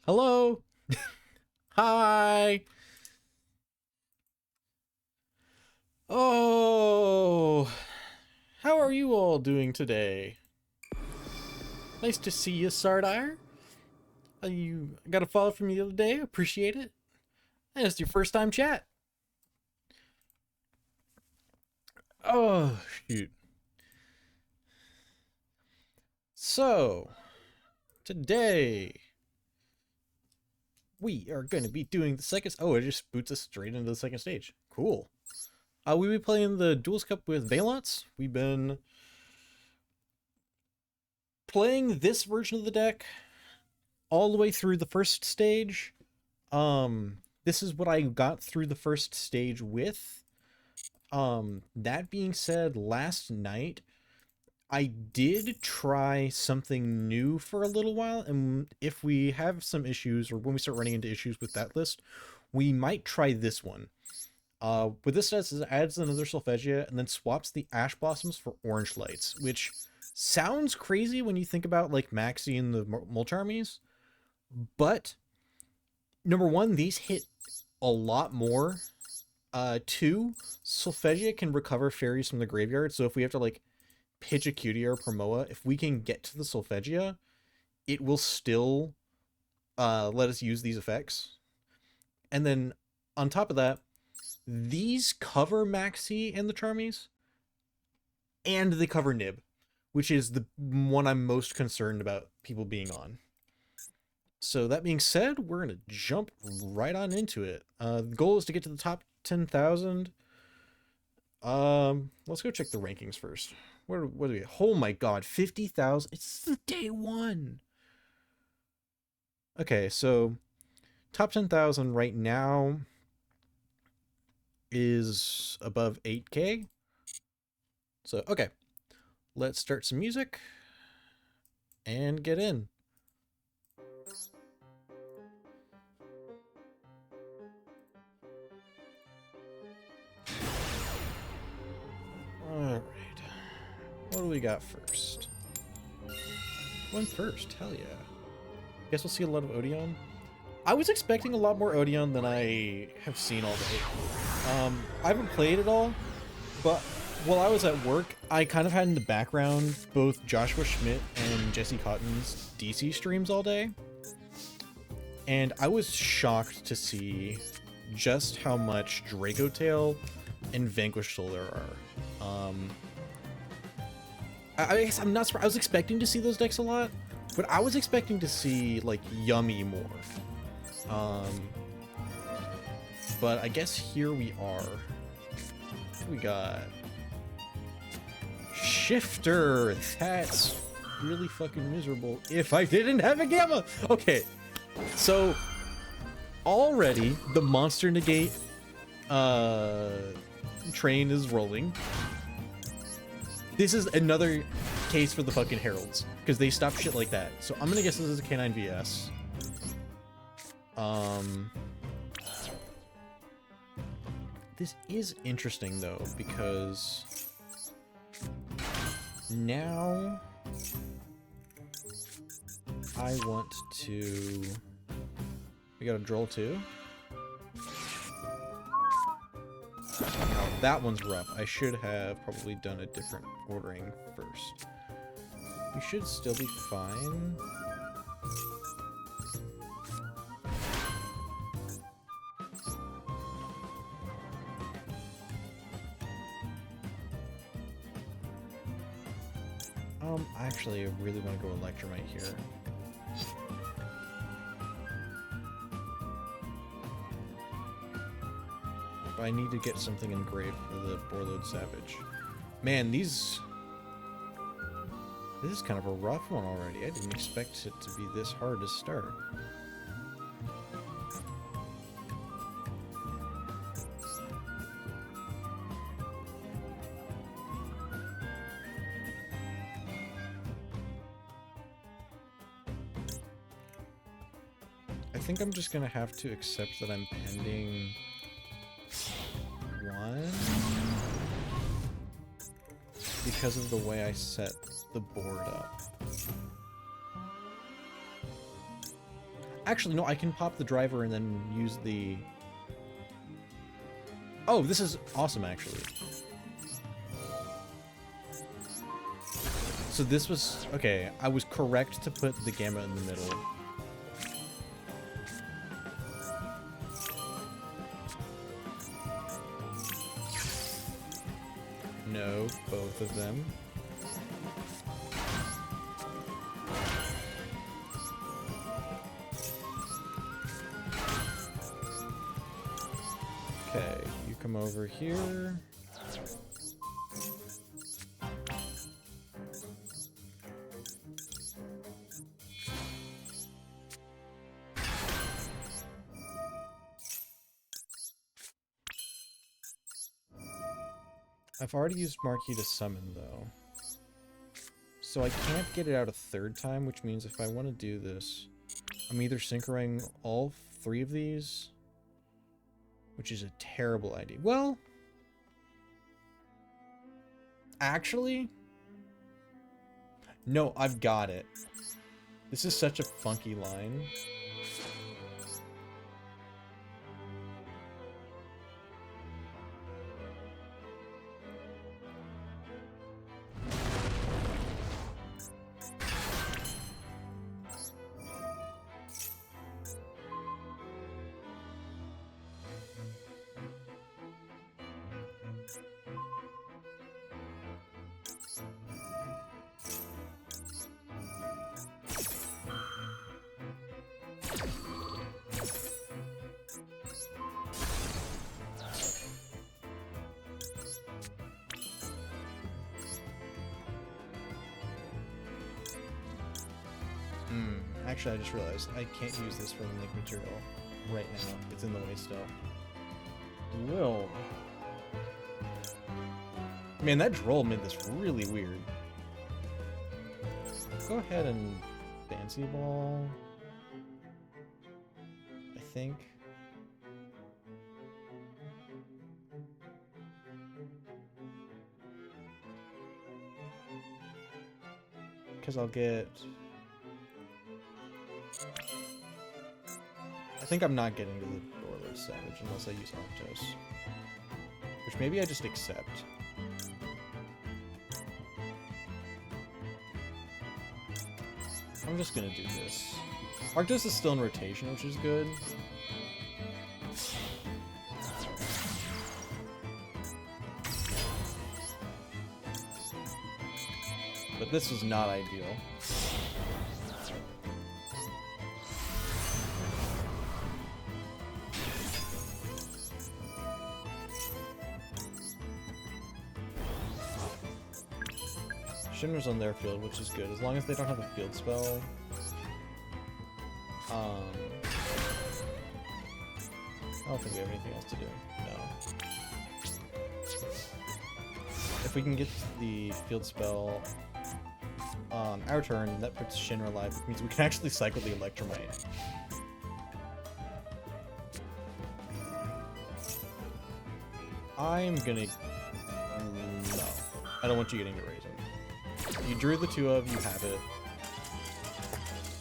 Hello. Hi. Oh, how are you all doing today? Nice to see you, Sardire. You got a follow from you the other day. Appreciate it. And it's your first time chat. Oh, shoot. So, today we are going to be doing the second. Oh, it just boots us straight into the second stage. Cool. We'll be playing the Duelist Cup with Vaylantz. We've been playing this version of the deck all the way through the first stage. This is what I got through the first stage with. That being said, last night I did try something new for a little while, and if we have some issues or when we start running into issues with that list, we might try this one. With this it adds another Solfachord and then swaps the Ash Blossoms for Orange Lights, which sounds crazy when you think about like Maxi and the Mulch Armies, but number one, these hit a lot more. Two, Solfachord can recover fairies from the graveyard, so if we have to like pitch a Cutie or Promoa, if we can get to the Solfachord, it will still let us use these effects. And then on top of that, these cover Maxi and the Charmies, and they cover Nib, which is the one I'm most concerned about people being on. So that being said, we're going to jump right on into it. The goal is to get to the top 10,000. Let's go check the rankings first. What do we? Oh my god, 50,000. It's the day one. Okay, so top 10,000 right now is above 8K. So, okay. Let's start some music and get in. Alright. What do we got first? One first, hell yeah. Guess we'll see a lot of Odeon. I was expecting a lot more Odeon than I have seen all day. I haven't played it all, but while I was at work, I kind of had in the background both Joshua Schmidt and Jesse Cotton's DC streams all day. And I was shocked to see just how much Draco Tail and Vanquish Soul there are. I guess I'm not surprised. I was expecting to see those decks a lot, but I was expecting to see like Yummy more. But I guess here we are. We got Shifter. That's really fucking miserable. If I didn't have a Gamma. Okay, so already the Monster Negate train is rolling. This is another case for the fucking Heralds, because they stop shit like that. So I'm gonna guess this is a K9 VS. This is interesting though, because now I want to... We got a Droll too? Now, that one's rough. I should have probably done a different ordering first. We should still be fine. Actually, I really want to go Electromite here. But I need to get something engraved for the Borload Savage. Man, this is kind of a rough one already. I didn't expect it to be this hard to start. I think I'm just gonna have to accept that I'm pending one because of the way I set the board up. Actually, no, I can pop the driver and then use the... Oh, this is awesome, actually. So this was... Okay, I was correct to put the gamma in the middle. No, both of them. Okay, you come over here. I've already used Marquee to summon, though. So I can't get it out a third time, which means if I want to do this, I'm either synchroing all 3 of these, which is a terrible idea. Well, actually, no, I've got it. This is such a funky line. Actually, I just realized I can't use this for the link material right now. It's in the way still. Well, man, that droll made this really weird. Go ahead and fancy ball, I think. Because I'll get... I think I'm not getting to the Duelist Savage unless I use Octos. Which maybe I just accept. I'm just gonna do this. Arctos is still in rotation, which is good. But this was not ideal. Shinra's on their field, which is good, as long as they don't have a field spell. I don't think we have anything else to do. No. If we can get the field spell on our turn, that puts Shinra alive, which means we can actually cycle the Electromite. I'm gonna... No. I don't want you getting to raise him. You drew the 2 of, you have it.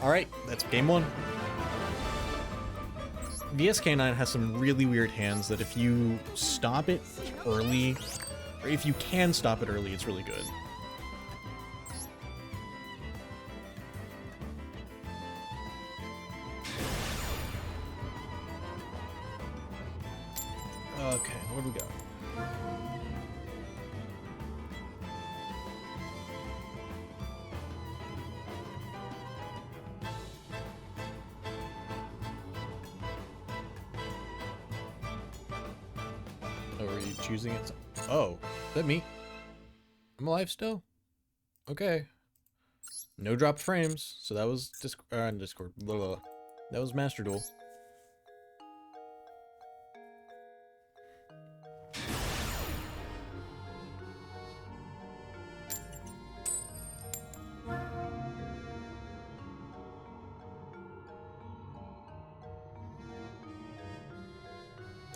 Alright, that's game 1. The SK9 has some really weird hands that if you stop it early, or if you can stop it early, it's really good. Okay, what do we got? Choosing it. Oh, is that me? I'm alive still? Okay. No dropped frames, so that was Discord. Blah, blah, blah. That was Master Duel.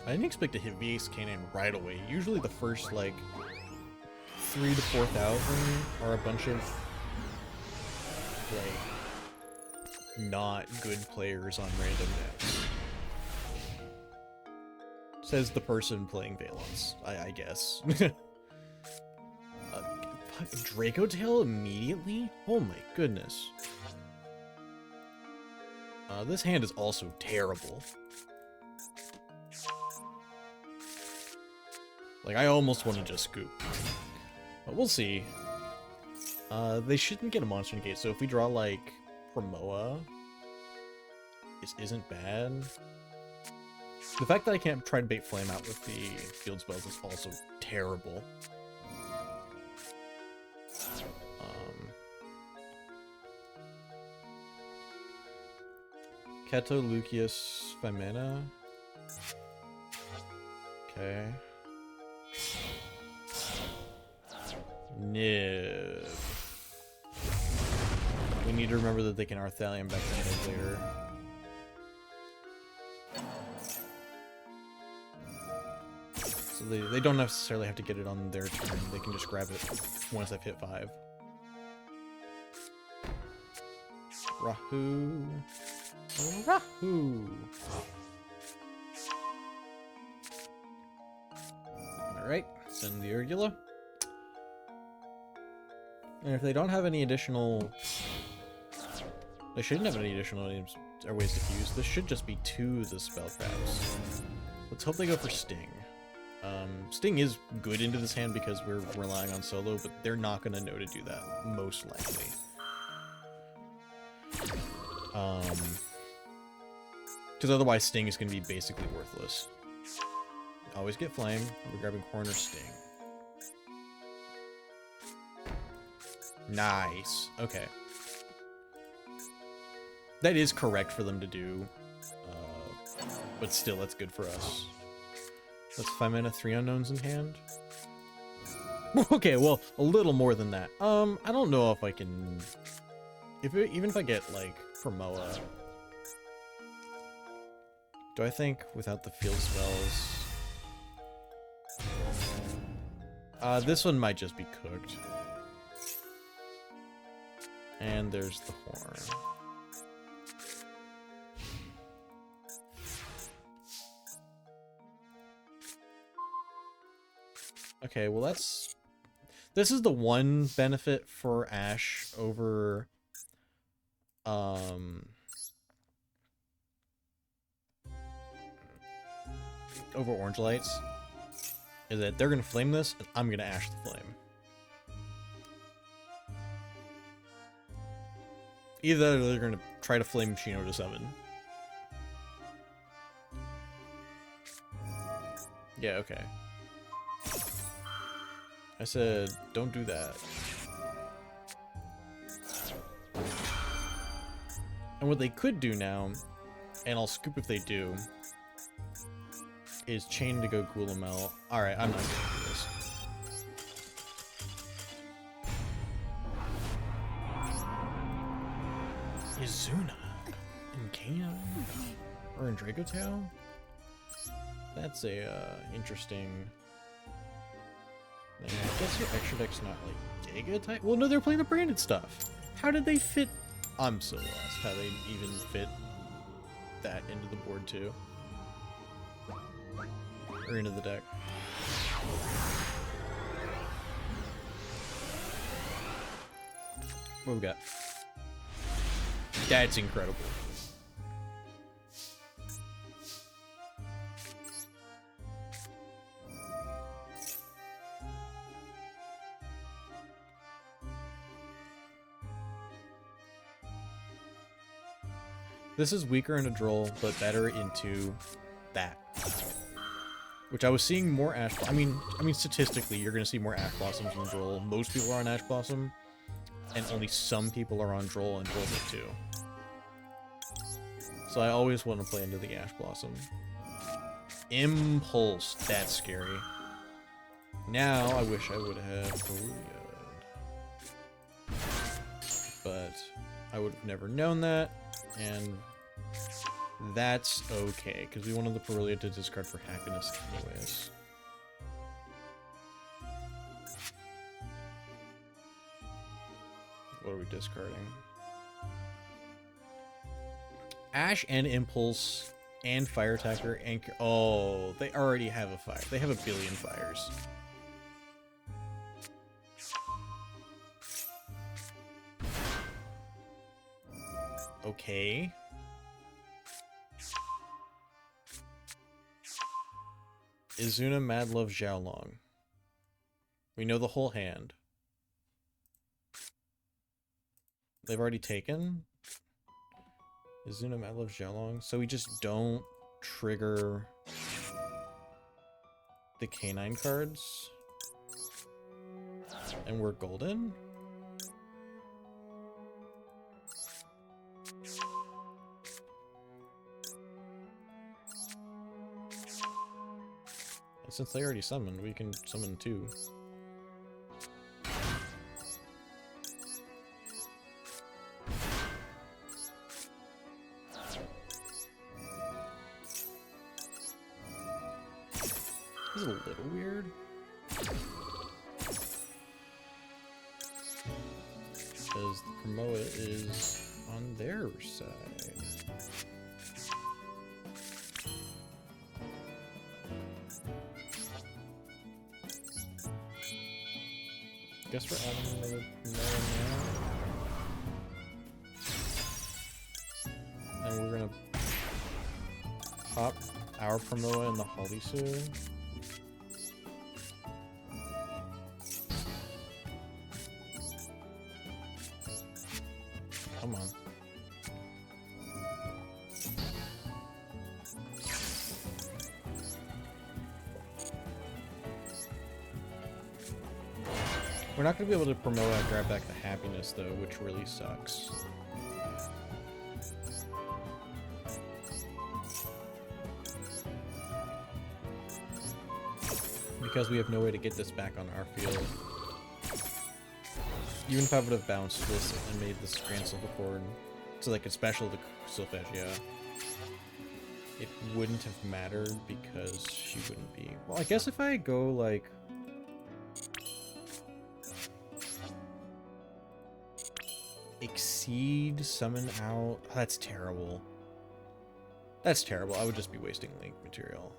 I didn't expect to hit VA's Canine right away. Usually the first, like, 3,000 to 4,000 are a bunch of, like, not good players on random decks. Says the person playing Vaylantz, I guess. Draco Tail immediately? Oh my goodness. This hand is also terrible. Like, I almost want to just scoop. But we'll see. They shouldn't get a monster negate, so if we draw, like, Promoa, this isn't bad. The fact that I can't try to bait Flame out with the field spells is also terrible. Keto, Lucius, Femena. Okay. No. We need to remember that they can Arthalion back to later. So they don't necessarily have to get it on their turn. They can just grab it once I've hit 5. Rahu. Rahu. Alright, send the Urgula. And if they don't have any additional... They shouldn't have any additional names or ways to fuse. This should just be 2 of the spell traps. Let's hope they go for Sting. Sting is good into this hand because we're relying on solo, but they're not going to know to do that, most likely. Because otherwise Sting is going to be basically worthless. Always get Flame. We're grabbing Corner Sting. Nice. Okay. That is correct for them to do. But still, that's good for us. That's 5 mana, 3 unknowns in hand. Okay, well, a little more than that. I don't know if I can... Even if I get, like, Promoa... Do I think without the field spells... this one might just be cooked. And there's the horn. Okay, well that's... This is the one benefit for Ash over... over Orange Lights. Is that they're gonna flame this, and I'm gonna Ash the flame. Either that or they're gonna try to flame Shino to 7. Yeah, okay. I said, don't do that. And what they could do now, and I'll scoop if they do, is chain to go Goulamel. Alright, I'm not gonna do this. Izuna in Kano or in Draco Tail? That's a interesting thing. I guess your extra deck's not like Giga type. Well, no, they're playing the branded stuff. How did they fit? I'm so lost. How they even fit that into the board too, or into the deck. What we got? That's incredible. This is weaker in a Droll, but better into that. Which I was seeing more Ash... I mean, statistically, you're going to see more Ash Blossoms in Droll. Most people are on Ash Blossom, and only some people are on Droll, and Droll's it too. So I always want to play into the Ash Blossom. Impulse. That's scary. Now, I wish I would have Brilliant. But I would have never known that, and that's okay, because we wanted the Perulia to discard for Happiness anyways. What are we discarding? Ash and Impulse and Fire Attacker and... Oh, they already have a fire. They have a billion fires. Okay. Izuna, Madlove, Xiaolong. We know the whole hand. They've already taken Izuna, Madlove, Xiaolong. So we just don't trigger the canine cards. And we're golden? And since they already summoned, we can summon 2. This is a little weird. Because the Promoa is on their side. Guess we're adding another Promoa now. And we're gonna pop our Promoa in the Holisu. Come on. We're not going to be able to promote and grab back the happiness, though, which really sucks. Because we have no way to get this back on our field. Even if I would have bounced this and made this Grand Solfachord so they could special the Solfachia, it wouldn't have mattered because she wouldn't be... Well, I guess if I go, like... Exceed, summon out... That's terrible. That's terrible. I would just be wasting link material.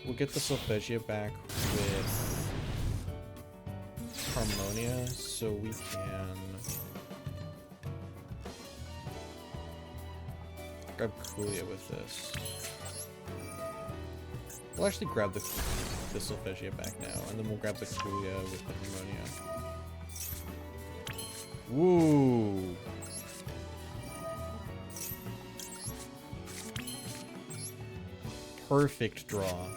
We'll get the Solfachia back with Harmonia, so we can grab Kulia with this. We'll actually grab the Solfachia back now, and then we'll grab the Kulia with the Harmonia. Woo! Perfect draw.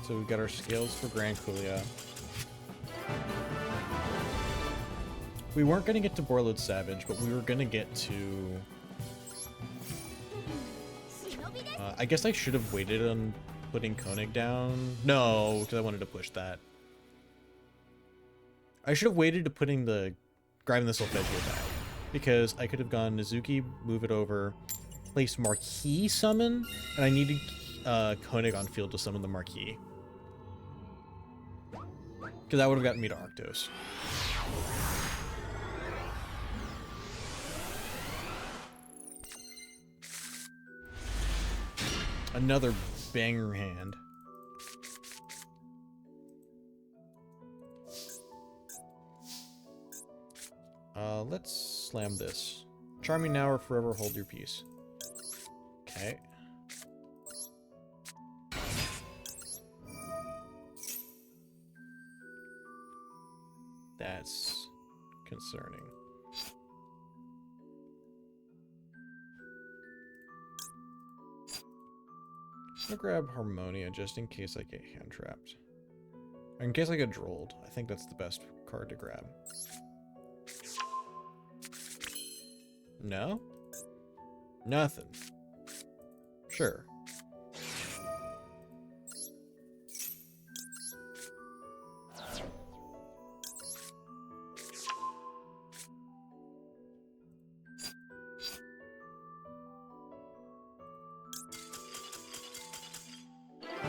So we got our scales for Grand Kulia. We weren't going to get to Borlode Savage, but we were going to get to... I guess I should have waited on putting Koenig down. No, because I wanted to push that. I should have waited to putting the... grabbing the Solfachia back. Because I could have gone Nizuki, move it over, place Marquis summon, and I needed Koenig on field to summon the Marquis. Because that would have gotten me to Arctos. Another banger hand. Let's slam this. Charm me now or forever hold your peace. Okay. That's concerning. I'm gonna grab Harmonia just in case I get hand trapped. Or in case I get drolled. I think that's the best card to grab. No? Nothing. Sure.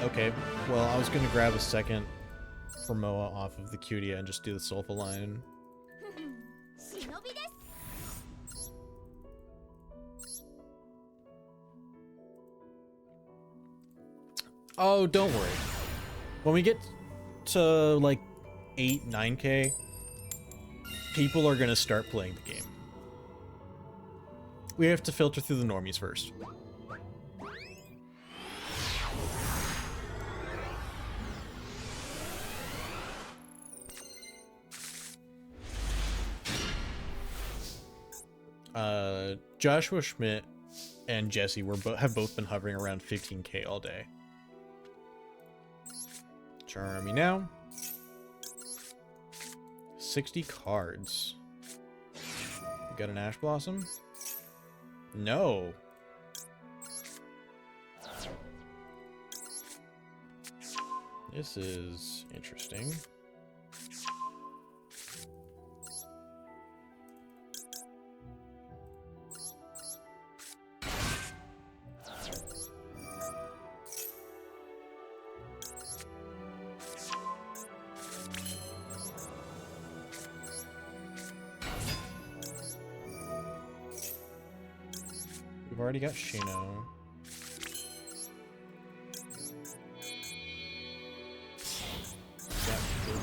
Okay, well, I was gonna grab a second for Moa off of the Cutia and just do the Sulfa line. Oh, don't worry. When we get to, like, 8, 9K, people are gonna start playing the game. We have to filter through the normies first. Joshua Schmidt and Jesse have both been hovering around 15K all day. Charm me now. 60 cards. We got an Ash Blossom? No. This is interesting. We've already got Shino.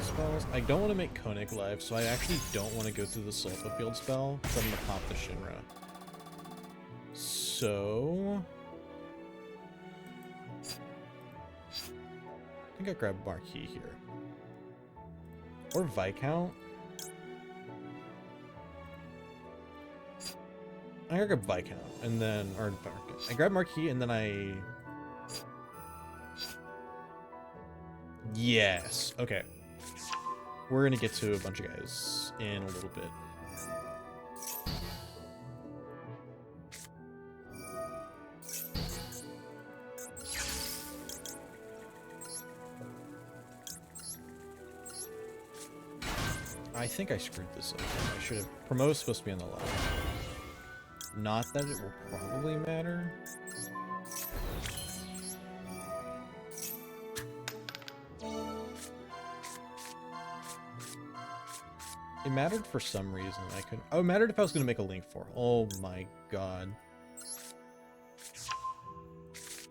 Spells. I don't want to make Koenig live, so I actually don't want to go through the Sulfa field spell, so I'm going to pop the Shinra. So... I think I'll grab Marquis here. Or Viscount. I grab Viscount, and then... Or, I grab Marquis, and then I... Yes. Okay. We're gonna get to a bunch of guys in a little bit. I think I screwed this up. I should have... Promo's supposed to be on the left. Not that it will probably matter. It mattered for some reason. I couldn't... Oh, it mattered if I was going to make a link for. Oh my god.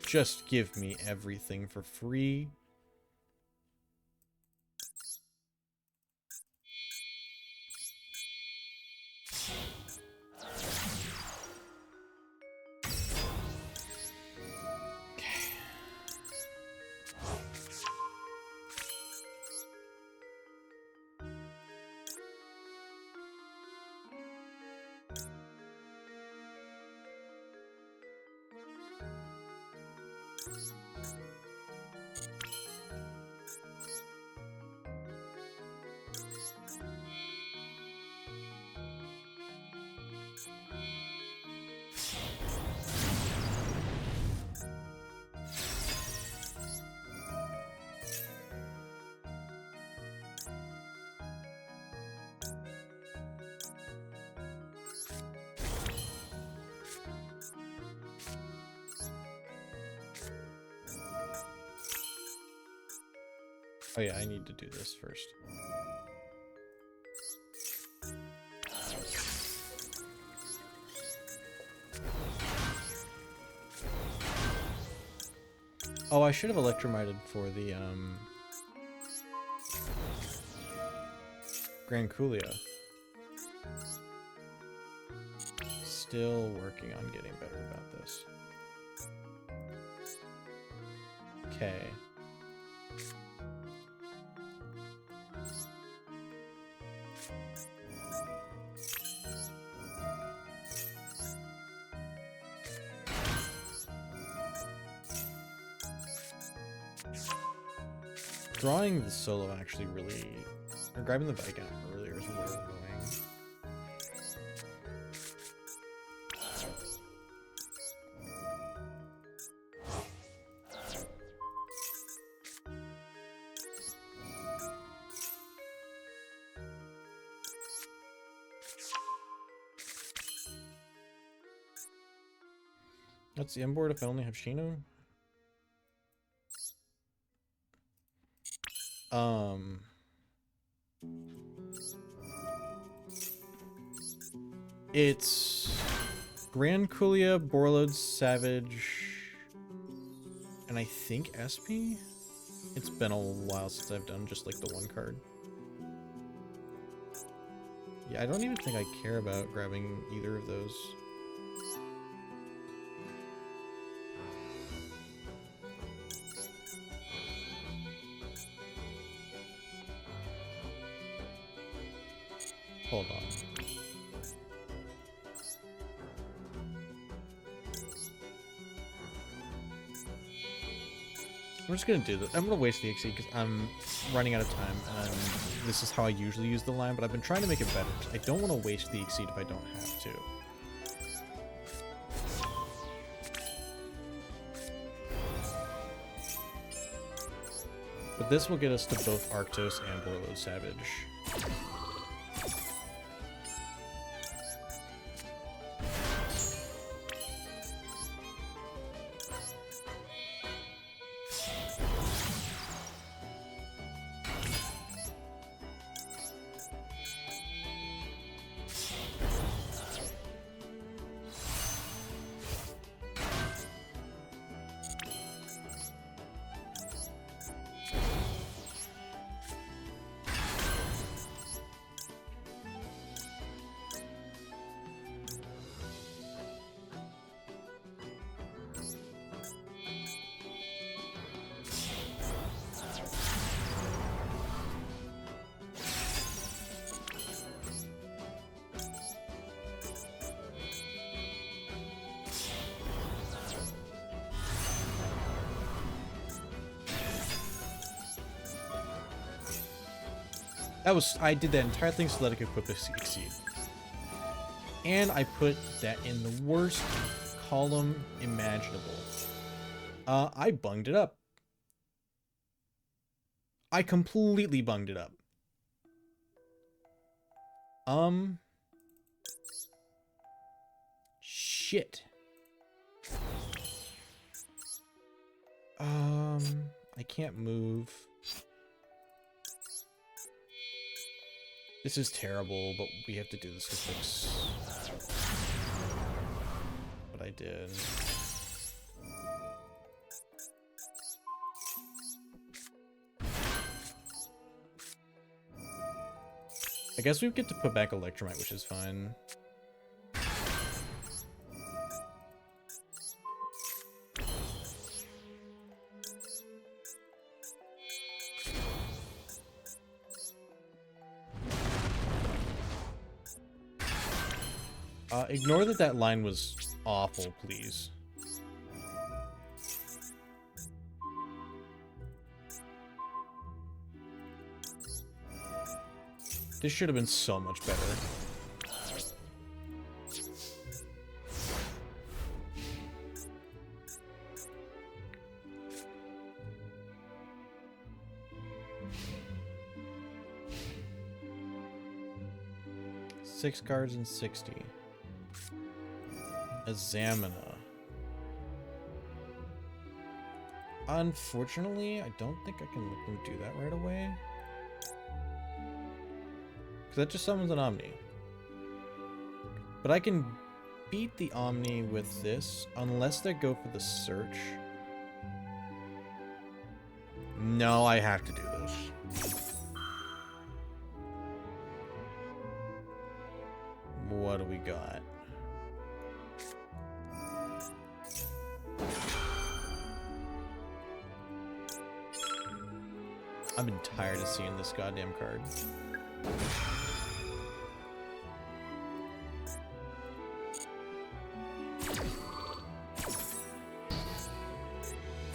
Just give me everything for free. Oh yeah, I need to do this first. Oh, I should have electromited for the Grand Kulia. Still working on getting better about this. Okay. Drawing the solo actually really... Or grabbing the Viscount earlier is really annoying. That's the M board if I only have Shino. It's Grand Kulia, Borlode, Savage, and I think SP? It's been a while since I've done just like the one card. Yeah, I don't even think I care about grabbing either of those. Hold on. I'm just gonna do this. I'm gonna waste the XC because I'm running out of time, and this is how I usually use the line, but I've been trying to make it better. I don't want to waste the Exceed if I don't have to. But this will get us to both Arctos and Borlode Savage. I did that entire thing so that I could equip the Exceed. And I put that in the worst column imaginable. I bunged it up. I completely bunged it up. Shit. I can't move. This is terrible, but we have to do this to fix what I did. I guess we get to put back Electromite, which is fine. Ignore that line was awful, please. This should have been so much better. Six cards and 60. Examina. Unfortunately, I don't think I can let them do that right away. Because that just summons an Omni. But I can beat the Omni with this, unless they go for the search. No, I have to do this. What do we got? I've been tired of seeing this goddamn card.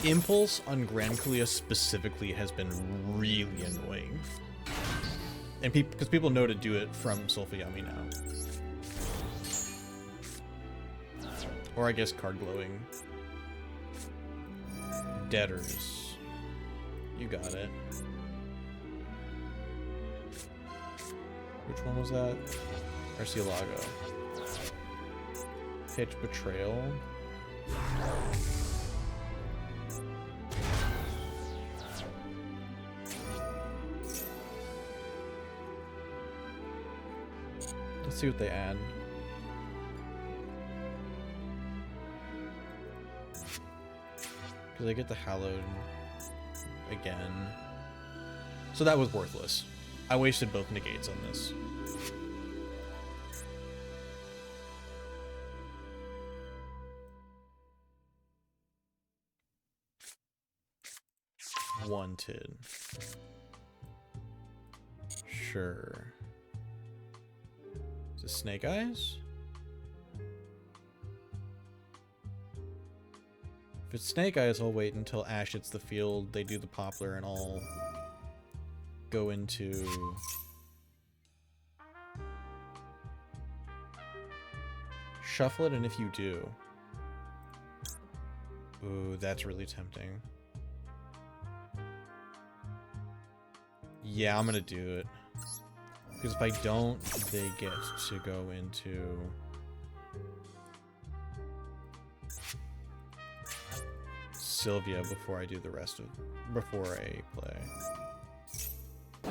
Impulse on Grand Kulia specifically has been really annoying. And because people know to do it from Solfayami now. Or I guess card glowing. Debtors. You got it. Which one was that? Arcielago. Pitch Betrayal. Let's see what they add. Because I get the Hallowed again. So that was worthless. I wasted both negates on this. Wanted. Sure. Is it Snake Eyes? If it's Snake Eyes, I'll wait until Ash hits the field, they do the Poplar, and I'll go into... Shuffle it, and if you do... Ooh, that's really tempting. Yeah, I'm gonna do it. Because if I don't, they get to go into... Sylvia before I do the rest of... before I play.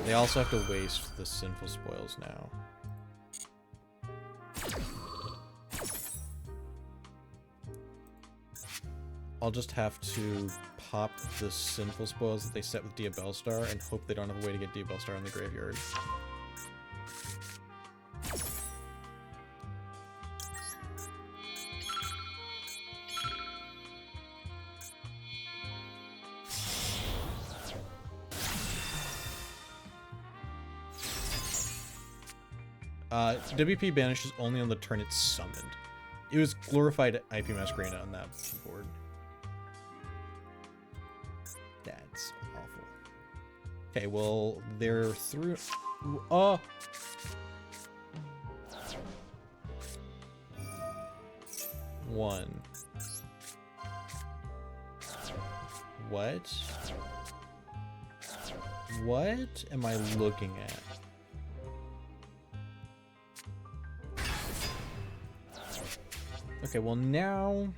They also have to waste the Sinful Spoils now. I'll just have to pop the Sinful Spoils that they set with Diabellstar and hope they don't have a way to get Diabellstar in the graveyard. WP banishes only on the turn it's summoned. It was glorified IP Masquerena on that board. That's awful. Okay, well, they're through... One. What? What am I looking at? Okay, well now...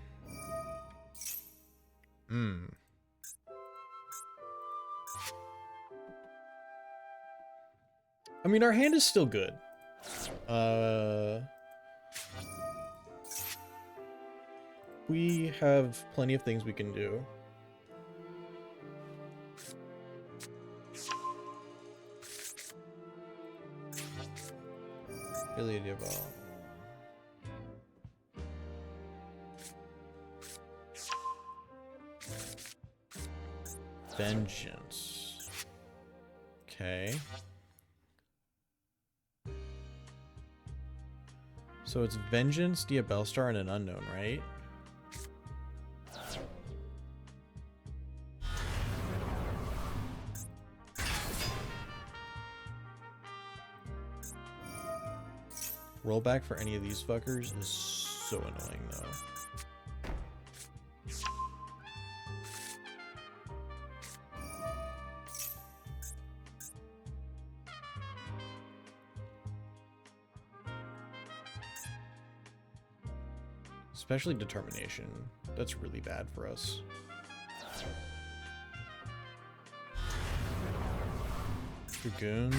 I mean, our hand is still good. We have plenty of things we can do. Really about... Vengeance. Okay. So it's Vengeance, Diabellstar, and an unknown, right? Rollback for any of these fuckers is so annoying, though. Especially Determination. That's really bad for us. Dragoon.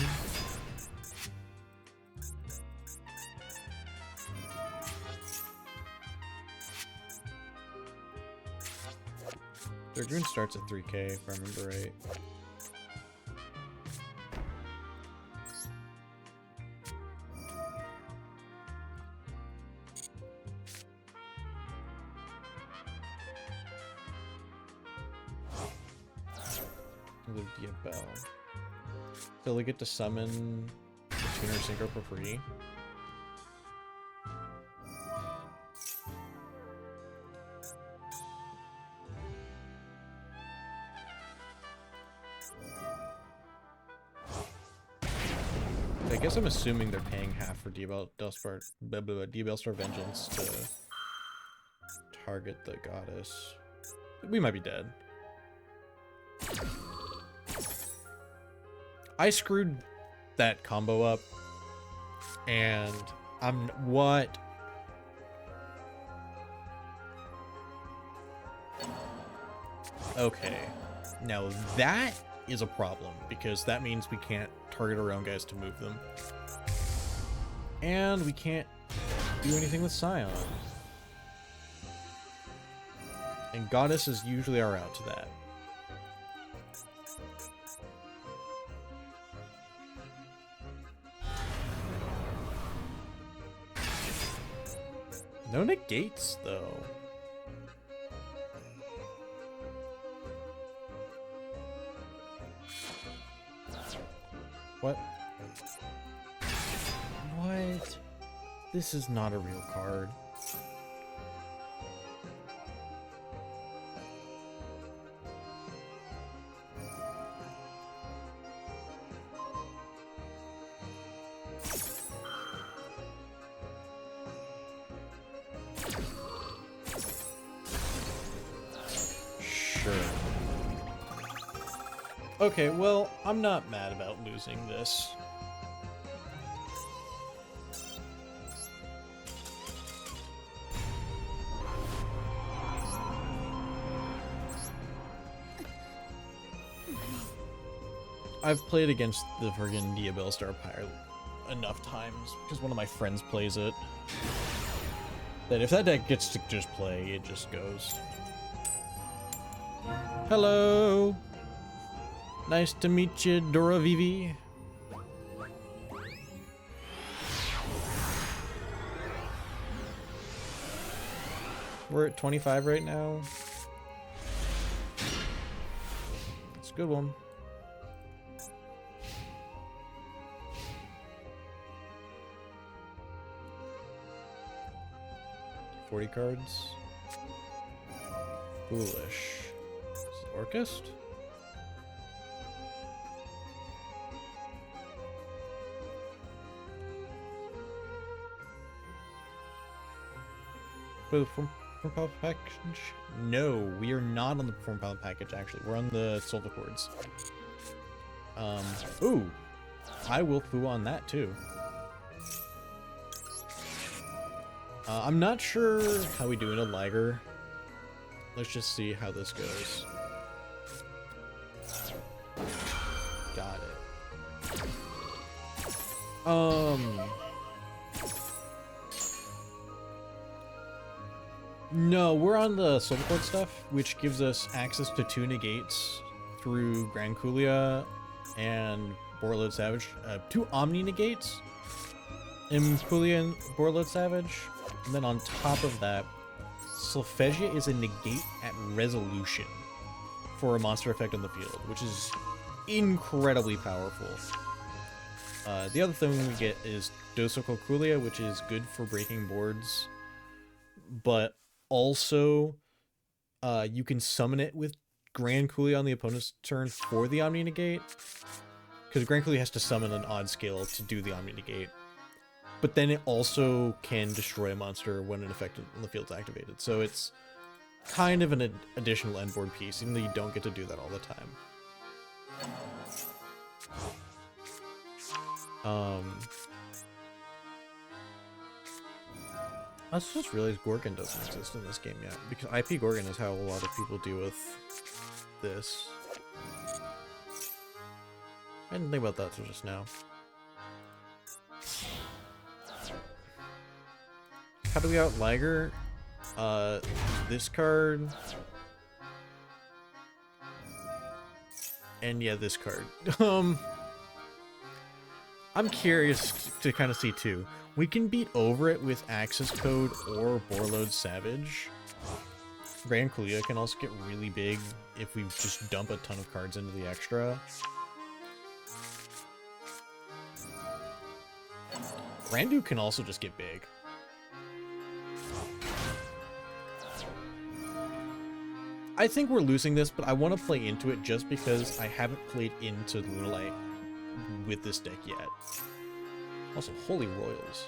Dragoon starts at 3k if I remember right. Diabell. So they get to summon the Tuner Synchro for free. I guess I'm assuming they're paying half for Diabellstar Vengeance to target the goddess. We might be dead. I screwed that combo up, and I'm what? Okay. Now that is a problem, because that means we can't target our own guys to move them. And we can't do anything with Scion. And Goddess is usually our out to that. No negates, though. What? What? This is not a real card. Sure. Okay, well, I'm not mad about losing this. I've played against the friggin' Diabell Star Pyre enough times, because one of my friends plays it, that if that deck gets to just play, it just goes. Hello! Nice to meet you, Dora Vivi. We're at 25 right now. It's a good one. $40 cards. Foolish. Orchest? For the Perform Palette package? No, we are not on the Perform Palette package, actually. We're on the Solfachords. Ooh! I will foo on that, too. I'm not sure how we do in a Liger. Let's just see how this goes. Got it. No, we're on the Solfachord stuff, which gives us access to 2 negates through Grand Kulia and Borreload Savage. 2 Omni negates in Kulia and Borreload Savage. And then on top of that, Solfegia is a negate at resolution for a monster effect on the field, which is incredibly powerful. The other thing we get is Dosoko Kulia, which is good for breaking boards, but also you can summon it with Grand Kulia on the opponent's turn for the Omni Negate, because Grand Kulia has to summon an odd skill to do the Omni Negate. But then it also can destroy a monster when an effect on the field's activated. So it's kind of an additional end board piece, even though you don't get to do that all the time. I just realized Gorgon doesn't exist in this game yet, because IP Gorgon is how a lot of people deal with this. I didn't think about that till just now. How do we out Liger? This card. And yeah, this card. I'm curious to kind of see too. We can beat over it with Access Code or Borreload Savage. Grand Kulia can also get really big if we just dump a ton of cards into the extra. Randu can also just get big. I think we're losing this, but I want to play into it just because I haven't played into Lunalight with this deck yet. Also, Holy Royals.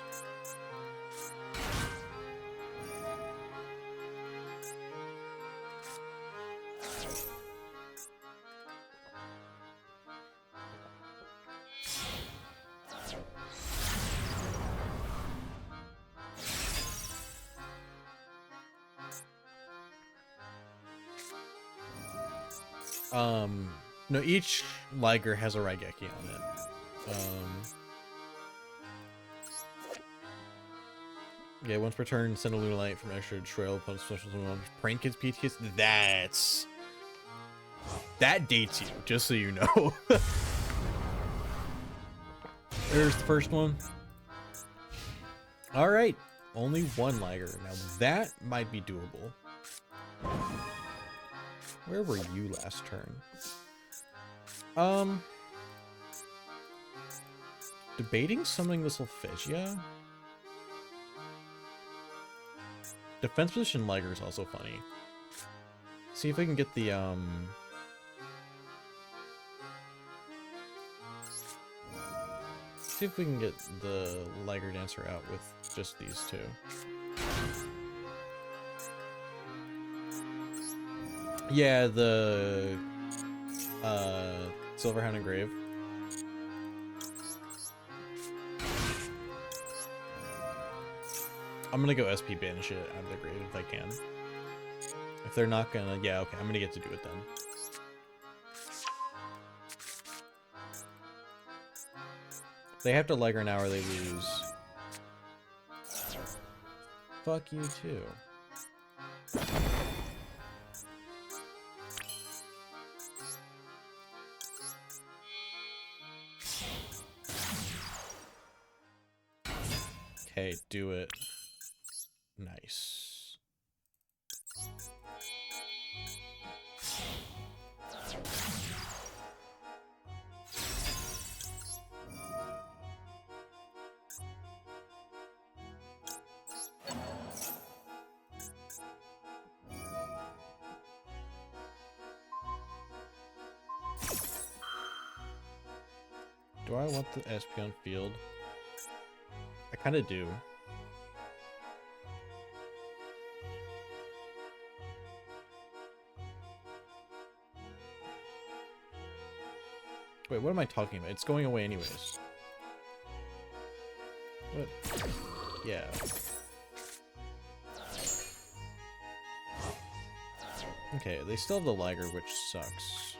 No, each Liger has a Raigeki on it. Yeah, once per turn, send a Lunalight from extra trail opponent's special summon. Prank kids PTS. That dates you, just so you know. There's the first one. Alright. Only one Liger. Now that might be doable. Where were you last turn? Debating summoning the Solfachord? Defense position Liger is also funny. See if I can get the, see if we can get the Liger Dancer out with just these two. Yeah, the, Silverhound Engrave. I'm gonna go SP banish it out of the grave if I can. If they're not gonna, yeah, okay, I'm gonna get to do it then. They have to Liger now or they lose. Fuck you too. Okay, do it. Nice. Do I want the SP on field? I kind of do. Wait, what am I talking about? It's going away anyways. What? Yeah. Okay, they still have the Liger, which sucks.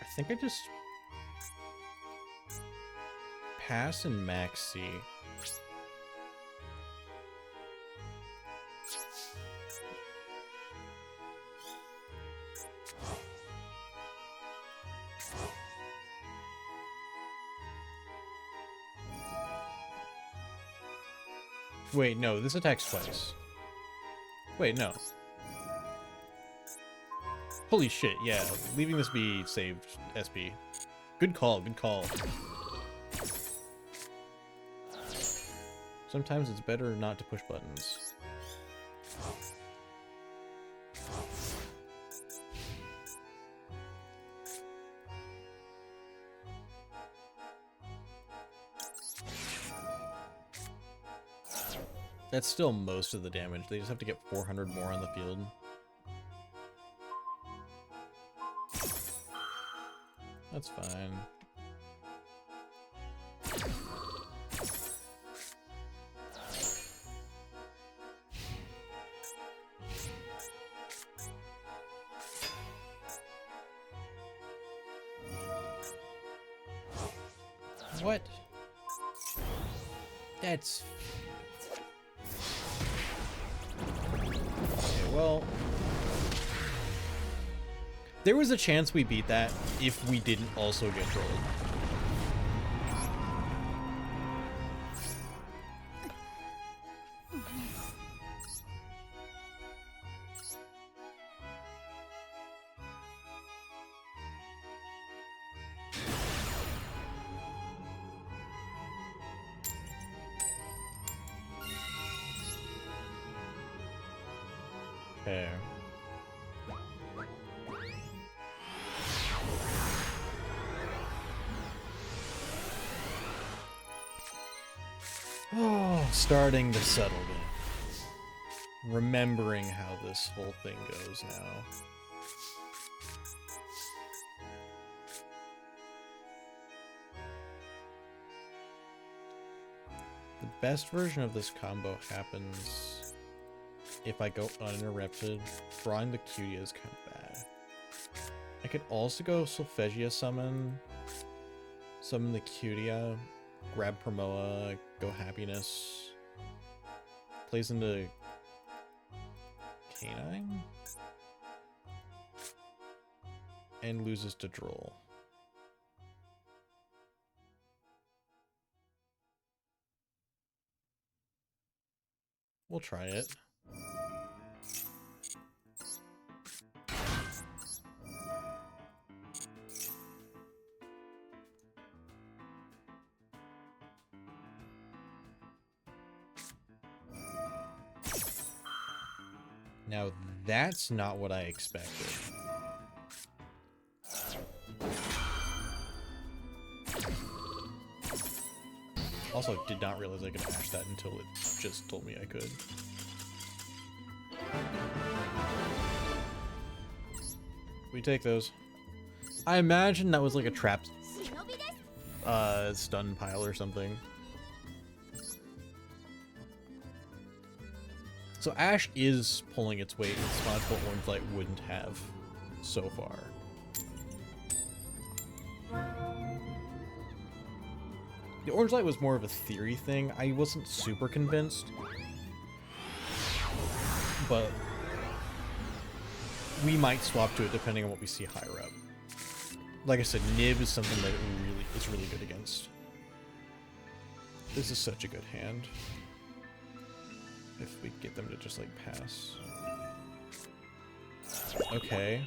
I think I just pass and maxi. Wait, no, this attacks twice. Wait, no. Holy shit, yeah. Leaving this be saved SP. Good call, good call. Sometimes it's better not to push buttons. That's still most of the damage. They just have to get 400 more on the field. That's fine. What? That's... Okay, well... There was a chance we beat that if we didn't also get trolled. Okay. Oh, starting to settle in. Remembering how this whole thing goes now. best version of this combo happens if I go uninterrupted. Drawing the Cutia is kind of bad. I could also go Solfegia summon the Cutia, grab Promoa, go Happiness, plays into Canine, and loses to Droll. We'll try it. Now that's not what I expected. Also, did not realize I could ash that until it just told me I could. We take those. I imagine that was like a trap stun pile or something. So Ash is pulling its weight in spots what Orange Light wouldn't have so far. The Orange Light was more of a theory thing. I wasn't super convinced. But we might swap to it depending on what we see higher up. Like I said, Nib is something that is really good against. This is such a good hand. If we get them to just like pass. Okay.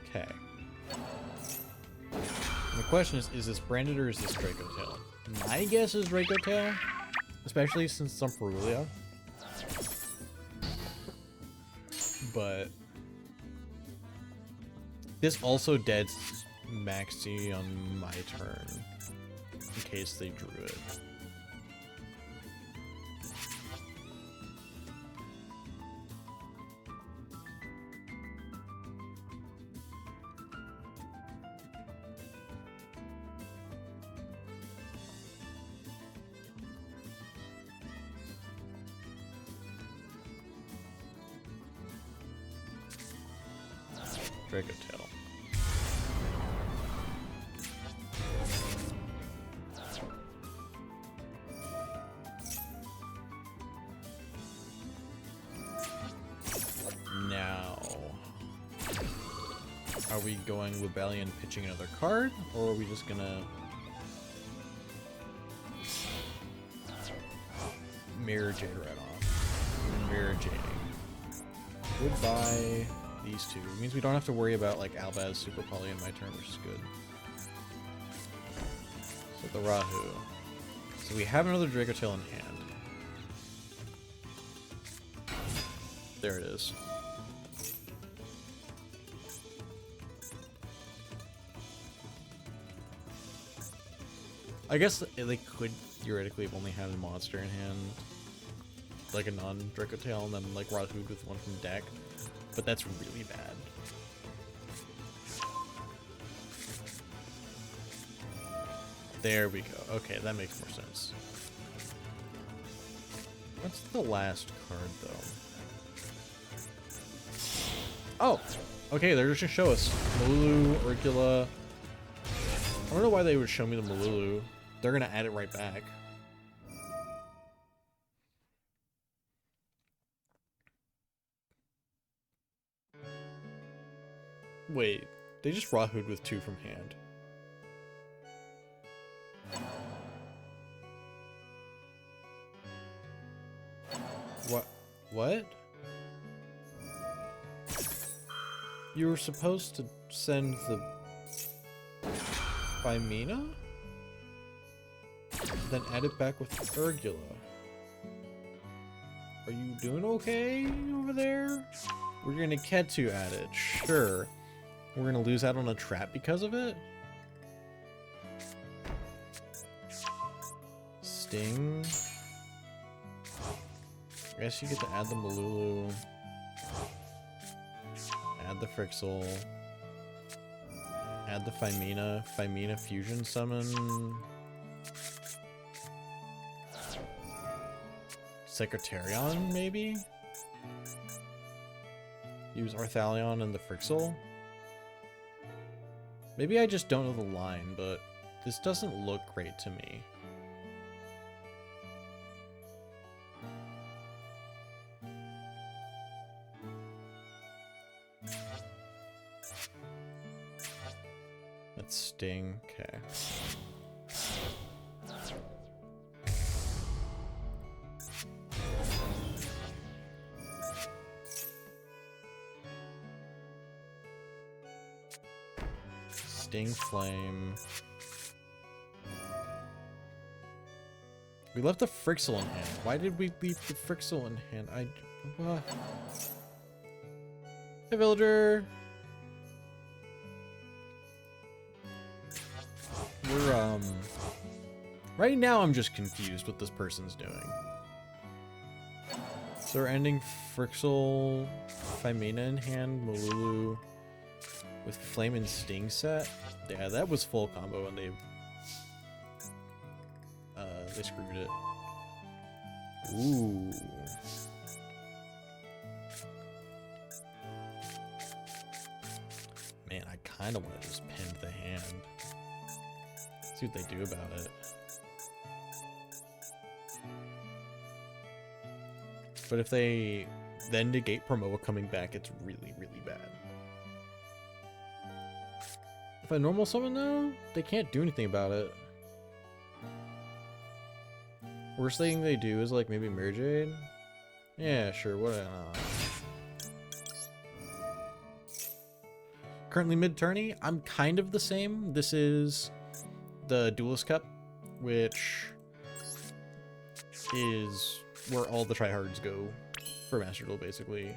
Okay. And the question is this branded or is this Draco Tail? My guess is Draco Tail. Especially since it's on Perulia. But this also deads Maxi on my turn in case they drew it. Draco Tail. Now, are we going Rebellion pitching another card, or are we just gonna Mirror Jade right off? Mirror Jading. Goodbye. These two. It means we don't have to worry about like Albaz Super Poly in my turn, which is good. So the Rahu. So we have another Draco Tail in hand. There it is. I guess they could theoretically have only had a monster in hand, like a non-Draco Tail, and then like Rahu with one from deck. But that's really bad. There we go. Okay, that makes more sense. What's the last card, though? Oh! Okay, they're just gonna show us. Malulu, Urgula. I don't know why they would show me the Malulu. They're gonna add it right back. Wait, they just Rahu'd with 2 from hand. What? You were supposed to send the Bimina? Then add it back with Urgula. Are you doing okay over there? We're gonna Ketsu at it, sure. We're gonna lose out on a trap because of it? Sting. I guess you get to add the Malulu. Add the Frixel. Add the Phimena. Phimena Fusion Summon. Secretarion, maybe? Use Orthalion and the Frixel. Maybe I just don't know the line, but this doesn't look great to me. Let's Sting, okay. Sting Flame. We left the Frixel in hand. Why did we leave the Frixel in hand? Hey, villager. We're right now I'm just confused what this person's doing. So we're ending Frixel, Phimena in hand, Malulu. With Flame and Sting set? Yeah, that was full combo and they screwed it. Ooh. Man, I kind of want to just pin the hand. See what they do about it. But if they then negate Promoa coming back, it's really, really bad. If I normal summon though, they can't do anything about it. Worst thing they do is like maybe Mirror Jade. Yeah, sure, what Currently mid-tourney, I'm kind of the same. This is the Duelist Cup, which is where all the tryhards go for Master Duel, basically.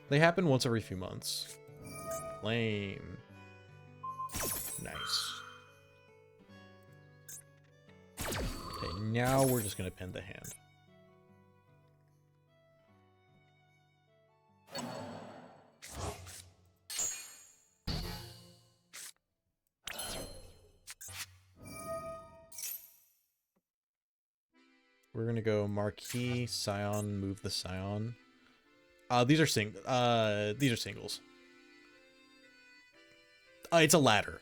They happen once every few months. Lame. Nice. Okay, now we're just gonna pin the hand. We're gonna go Marquee, Scion, move the Scion. These are singles. It's a ladder.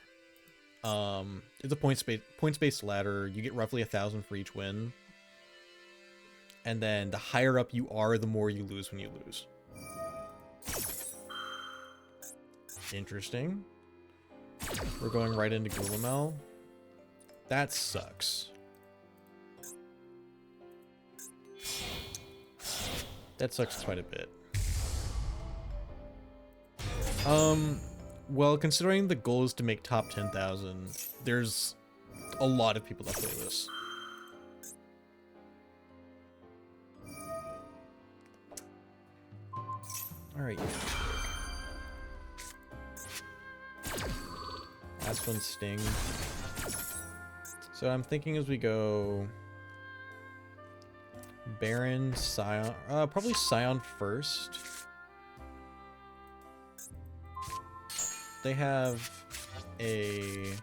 It's a points-based ladder. You get roughly 1,000 for each win. And then the higher up you are, the more you lose when you lose. Interesting. We're going right into Gulamel. That sucks. That sucks quite a bit. Well, considering the goal is to make top 10,000, there's a lot of people that play this. Alright. Last one, Sting. So I'm thinking as we go... Baron, Scion... probably Scion first. They have a...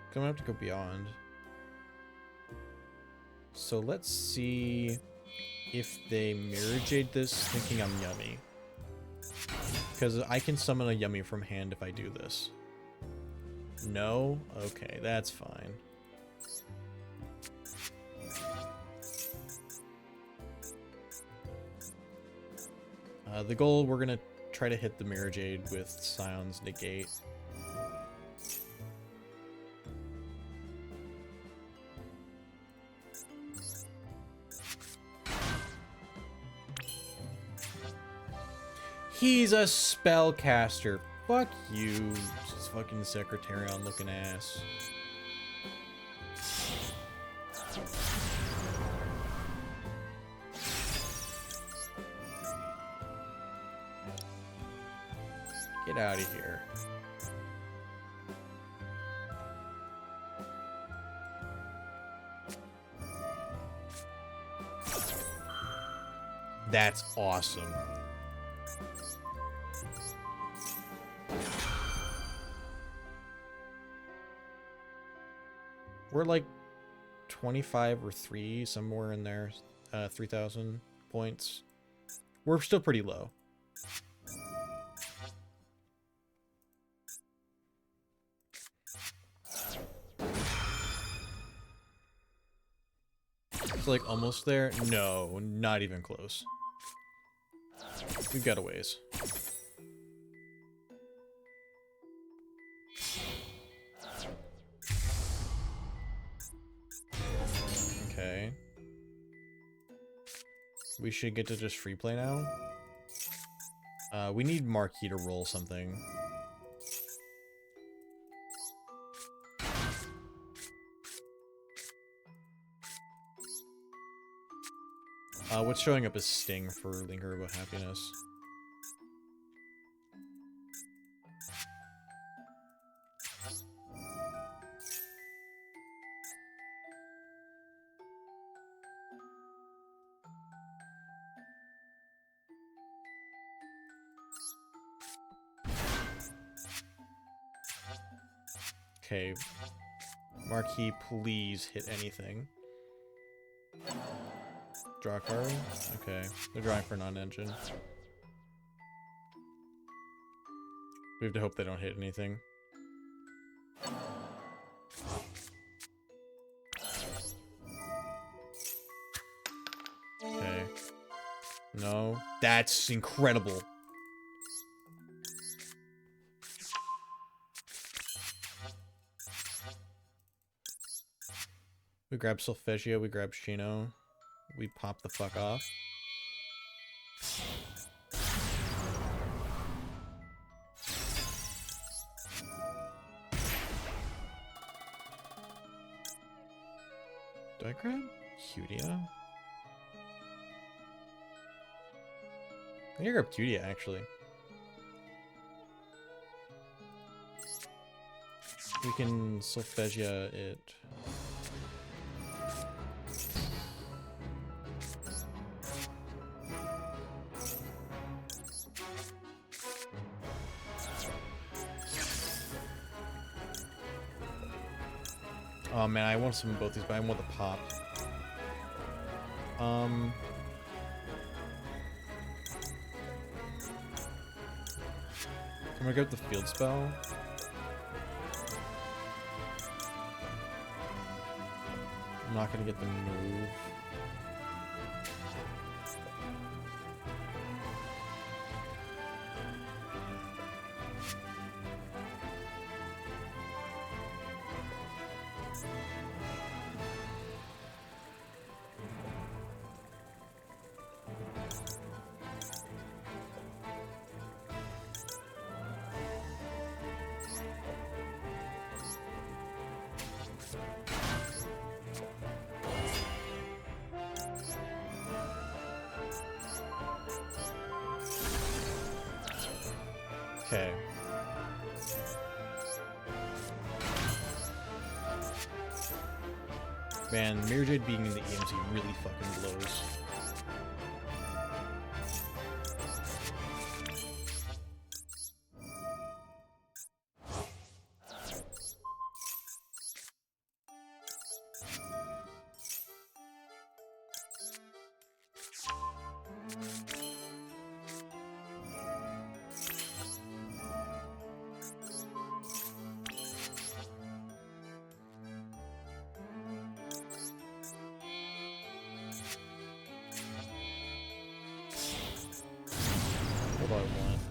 I'm gonna have to go beyond. So let's see if they Mirror Jade this thinking I'm Yummy. Because I can summon a Yummy from hand if I do this. No? Okay, that's fine. The goal, we're gonna try to hit the Mirror Jade with Scion's Negate. He's a spellcaster. Fuck you, fucking Secretarion looking ass. Get out of here. That's awesome. We're like 25 or 3, somewhere in there. 3,000 points. We're still pretty low. It's like almost there. No, not even close. We've got a ways. Okay. We should get to just free play now. We need Marquis to roll something. What's showing up as Sting for Linger About Happiness? Okay. Marquis, please hit anything. Draw a card? Okay. They're drawing for non-engine. We have to hope they don't hit anything. Okay. No. That's incredible. We grab Solfachord, we grab Shino. We pop the fuck off. Do I grab Cutia? I think I grab Cutia, actually. We can Solfachord it. Oh man, I want some of both these, but I want the pop. I'm gonna go with the field spell. I'm not gonna get the move. Okay. Man, Mirror Jade being in the EMC really fucking blows. What do I want?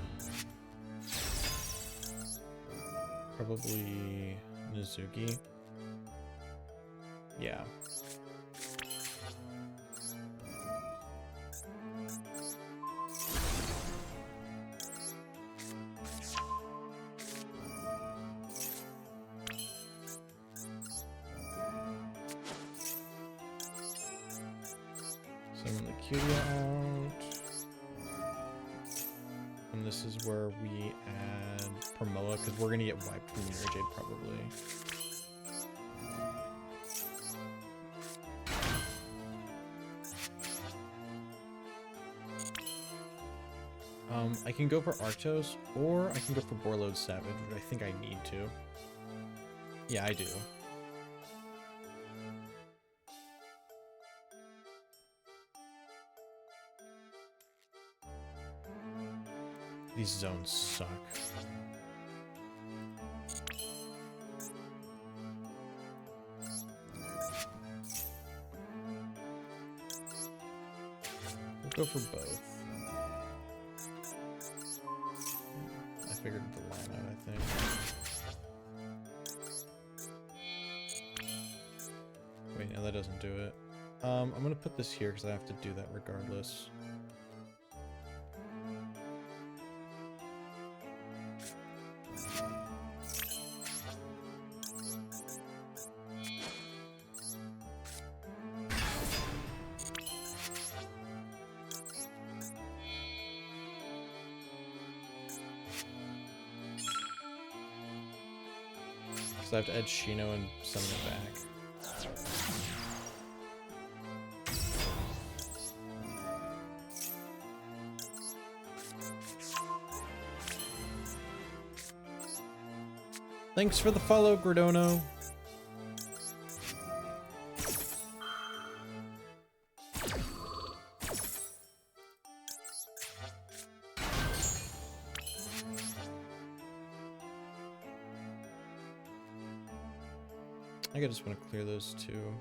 Probably Mizuki. Yeah. Summon the Curia out. And this is where we add Promoa, because we're going to get wiped from the Mirror Jade, probably. I can go for Arctos, or I can go for Borlode Savage, which I think I need to. Yeah, I do. These zones suck. We'll go for both. I figured the line out, I think. Wait, no, that doesn't do it. I'm gonna put this here because I have to do that regardless. Because I have to add Shino and summon it back. Thanks for the follow, Gradono. I think I just want to clear those two.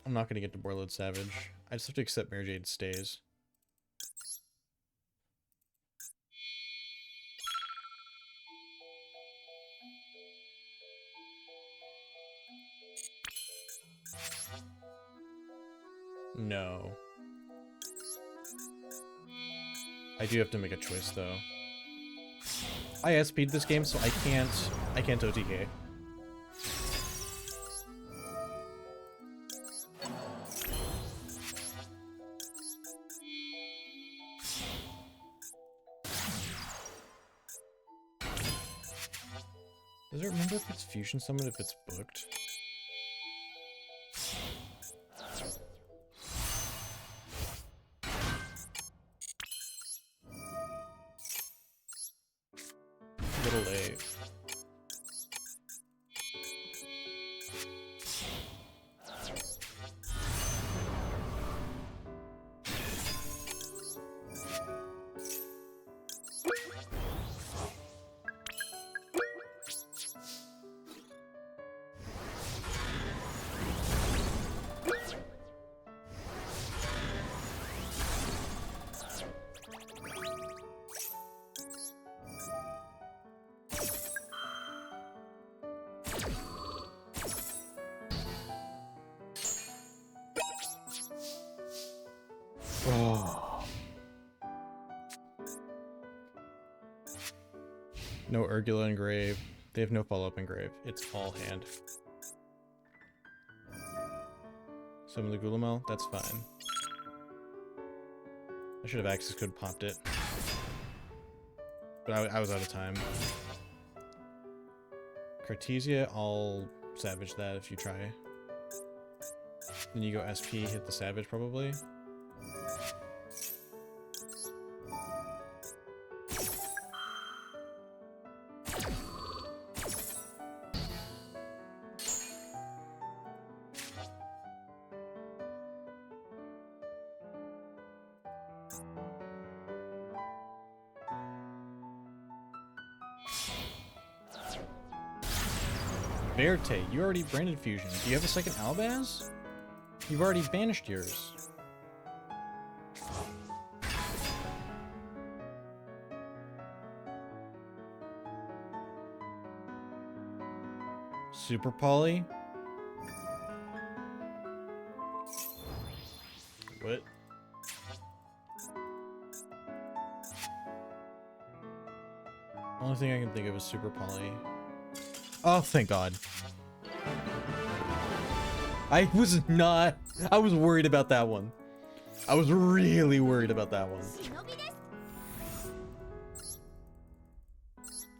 I'm not going to get to Borlode Savage. I just have to accept Mirror Jade stays. No. I do have to make a choice though. I SP'd this game, so I can't OTK. Does it remember if it's Fusion Summon if it's booked? A little late. Oh. No Urgula Engrave. They have no follow-up Engrave. It's all hand. Summon the Gulamel? That's fine. I should have access code popped it. But I was out of time. Cartesia, I'll Savage that if you try. Then you go SP, hit the Savage probably. Verte, you already branded Fusion. Do you have a second Albaz? You've already banished yours. Super Poly? What? Only thing I can think of is Super Poly. Oh, thank God. I was worried about that one. I was really worried about that one.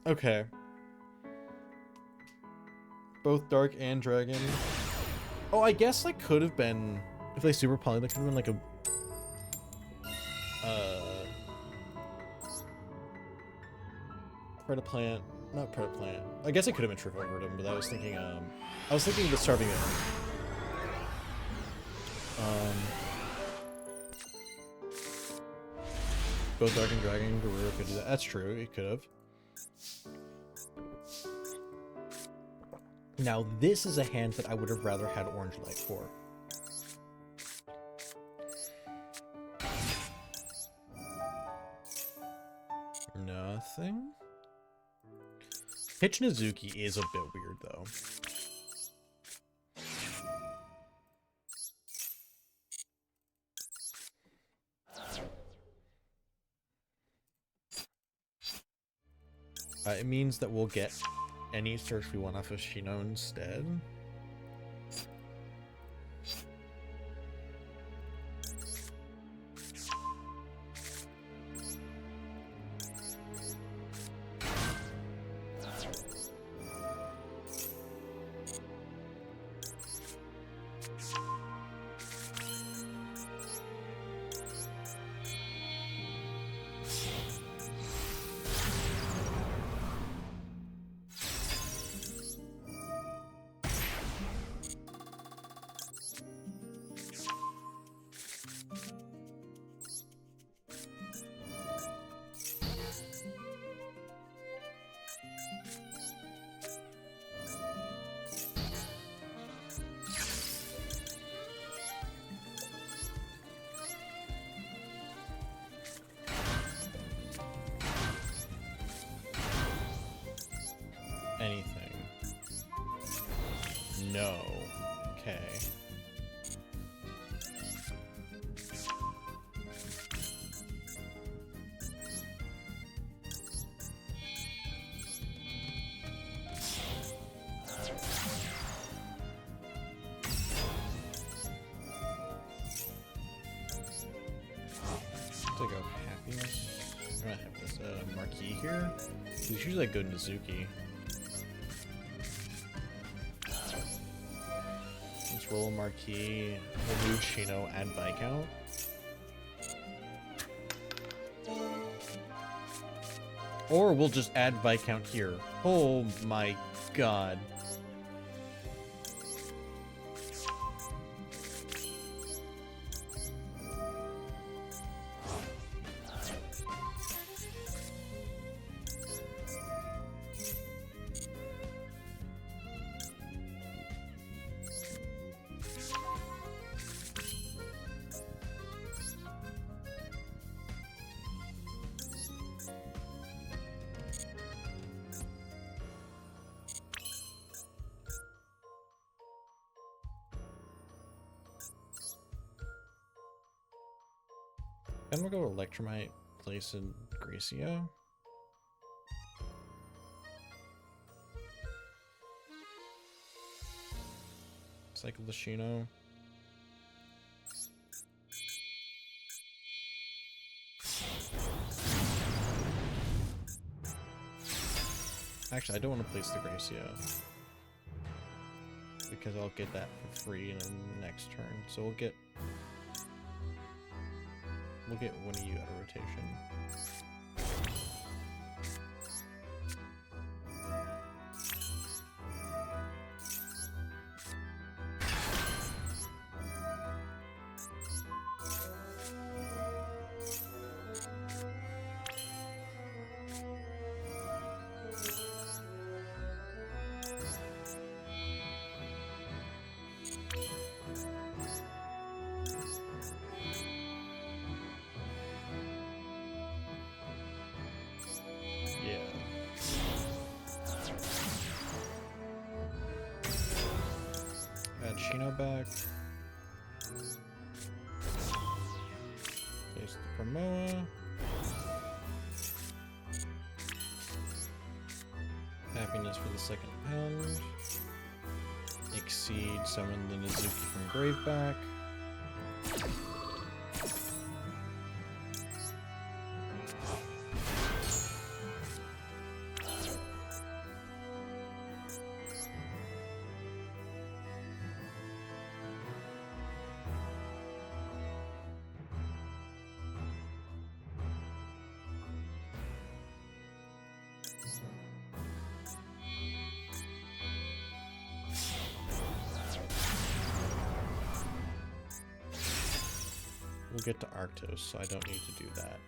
Okay. Both Dark and Dragon. Oh, I guess like could have been, if they super poly, that could have been like a Predaplant, not Predaplant. I guess it could have been Trifoverdum, but I was thinking of the Starving Moon. Both Dark and Dragon, Garura could do that. That's true, it could have. Now this is a hand that I would have rather had Orange Light for. Nothing. Hichinazuki is a bit weird, though. It means that we'll get any search we want off of Shino instead. Anything. No. Okay. Take out happiness. Not happiness. Marquee here. It's usually like good Nizuki. Let's roll a Marquee, remove Shino, add Viscount. Or we'll just add Viscount here. Oh my God. I'm gonna go Electromite, place in Gracio. Cycle the Shino. Actually, I don't want to place the Gracio, because I'll get that for free in the next turn. So we'll get one of you out of rotation. Shino back. Place the Promoa. Happiness is for the second hand. Exceed, summon the Nizuki from Graveback. We'll get to Arctos, so I don't need to do that.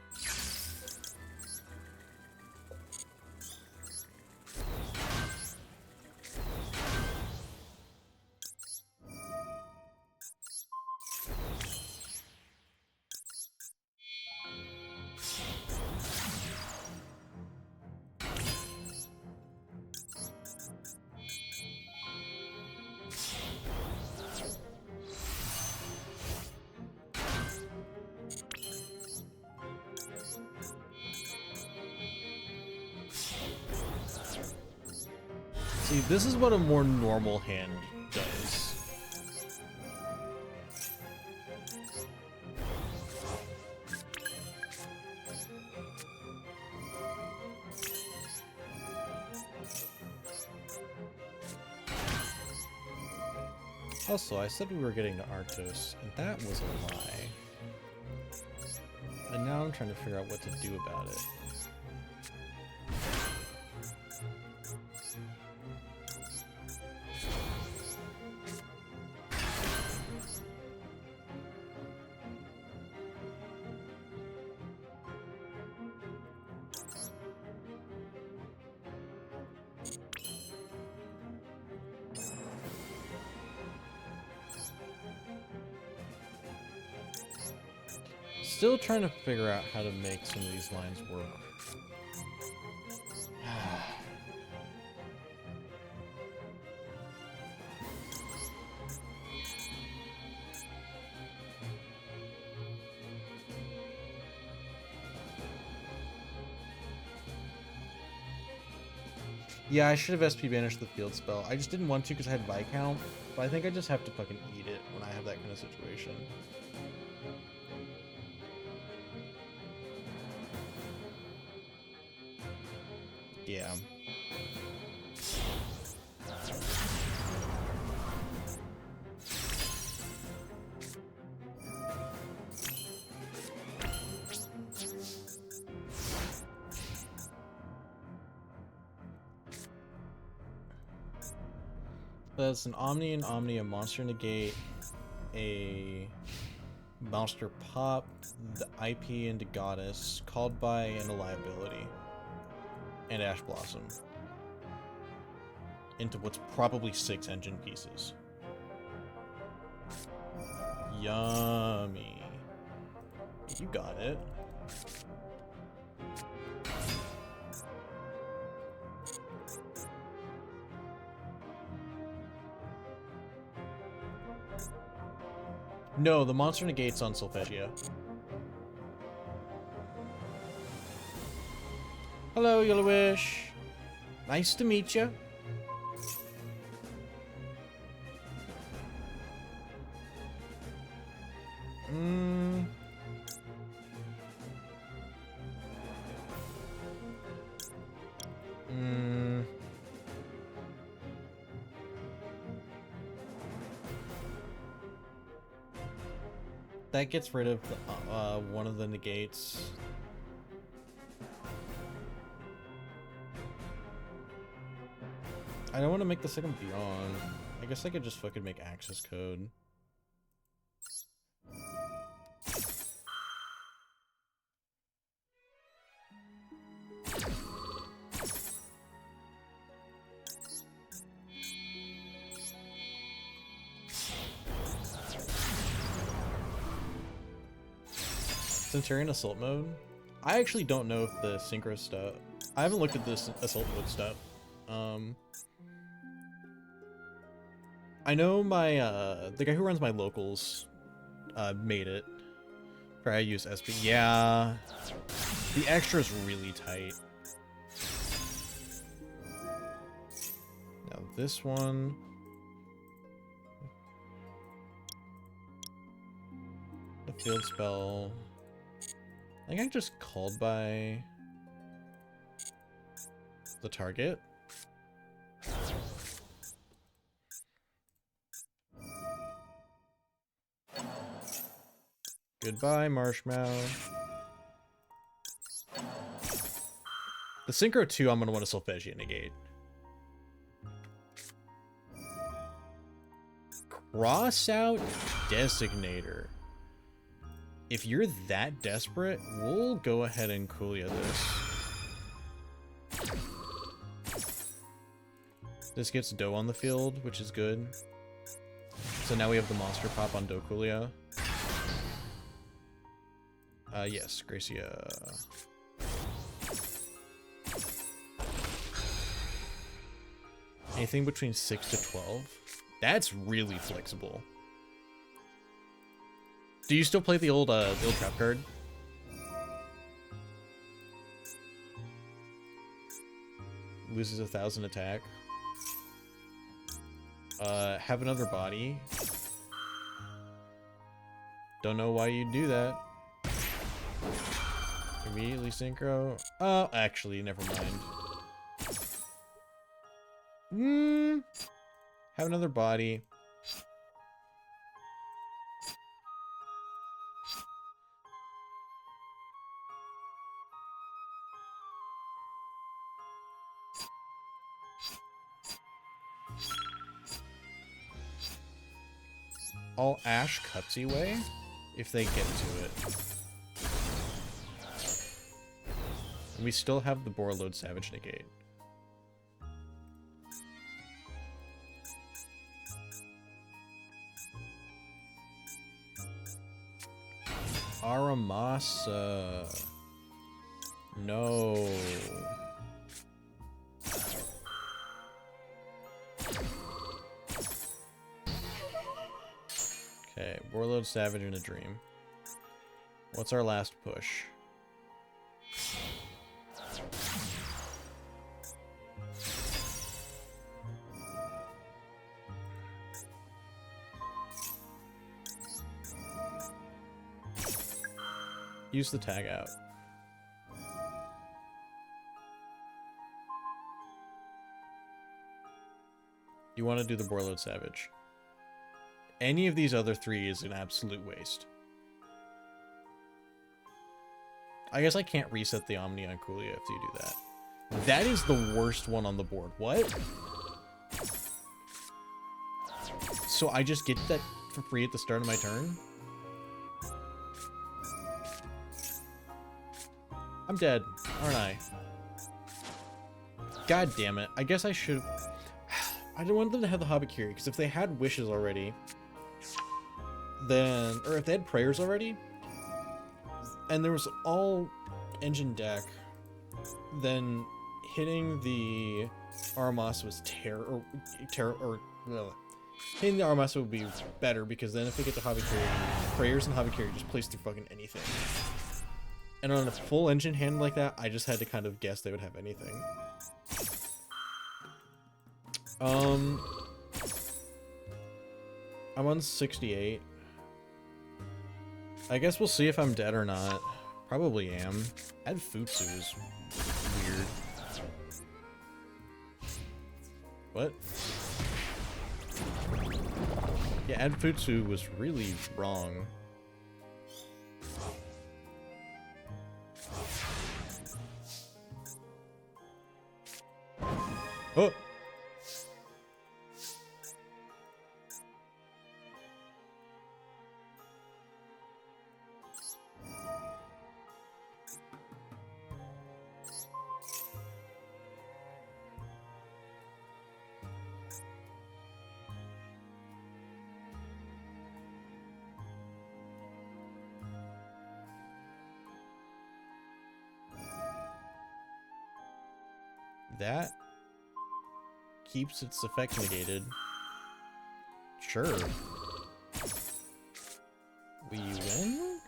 See, this is what a more normal hand does. Also, I said we were getting to Arctos, and that was a lie. And now I'm trying to figure out what to do about it. Still trying to figure out how to make some of these lines work. Yeah, I should have SP banished the field spell. I just didn't want to because I had Viscount, but I think I just have to fucking eat it when I have that kind of situation. Yeah. That's an Omni and Omni, a monster negate, a monster pop, the IP into Goddess, called by, and a liability. And Ash Blossom. Into what's probably 6 engine pieces. Yummy. You got it. No, the monster negates on Solfachord. Hello, Yellowish. Nice to meet you. That gets rid of the, one of the negates. I don't want to make the second Beyond. I guess I could just fucking make access code. Centurion Assault mode? I actually don't know if the synchro stuff... I haven't looked at this assault mode stuff. I know my, the guy who runs my locals, made it. For I use SP. Yeah. The extra is really tight. this one. The field spell. I think I just called by the target. Goodbye, Marshmallow. The Synchro 2, I'm going to want to Solfachord negate. Cross out Designator. If you're that desperate, we'll go ahead and Coolio this. This gets Doe on the field, which is good. So now we have the monster pop on Doe Coolio. Yes, Gracia. Anything between 6 to 12? That's really flexible. Do you still play the old trap card? Loses 1,000 attack. Have another body. Don't know why you'd do that. Immediately synchro. Oh, actually, never mind. Have another body. I'll Ash Cutsy way if they get to it. And we still have the Borreload Savage negate. Aramasa. No. Okay, Borreload Savage in a Dream. What's our last push? Use the tag out. You want to do the Borreload Savage. Any of these other three is an absolute waste. I guess I can't reset the Omni on Coolio if you do that. That is the worst one on the board. What? So I just get that for free at the start of my turn? I'm dead, aren't I? God damn it. I guess I should... I don't want them to have the Habakiri, because if they had wishes already, then... Or if they had prayers already, and there was all engine deck, then hitting the Aramasa was hitting the Aramasa would be better, because then if they get the Habakiri, prayers and Habakiri just plays through fucking anything. And on a full engine hand like that, I just had to kind of guess they would have anything. I'm on 68. I guess we'll see if I'm dead or not. Probably am. Add Futsu is weird. What? Yeah, Add Futsu was really wrong. Oh! That keeps its effect negated. Sure. We win?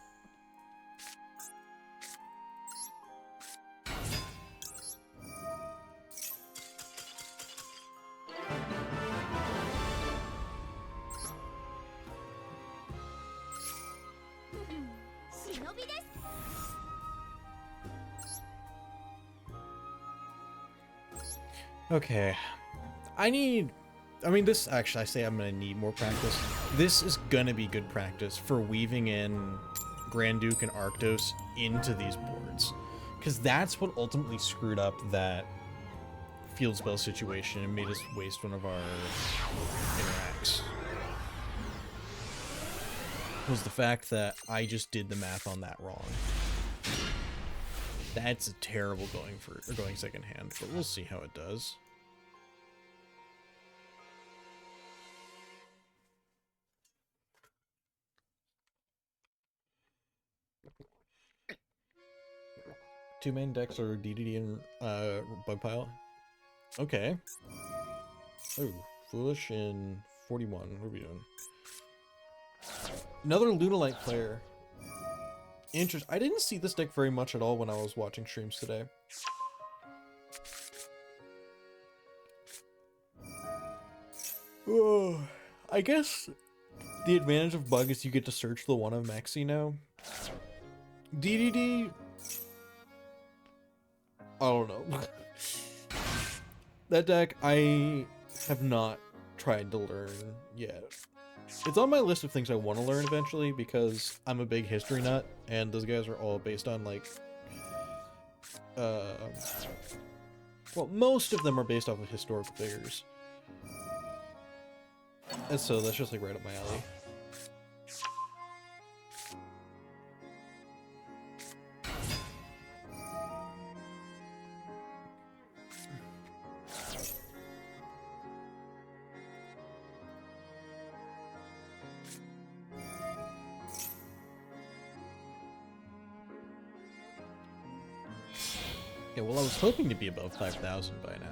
Okay. I mean, this, actually, I say I'm gonna need more practice. This is gonna be good practice for weaving in Grand Duke and Arctos into these boards. Because that's what ultimately screwed up that field spell situation and made us waste one of our interacts. Was the fact that I just did the math on that wrong. That's a terrible going second hand, but we'll see how it does. Two main decks are DDD and Bug Pile. Okay. Oh, Foolish and 41. What are we doing? Another Lunalite player. Interesting. I didn't see this deck very much at all when I was watching streams today. Oh, I guess the advantage of Bug is you get to search the one of Maxi now. DDD, I don't know. That deck I have not tried to learn yet. It's on my list of things I want to learn eventually because I'm a big history nut, and those guys are all based on, like, well, most of them are based off of historical figures. And so that's just, like, right up my alley. Yeah, well, I was hoping to be above 5,000 by now.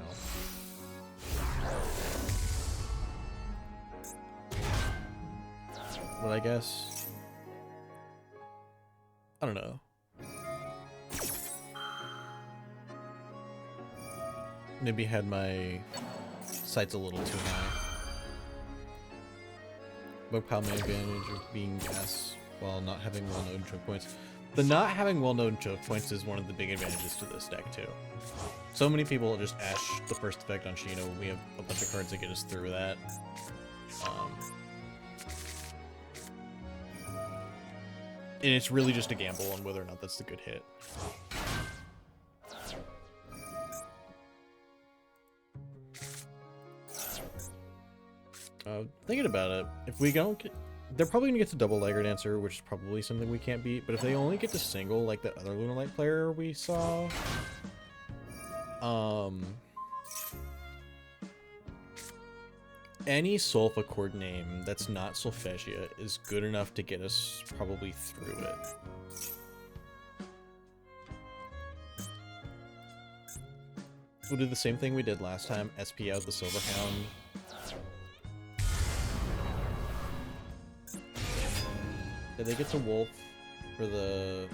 But I guess... I don't know. Maybe had my sights a little too high. Bug Pile may advantage of being gas while not having well-known choke points. The not having well-known choke points is one of the big advantages to this deck, too. So many people just ash the first effect on Shino. We have a bunch of cards that get us through that. And it's really just a gamble on whether or not that's a good hit. Thinking about it, if we don't get... They're probably going to get to double Liger Dancer, which is probably something we can't beat, but if they only get to single, like that other Lunalite player we saw... any Solfachord name that's not Solfegia is good enough to get us probably through it. We'll do the same thing we did last time, SP out the Silverhound. Did they get to Wolf for the...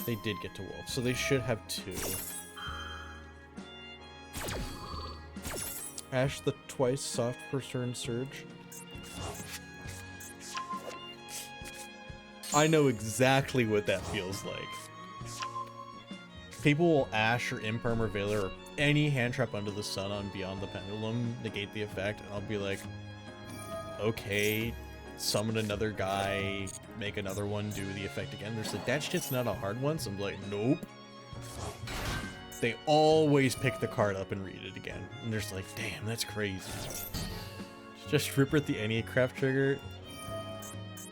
They did get to Wolf, so they should have two. Ash the twice soft per turn surge. I know exactly what that feels like. People will Ash or Imperm or Valor or any hand trap under the sun on Beyond the Pendulum, negate the effect, and I'll be like, okay, summon another guy, make another one, do the effect again. There's like, that shit's not a hard one, so I'm like, nope. They always pick the card up and read it again. And there's like, damn, that's crazy. Just Ripper at the any craft trigger.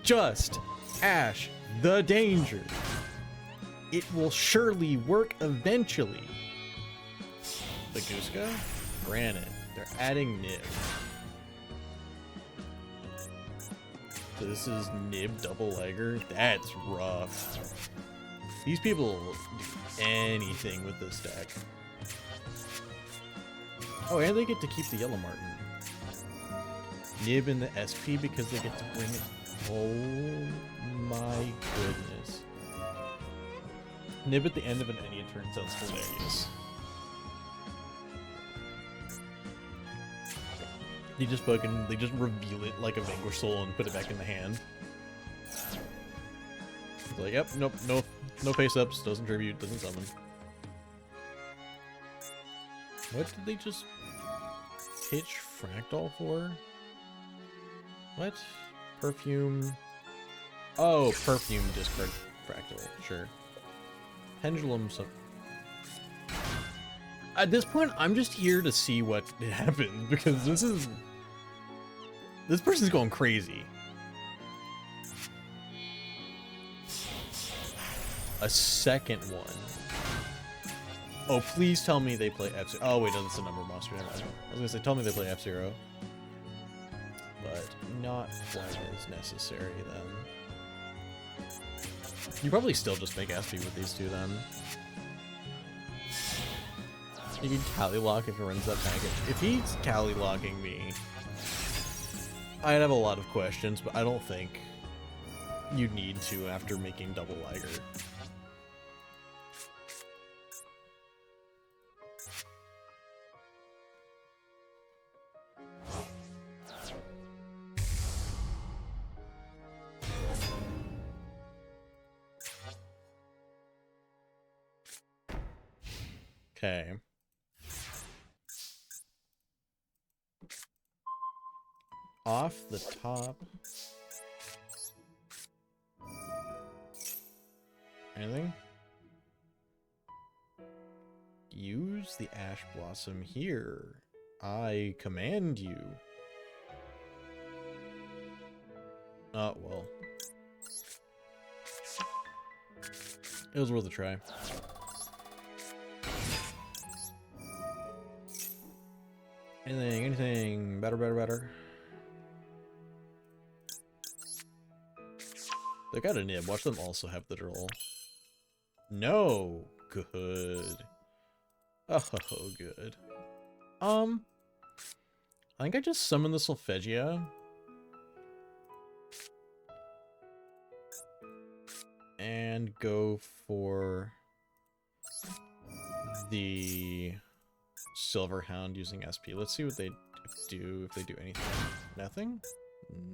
Just Ash the danger. It will surely work eventually. The Gooska? Granted, they're adding Nib. So this is Nib double legger. That's rough. These people will do anything with this deck. Oh, and they get to keep the Yellow Martin. Nib in the SP because they get to bring it. Oh my goodness. Nib at the end of an Enya turn sounds hilarious. They just reveal it like a Vanquish Soul and put it back in the hand. It's like, yep, nope, no face ups, doesn't tribute, doesn't summon. What did they just pitch Fractal for? What? Perfume. Oh, perfume discard Fractal. Sure. Pendulum. So at this point, I'm just here to see what happens because this person's going crazy. A second one. Oh, please tell me they play F-Zero. Oh, wait, no, that's a number monster. Never mind. I was gonna say, tell me they play F-Zero. But not quite as necessary, then. You probably still just make SP with these two, then. You can Cali Lock if he runs that package. If he's Cali Locking me, I'd have a lot of questions, but I don't think you need to after making double Liger. Okay. Off the top. Anything? Use the Ash Blossom here. I command you. Oh, well. It was worth a try. Anything, better. They got a nib. Watch them also have the droll. No. Good. Oh, good. I think I just summoned the Solfachord. And go for the Silverhound using SP. Let's see what they do, if they do anything. Nothing?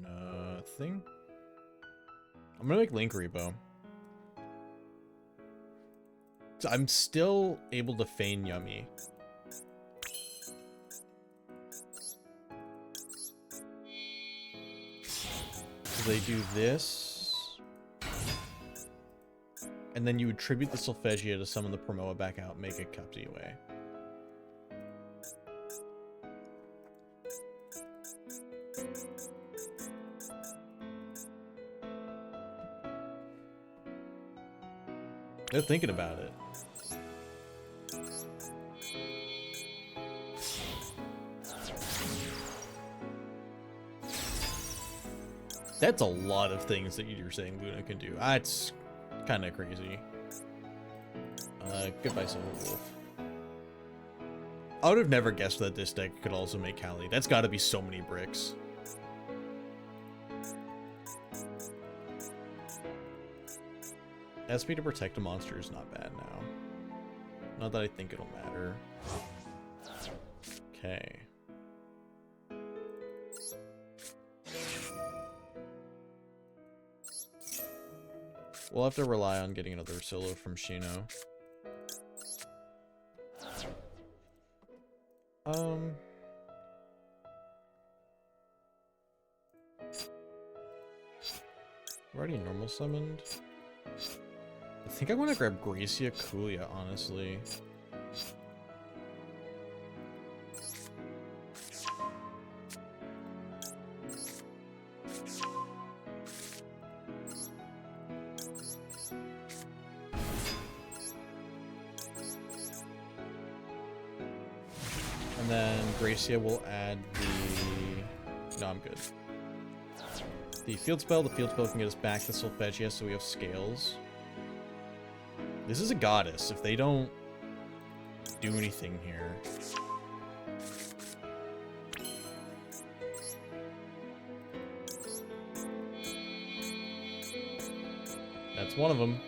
Nothing? I'm gonna make Link Repo. So I'm still able to feign Yummy. So they do this. And then you would tribute the Solfachord to summon the Promoa back out, make a Cupsy away. They're thinking about it. That's a lot of things that you're saying Luna can do. That's kind of crazy. Goodbye, Silver Wolf. I would have never guessed that this deck could also make Cali. That's got to be so many bricks. SP to protect a monster is not bad now. Not that I think it'll matter. Okay. We'll have to rely on getting another solo from Shino. I've already normal summoned. I think I want to grab Gracia Kulia, honestly. And then Gracia will add the... No, I'm good. The field spell can get us back to Solfachia, so we have scales. This is a goddess. If they don't do anything here... That's one of them.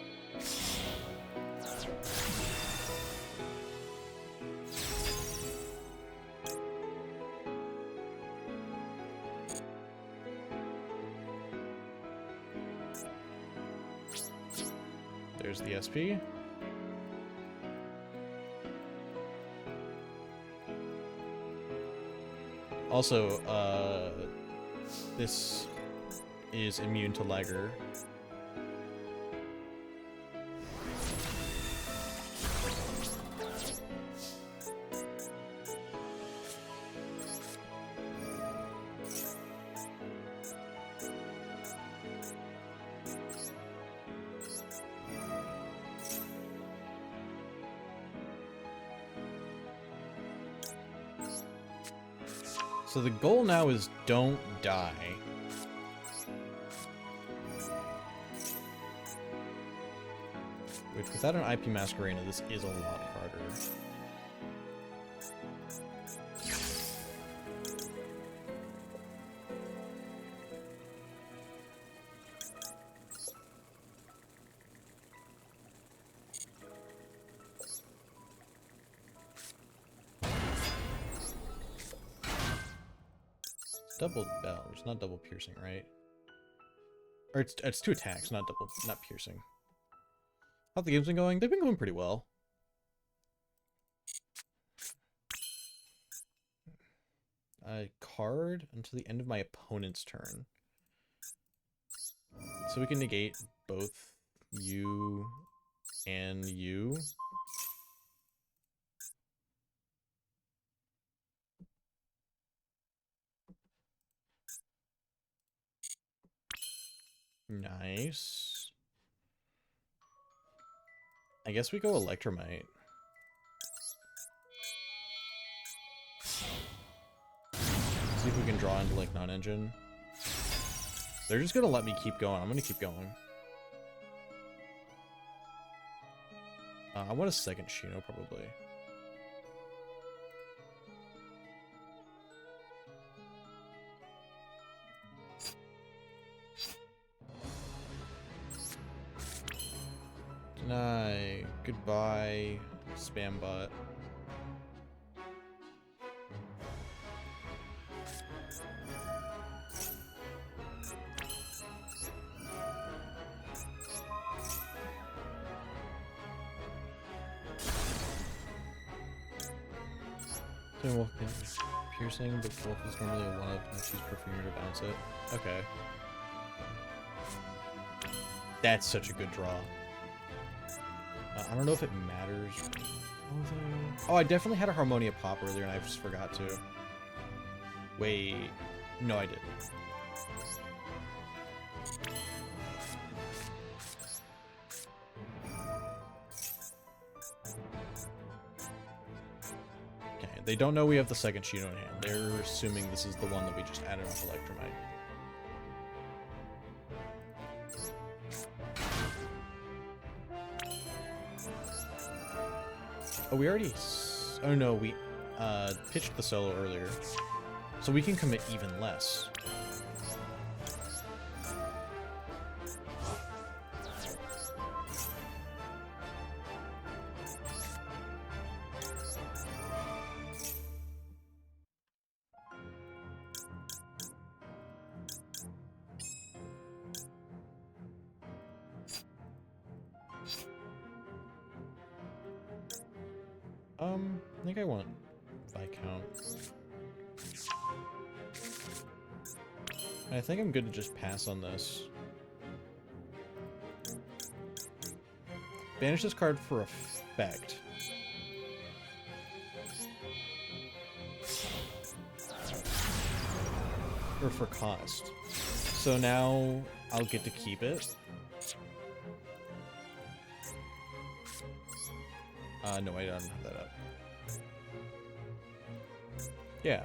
There's the SP. Also, this is immune to Liger. So the goal now is don't die. Which, without an IP Masquerena, this is a lot harder. Double bells, not double piercing, right? Or it's 2 attacks, not piercing. How the game's been going? They've been going pretty well. Card until the end of my opponent's turn. So we can negate both you and you. Nice. I guess we go Electromite. See if we can draw into, like, non-engine. They're just gonna let me keep going. I'm gonna keep going. I want a second Shino, probably. Deny. Goodbye, spam bot. Wolf piercing, but Wolf is normally a 1-up and choose Perfumer to bounce it. Okay. That's such a good draw. I don't know if it matters. Oh, I definitely had a Harmonia pop earlier and I just forgot to. Wait. No, I didn't. They don't know we have the second Shino in hand. They're assuming this is the one that we just added off Electromite. Oh, we already... Oh, no, we pitched the solo earlier. So we can commit even less. I think I want Viscount. I think I'm good to just pass on this. Banish this card for effect. Or for cost. So now I'll get to keep it. No, I don't have that up. Yeah.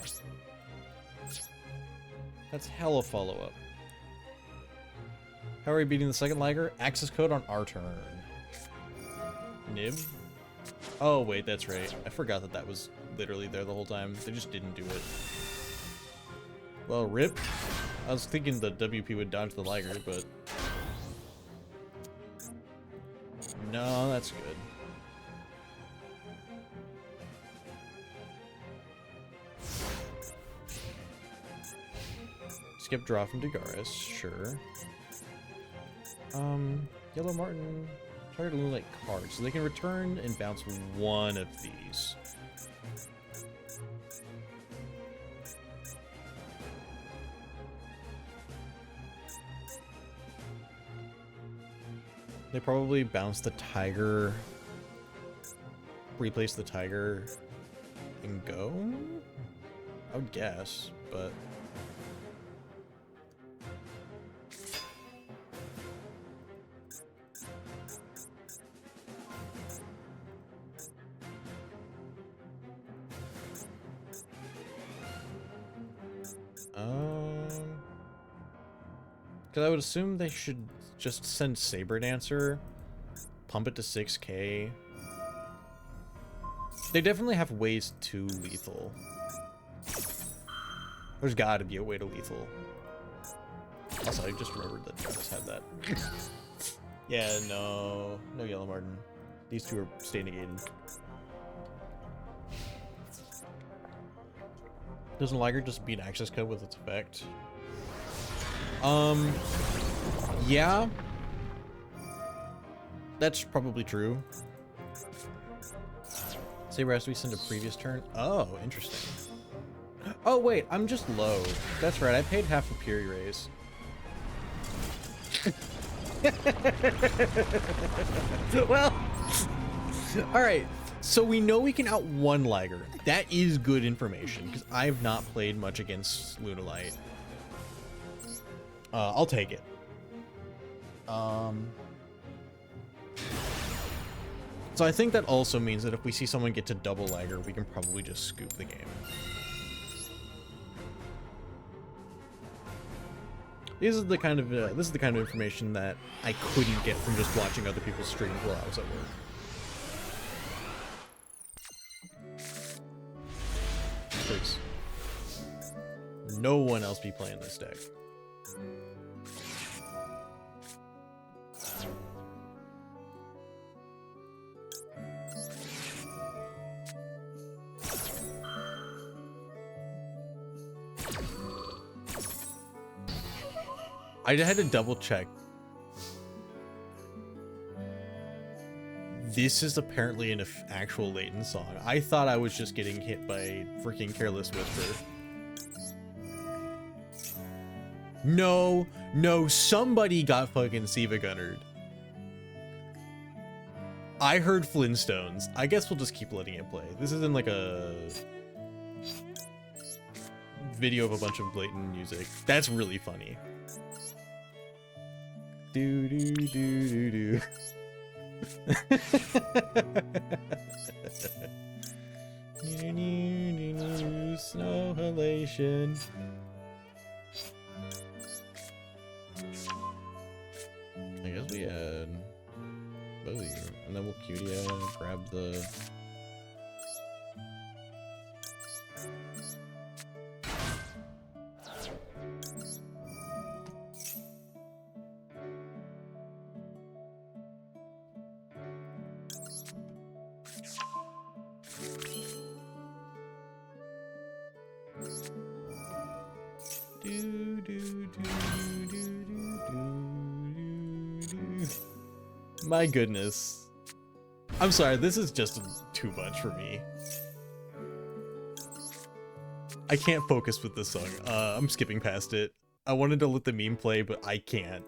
That's hella follow-up. How are we beating the second Liger? Access code on our turn. Nib? Oh, wait, that's right. I forgot that that was literally there the whole time. They just didn't do it. Well, rip. I was thinking the WP would dodge the Liger, but... No, that's good. Skip draw from Dagaris, sure. Yellow Martin, target Moonlight card, so they can return and bounce one of these. They probably bounce the tiger, replace the tiger, and go? I would guess, but... Because I would assume they should just send Saber Dancer, pump it to 6k. They definitely have ways to lethal. There's gotta be a way to lethal. Also, I just remembered that Duelist had that. Yeah, no Yellow Martin. These two are stay negated. Doesn't Liger just beat access code with its effect? Yeah. That's probably true. Saber has to be sent a previous turn? Oh, interesting. Oh, wait, I'm just low. That's right, I paid half a Fury raise. Well, alright. So we know we can out-one Liger. That is good information, because I have not played much against Lunalight. I'll take it. So I think that also means that if we see someone get to double Liger, we can probably just scoop the game. This is the kind of information that I couldn't get from just watching other people's streams while I was at work. Please. No one else be playing this deck. I had to double check. This is apparently an actual Leighton song. I thought I was just getting hit by freaking Careless Whisper. No, somebody got fucking Siva Gunnered. I heard Flintstones. I guess we'll just keep letting it play. This isn't like a video of a bunch of Leighton music. That's really funny. Do do do do do. Snow halation. I guess we add both of you, and then we'll QDA, grab the. My goodness. I'm sorry, this is just too much for me. I can't focus with this song. I'm skipping past it. I wanted to let the meme play, but I can't.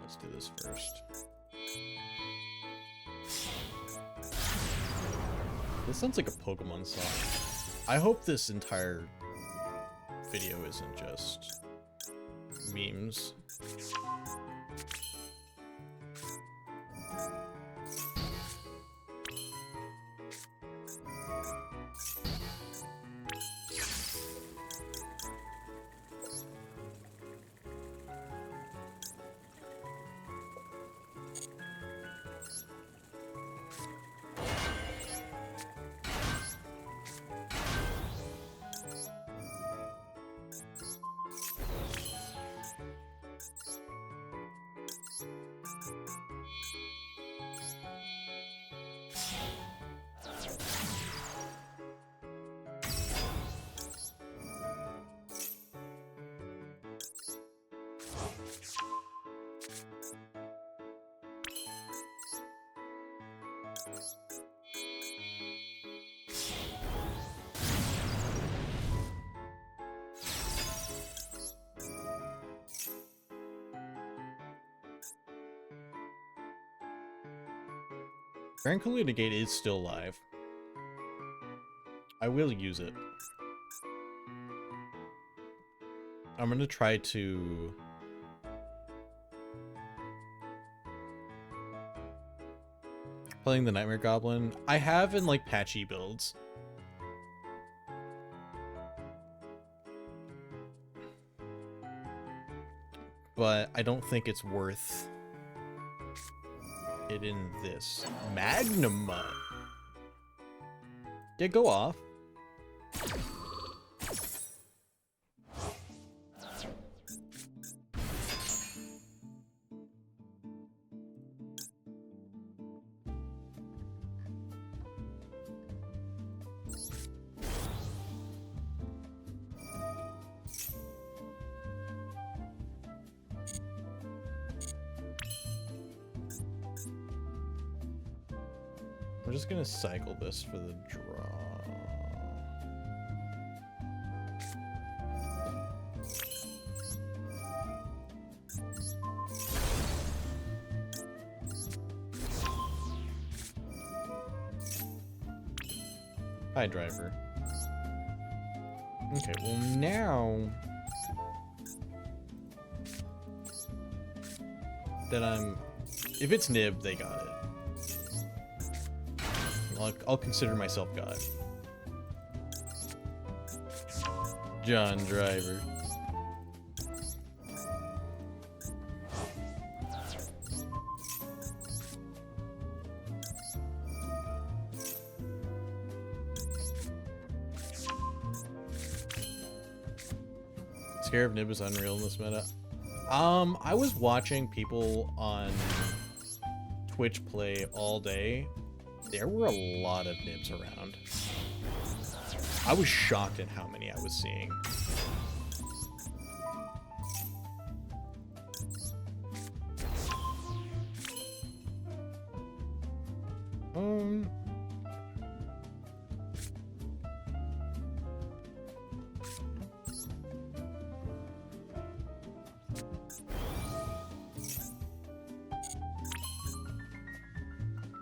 Let's do this first. This sounds like a Pokemon song. I hope this entire video isn't just memes. Grand Kaluna Gate is still live. I will use it. I'm gonna try to... Playing the Nightmare Goblin. I have in, like, patchy builds. But I don't think it's worth it in this. Magnuma! Yeah, go off. We're just gonna cycle this for the draw. Hi, driver. Okay, well now that if it's Nib, they got it. I'll consider myself God. John Driver. Scarab Nib is unreal in this meta. I was watching people on Twitch play all day. There were a lot of Nibs around. I was shocked at how many I was seeing.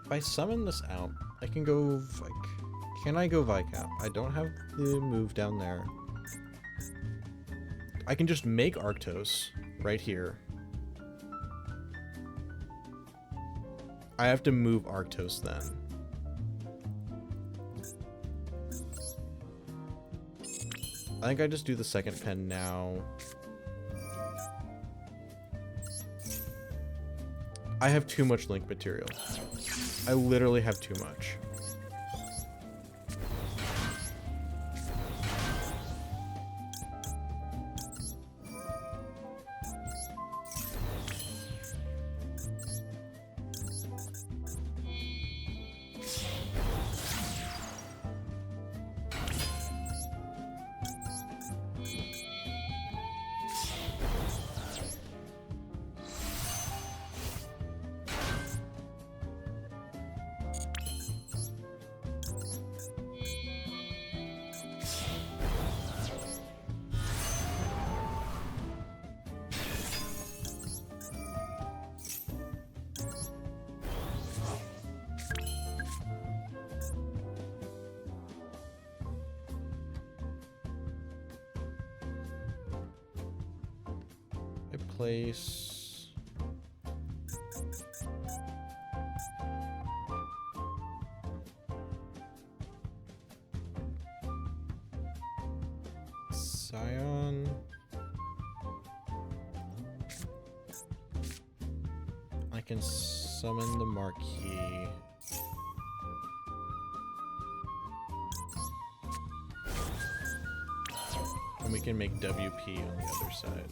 If I summon this out, I can go Can I go Viscount? I don't have the move down there. I can just make Arctos right here. I have to move Arctos then. I think I just do the second pen now. I have too much link material. I literally have too much. Place Scion. I can summon the Marquis. And we can make WP on the other side.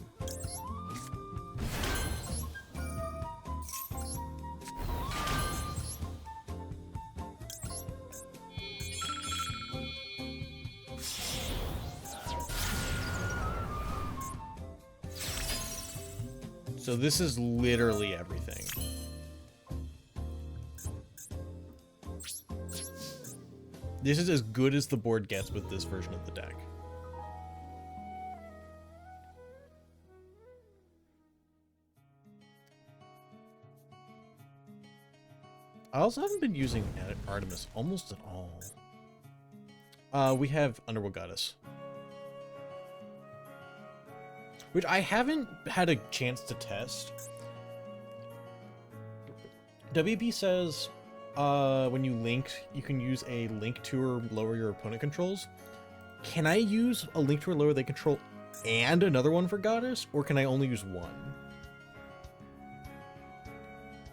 So this is literally everything. This is as good as the board gets with this version of the deck. I also haven't been using Artemis almost at all. We have Underworld Goddess, which I haven't had a chance to test. WP says when you link, you can use a link to or lower your opponent controls. Can I use a link to or lower they control and another one for Goddess, or can I only use one?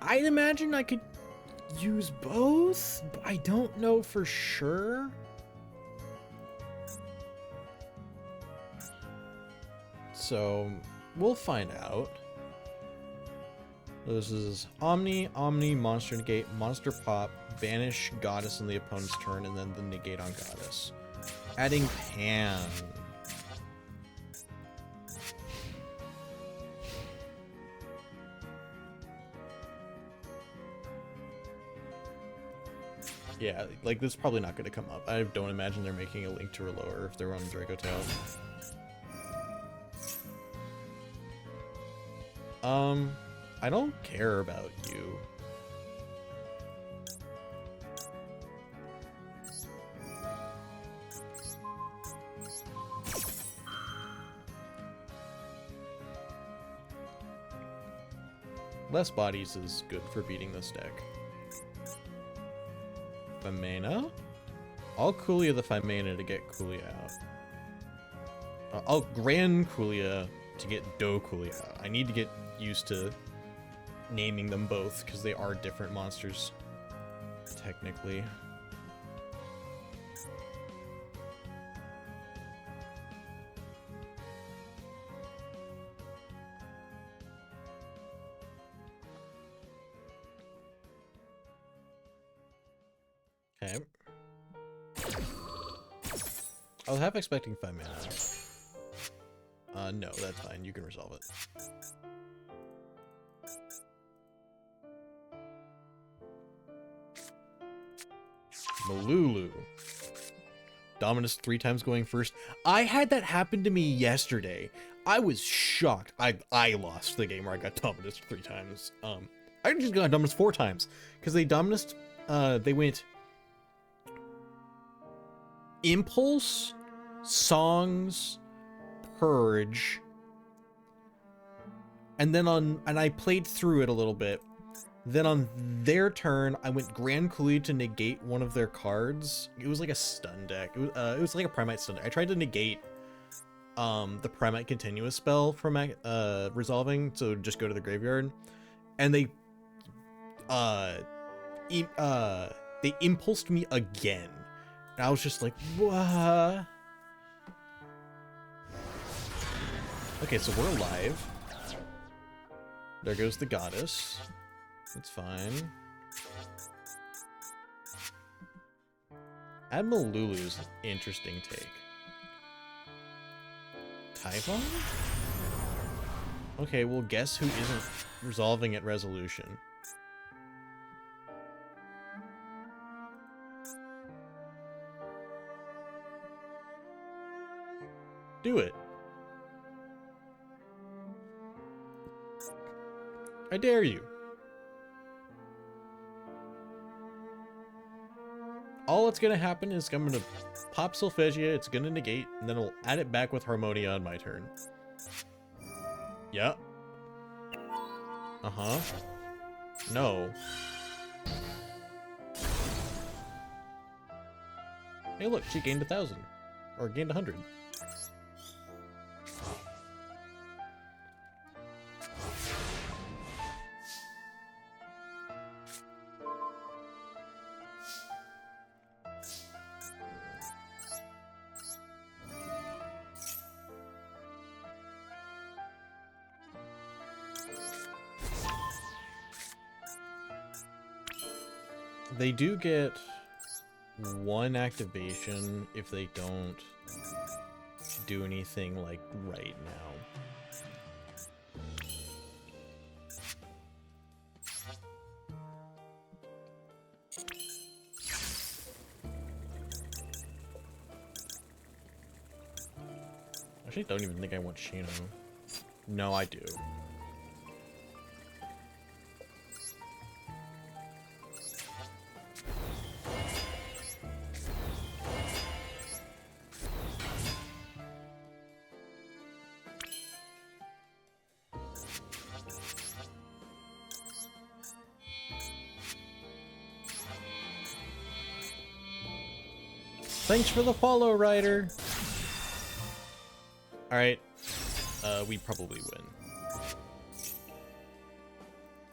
I'd imagine I could use both, but I don't know for sure. So we'll find out. This is Omni, Monster Negate, Monster Pop, Banish Goddess on the opponent's turn, and then the Negate on Goddess. Adding Pan. Yeah, like, this is probably not going to come up. I don't imagine they're making a link to or lower if they're on Draco Tail. I don't care about you. Less bodies is good for beating this deck. Femena? I'll Coolia the Femena to get Coolia out. I'll Grand Coolia to get Do Coolia out. I need to get used to naming them both because they are different monsters, technically. Okay. I was half expecting 5 mana. No, that's fine. You can resolve it. Malulu. Dominus 3 times going first. I had that happen to me yesterday. I was shocked. I lost the game where I got Dominus 3 times. I just got Dominus 4 times because they Dominus. They went Impulse, Songs, Purge, and then I played through it a little bit. Then on their turn, I went Grand Coolia to negate one of their cards. It was like a stun deck. It was like a Primite stun deck. I tried to negate the Primite Continuous spell from resolving, so just go to the graveyard, and they impulsed me again. And I was just like, what? Okay, so we're alive. There goes the Goddess. That's fine. Malulu's an interesting take. Typhon? Okay, well, guess who isn't resolving at resolution? Do it. I dare you. All that's gonna happen is I'm gonna pop Solfachord, it's gonna negate, and then I'll add it back with Harmonia on my turn. Yep. Uh-huh. No. Hey look, she gained 1,000. Or gained 100. They do get 1 activation if they don't do anything like right now. Actually, don't even think I want Shino. No, I do. Thanks for the follow, Ryder. All right, we probably win.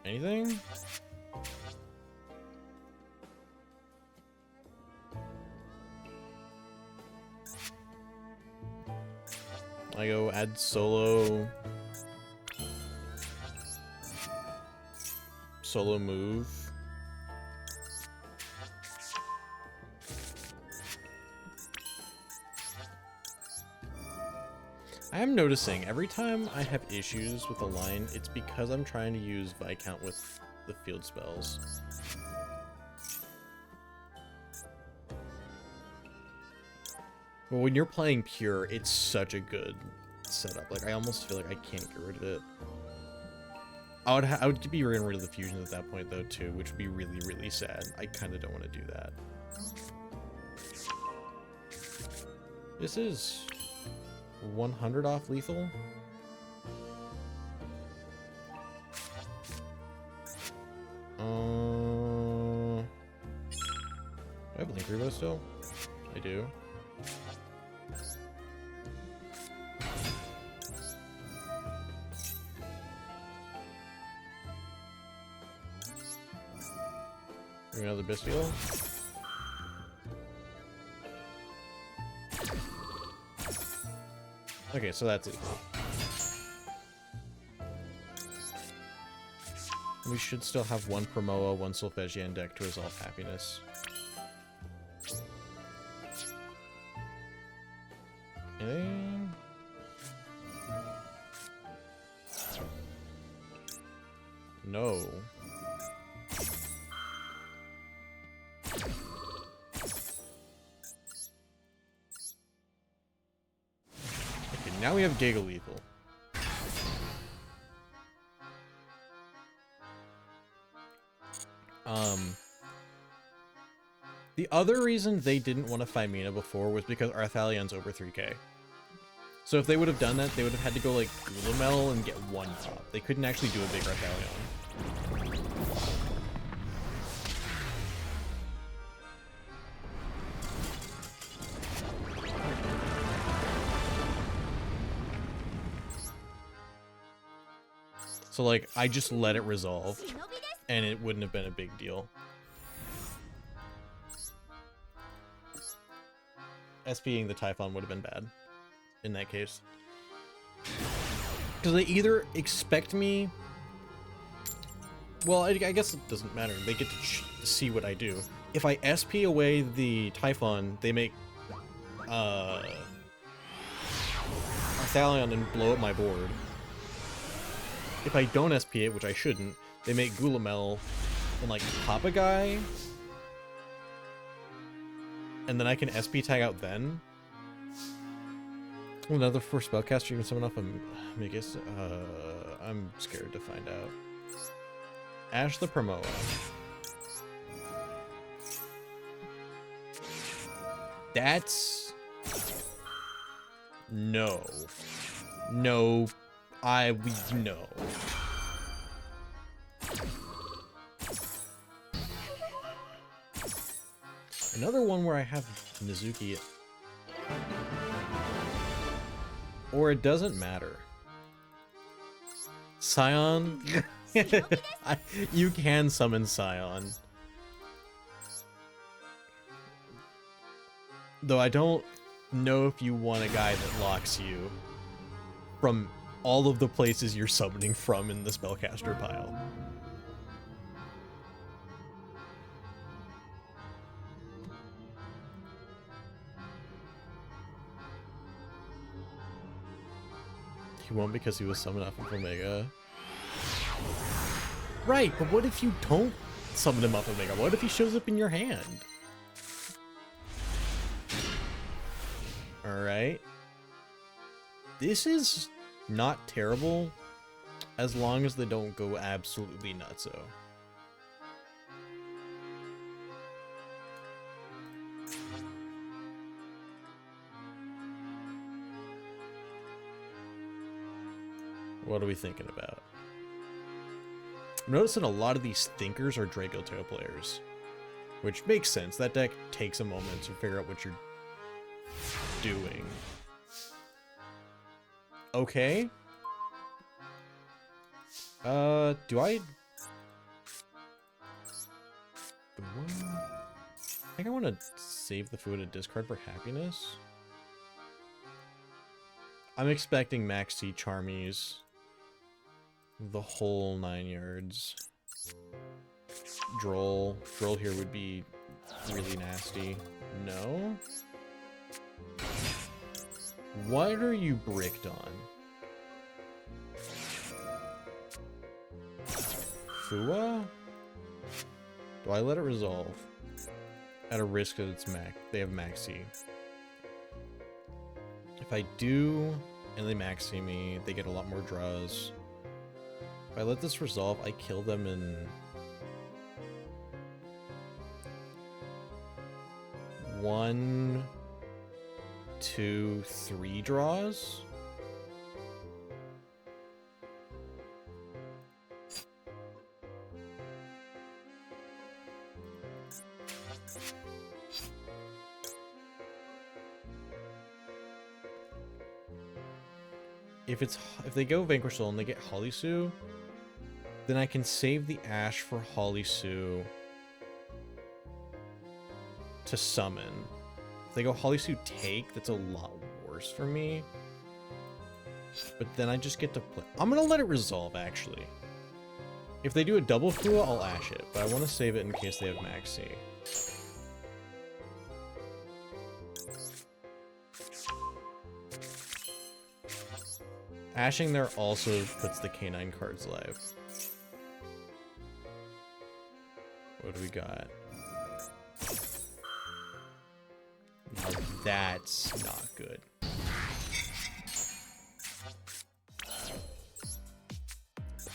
Anything? I go add solo move. I am noticing every time I have issues with a line, it's because I'm trying to use Viscount with the field spells. But when you're playing pure, it's such a good setup. Like, I almost feel like I can't get rid of it. I would be getting rid of the fusions at that point, though, too, which would be really, really sad. I kind of don't want to do that. This is 100 off lethal. Do I have Link Revo still? I do. Another Bestial. Okay, so that's it. We should still have one Promoa, one Solfachord deck to resolve happiness. Anything? No. Now we have Giga Lethal. The other reason they didn't want to Phimina before was because Arthalion's over 3k. So if they would have done that, they would have had to go like Gulamel and get one top. They couldn't actually do a big Arthalion. So, like, I just let it resolve, and it wouldn't have been a big deal. SPing the Typhon would have been bad in that case. Because they either expect me... Well, I guess it doesn't matter. They get to see what I do. If I SP away the Typhon, they make Arthalion and blow up my board. If I don't SP it, which I shouldn't, they make Gulamel and like pop a guy, and then I can SP tag out then. Another 4 spellcaster you can summon off a Magus. I'm scared to find out. Ash the Promoa. That's no. No. We know. Another one where I have Mizuki. Or it doesn't matter. Scion? You can summon Scion. Though I don't know if you want a guy that locks you from all of the places you're summoning from in the spellcaster pile. He won't because he was summoned off of Omega. Right, but what if you don't summon him off Omega? What if he shows up in your hand? Alright. This is not terrible, as long as they don't go absolutely nutso. What are we thinking about? I'm noticing a lot of these thinkers are Dragotail players, which makes sense. That deck takes a moment to figure out what you're doing. Okay. Do I think I want to save the food and discard for happiness? I'm expecting Maxi Charmies. The whole 9 yards. Droll. Droll here would be really nasty. No? What are you bricked on? Fua? Do I let it resolve? At a risk that it's they have Maxi. If I do, and they Maxi me, they get a lot more draws. If I let this resolve, I kill them in... 1, 2, 3 draws? If they go Vanquish Soul and they get Holisu, then I can save the Ash for Holisu to summon. If they go Holisu Take, that's a lot worse for me. But then I just get to play. I'm gonna let it resolve, actually. If they do a double Fua, I'll Ash it, but I want to save it in case they have Maxi. Ashing there also puts the K9 cards live. What do we got? Now that's not good.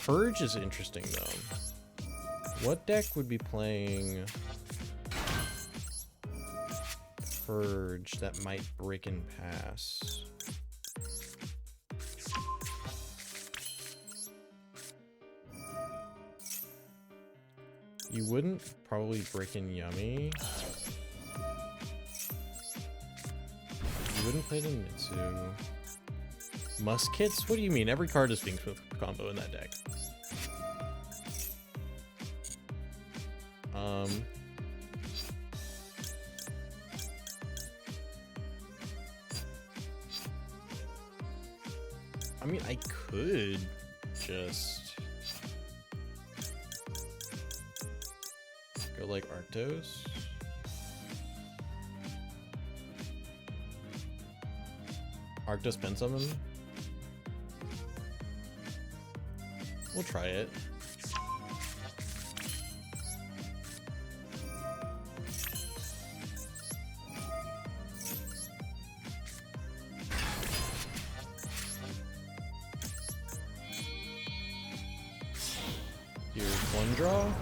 Purge is interesting though. What deck would be playing Purge that might brick and pass? You wouldn't probably brick in Yummy. You wouldn't play the Mitsu. Muskets? What do you mean? Every card is being Smith combo in that deck. I mean, I could just go like Arctos. Arctos Pen Summon. We'll try it. Here's one draw.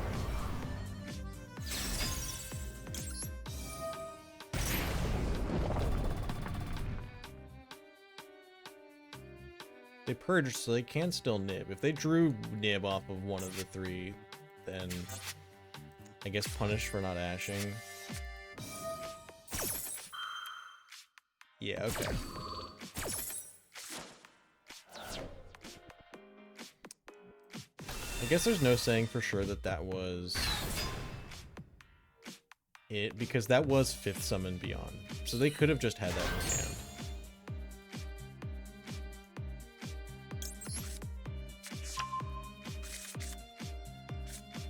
They purged, so they can still nib. If they drew nib off of one of the three, then I guess punished for not ashing. Yeah, okay. I guess there's no saying for sure that that was it, because that was 5th summon beyond. So they could have just had that in hand.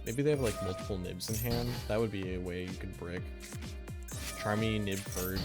Maybe they have like multiple nibs in hand. That would be a way you could brick. Charmy, nib, purge.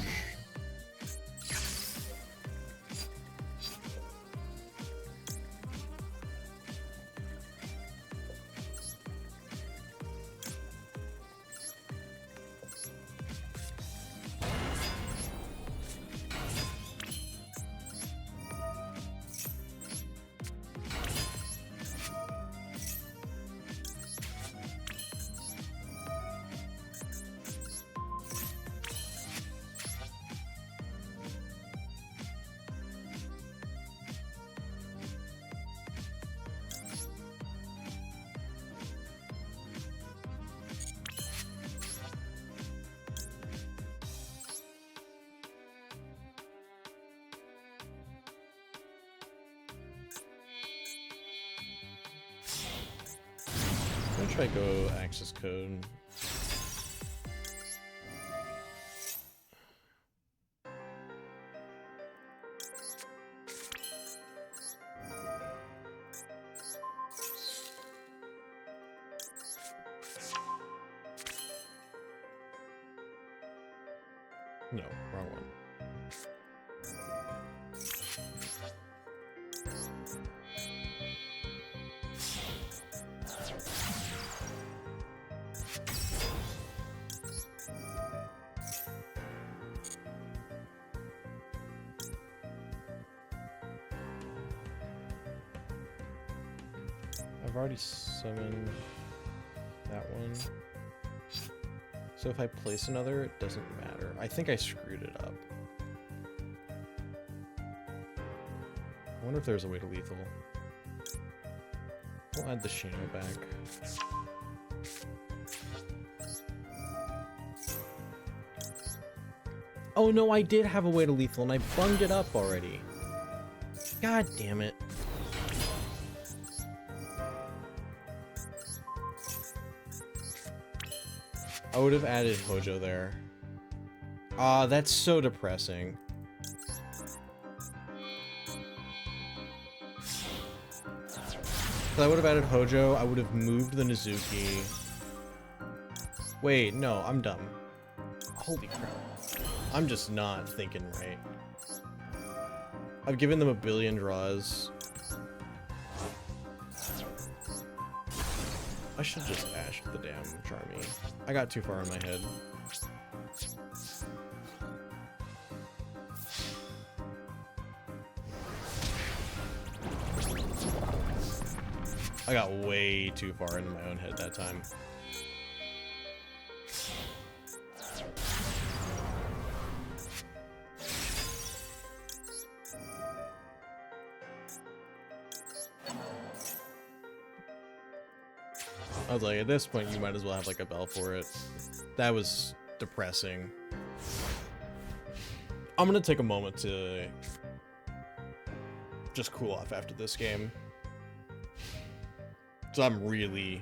should I go access code? No, wrong one. I've already summoned that one. So if I place another, it doesn't matter. I think I screwed it up. I wonder if there's a way to lethal. We'll add the Shino back. Oh no, I did have a way to lethal and I bunged it up already. God damn it. I would have added Hojo there. Ah, that's so depressing. If I would have added Hojo, I would have moved the Nizuki. Wait, no, I'm dumb. Holy crap. I'm just not thinking right. I've given them a billion draws. I should just ash the damn Charmy. I got too far in my head. I got way too far into my own head that time. I was like, at this point, you might as well have like a bell for it. That was depressing. I'm gonna take a moment to just cool off after this game. So I'm really,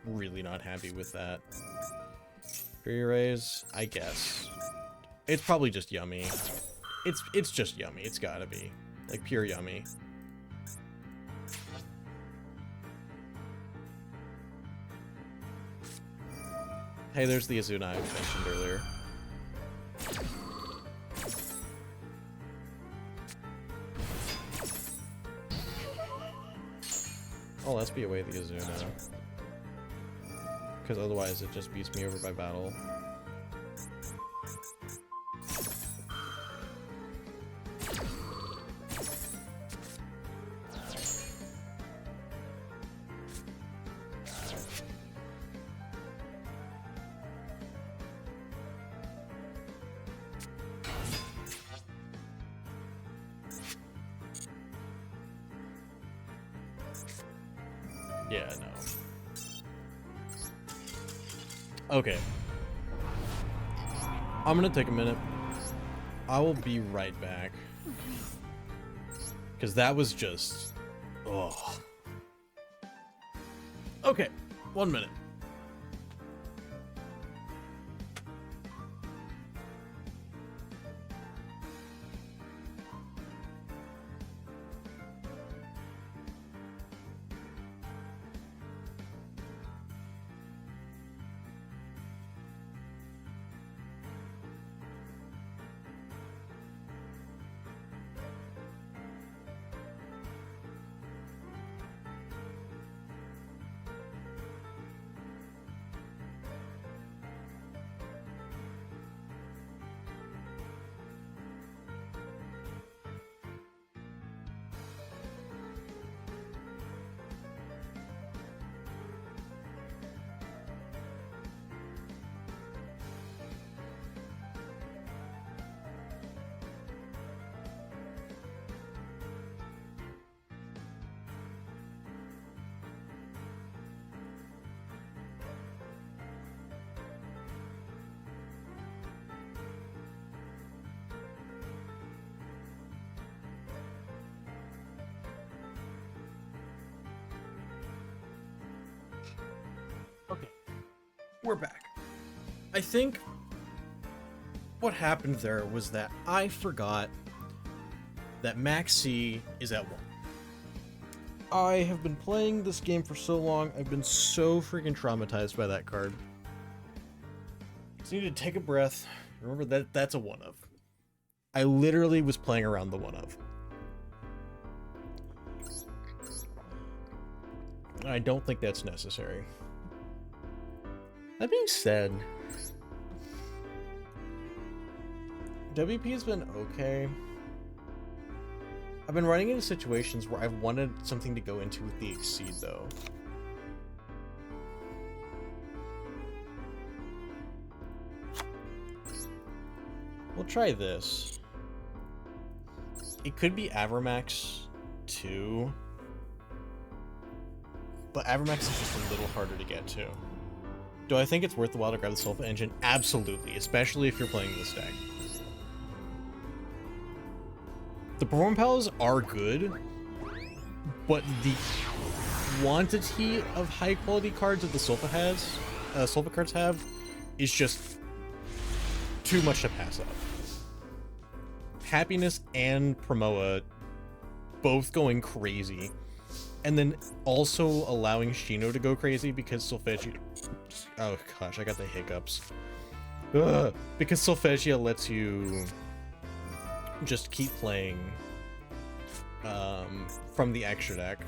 really not happy with that. Fury Rays, I guess. It's probably just yummy. It's just yummy. It's gotta be. Like, pure yummy. Hey, there's the Azuna I mentioned earlier. Oh, let's be away the Azuna. Because otherwise it just beats me over by battle. Yeah, no. Okay. I'm gonna take a minute. I will be right back. Because that was just... Oh. Okay, 1 minute. we're back. I think what happened there was that I forgot that Max C is at 1. I have been playing this game for so long, I've been so freaking traumatized by that card. So you need to take a breath. Remember that that's a 1-of. I literally was playing around the 1-of. I don't think that's necessary. That being said, WP has been okay. I've been running into situations where I've wanted something to go into with the Exceed, though. We'll try this. It could be Avermax 2, but Avermax is just a little harder to get to. Do I think it's worth the while to grab the Solfa engine? Absolutely, especially if you're playing this deck. The perform pals are good, but the quantity of high quality cards that the Solfa cards have is just too much to pass up. Happiness and Promoa both going crazy, and then also allowing Shino to go crazy because Solfachia... Oh gosh, I got the hiccups. Ugh. Because Solfachia lets you just keep playing from the extra deck.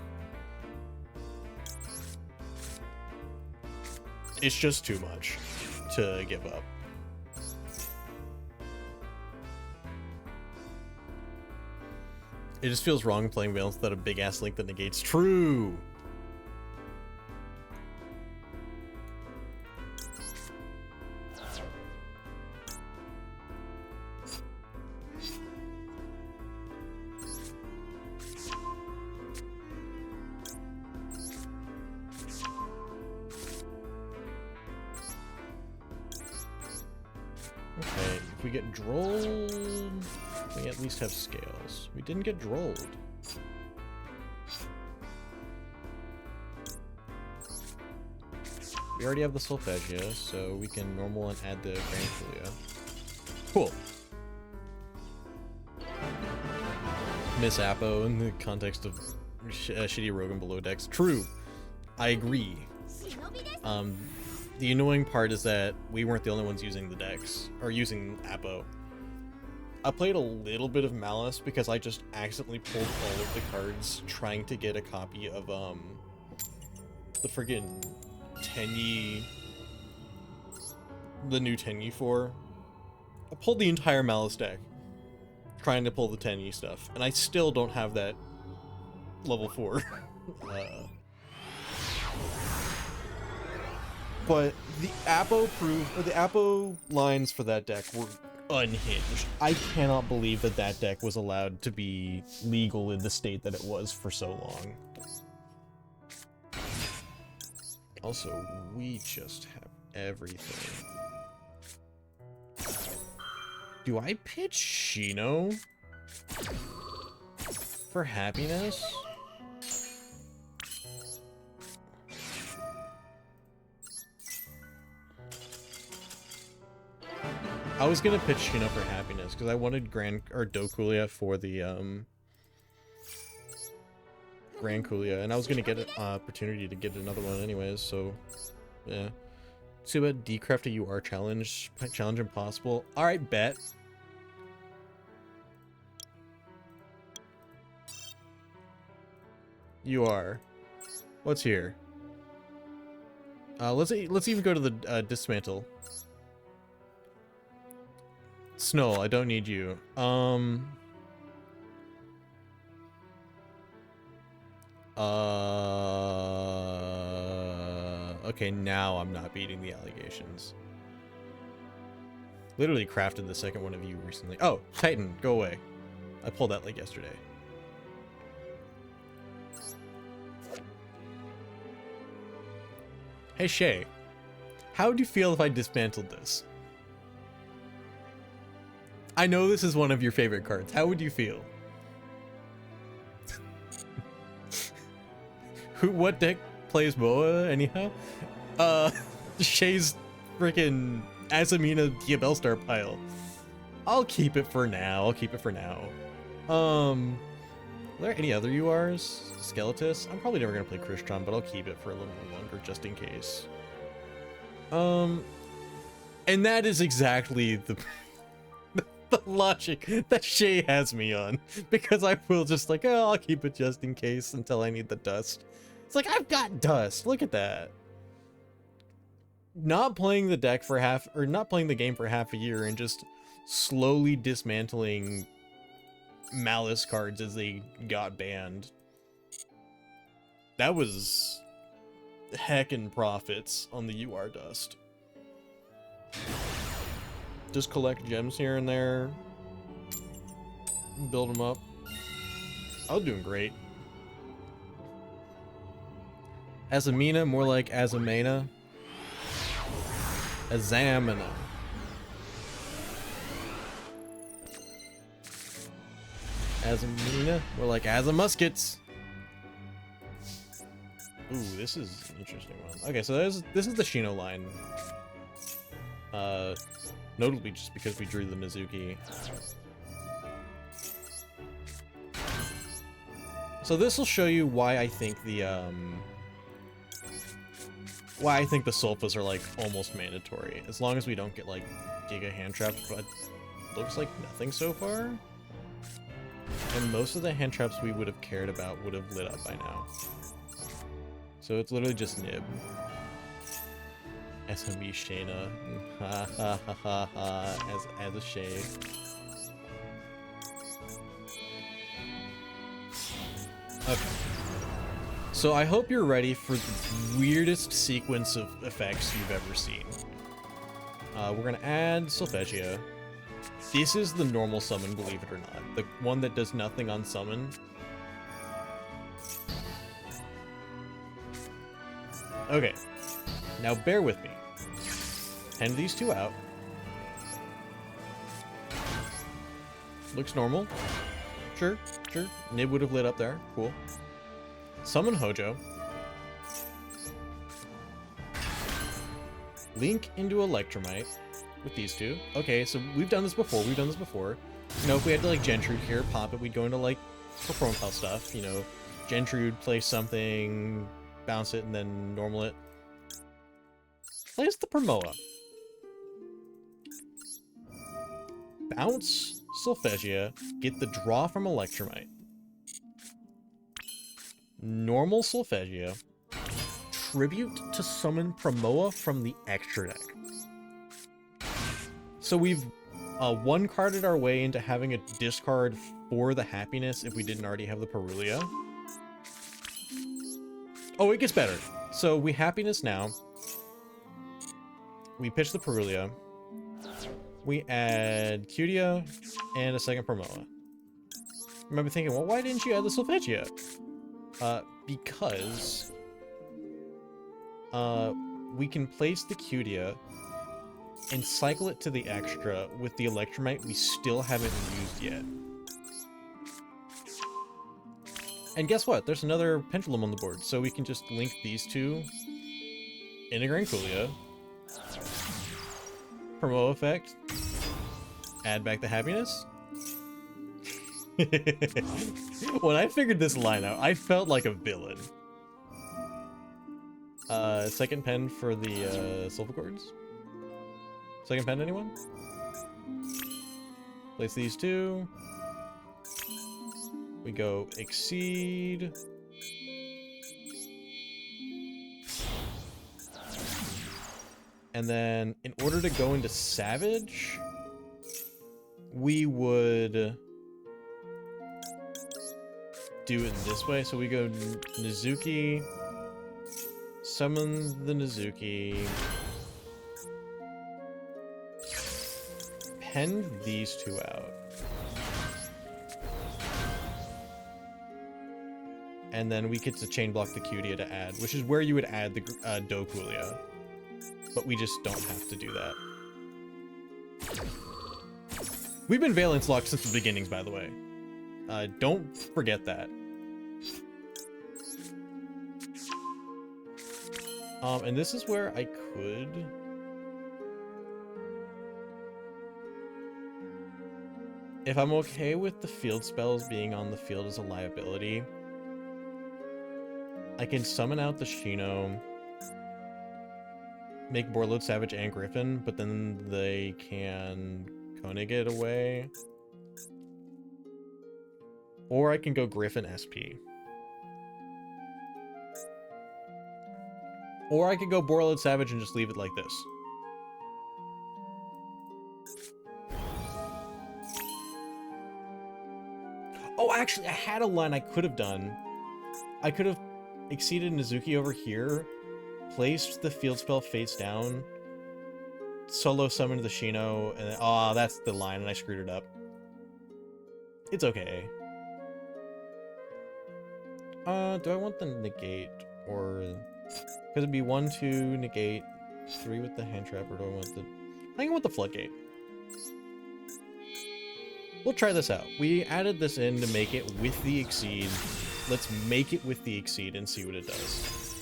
It's just too much to give up. It just feels wrong playing Vaylantz without a big ass link that negates. True. Okay, if we get Drolled, we at least have Scales. We didn't get Drolled. We already have the Solfachia, so we can normal and add the Grand Julia. Cool. Miss Appo in the context of shitty Rogan below decks. True. I agree. The annoying part is that we weren't the only ones using the decks, or using Appo. I played a little bit of Malice because I just accidentally pulled all of the cards trying to get a copy of, the friggin' Tenyi, the new Tenyi 4. I pulled the entire Malice deck trying to pull the Tenyi stuff, and I still don't have that level 4. But the Appo lines for that deck were unhinged. I cannot believe that that deck was allowed to be legal in the state that it was for so long. Also, we just have everything. Do I pitch Shino for happiness? I was gonna pitch Shino for happiness because I wanted Dokulia for the Grand Kulia, and I was gonna get an opportunity to get another one anyways. So yeah, Tsubatt decraft a UR challenge impossible. All right, bet. UR. What's here? Let's even go to the dismantle. Snow, I don't need you. Okay, now I'm not beating the allegations. Literally crafted the second one of you recently. Oh, Titan, go away. I pulled that like yesterday. Hey Shay, how would you feel if I dismantled this? I know this is one of your favorite cards. How would you feel? What deck plays Boa anyhow? Shay's freaking Asamina Diabellstar pile. I'll keep it for now. Are there any other URs? Skeletus? I'm probably never gonna play Krishtron, but I'll keep it for a little longer just in case. And that is exactly the the logic that Shay has me on, because I will just like, oh, I'll keep it just in case until I need the dust. It's like, I've got dust. Look at that. Not playing the deck for not playing the game for half a year and just slowly dismantling Malice cards as they got banned. That was heckin' profits on the UR dust. Just collect gems here and there. Build them up. I was doing great. Asamina, more like Azamena. Azamina. Azamina, more like Azamuskets. Ooh, this is an interesting one. Okay, so this is the Shino line. Notably just because we drew the Mizuki. So this will show you why I think the Sulfas are like almost mandatory. As long as we don't get like Giga hand traps, but looks like nothing so far. And most of the hand traps we would have cared about would have lit up by now. So it's literally just Nib. SMB Shayna. Ha ha ha ha ha. As a Shay. Okay. So I hope you're ready for the weirdest sequence of effects you've ever seen. We're gonna add Solfachia. This is the normal summon, believe it or not. The one that does nothing on summon. Okay. Now bear with me. Hand these two out. Looks normal. Sure, sure. Nib would have lit up there. Cool. Summon Hojo. Link into Electromite with these two. Okay, so we've done this before. You know, if we had to like Gentrude here, pop it, we'd go into like Performapal stuff. You know, Gentrude, play something, bounce it, and then normal it. Plays the Promoa. Bounce Solfachia, get the draw from Electromite. Normal Solfachia. Tribute to summon Promoa from the extra deck. So we've one-carded our way into having a discard for the Happiness if we didn't already have the Perulia. Oh, it gets better. So we Happiness now. We pitch the Perulia. We add Cutia and a second Promoa. I remember thinking, well, why didn't you add the Solfachia? Because we can place the Cutia and cycle it to the extra with the Electromite we still haven't used yet. And guess what? There's another Pendulum on the board, so we can just link these two in a Granculia. Promo effect. Add back the Happiness. When I figured this line out, I felt like a villain. Second pen for the Solfachords. Second pen, anyone? Place these two. We go Exceed. And then, in order to go into Savage, we would do it this way. So we go Nizuki, summon the Nizuki, pen these two out, and then we get to chain block the Cutia to add, which is where you would add the Dokulia. But we just don't have to do that. We've been Vaylantz locked since the beginnings, by the way. Don't forget that. And this is where I could If I'm okay with the field spells being on the field as a liability, I can summon out the Shino, make Borload Savage and Griffin, but then they can Koenig it away. Or I can go Griffin SP. Or I could go Borload Savage and just leave it like this. Oh, actually, I had a line I could have done. I could have exceeded Nizuki over here, placed the field spell face down, solo summoned the Shino, and then, oh, that's the line, and I screwed it up. It's okay. Do I want the negate, or... Because it'd be 1, 2, negate, 3 with the hand trap, or do I want the... I think I want the floodgate. We'll try this out. We added this in to make it with the exceed. Let's make it with the exceed and see what it does.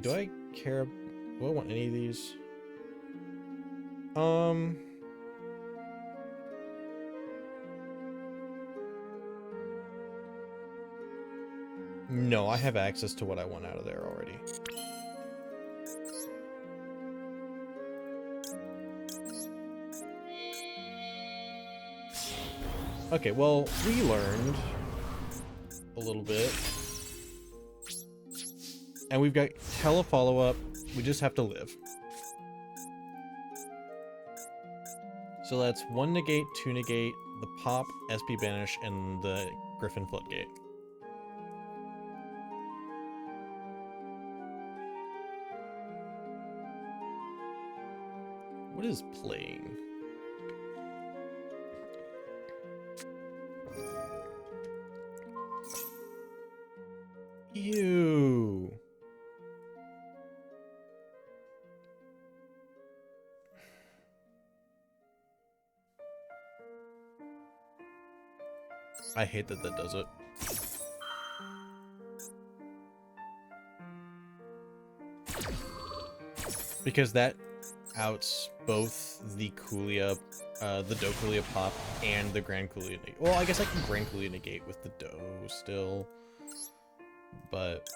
Do I care? Do I want any of these? No, I have access to what I want out of there already. Okay, well, we learned a little bit. And we've got hella follow-up. We just have to live. So that's 1 negate, 2 negate, the pop, SP banish, and the Griffin floodgate. What is playing? Ew. I hate that that does it. Because that outs both the Coolia, the Do Coolia pop and the Grand Coolia negate. Well, I guess I can Grand Coolia negate with the Do still, but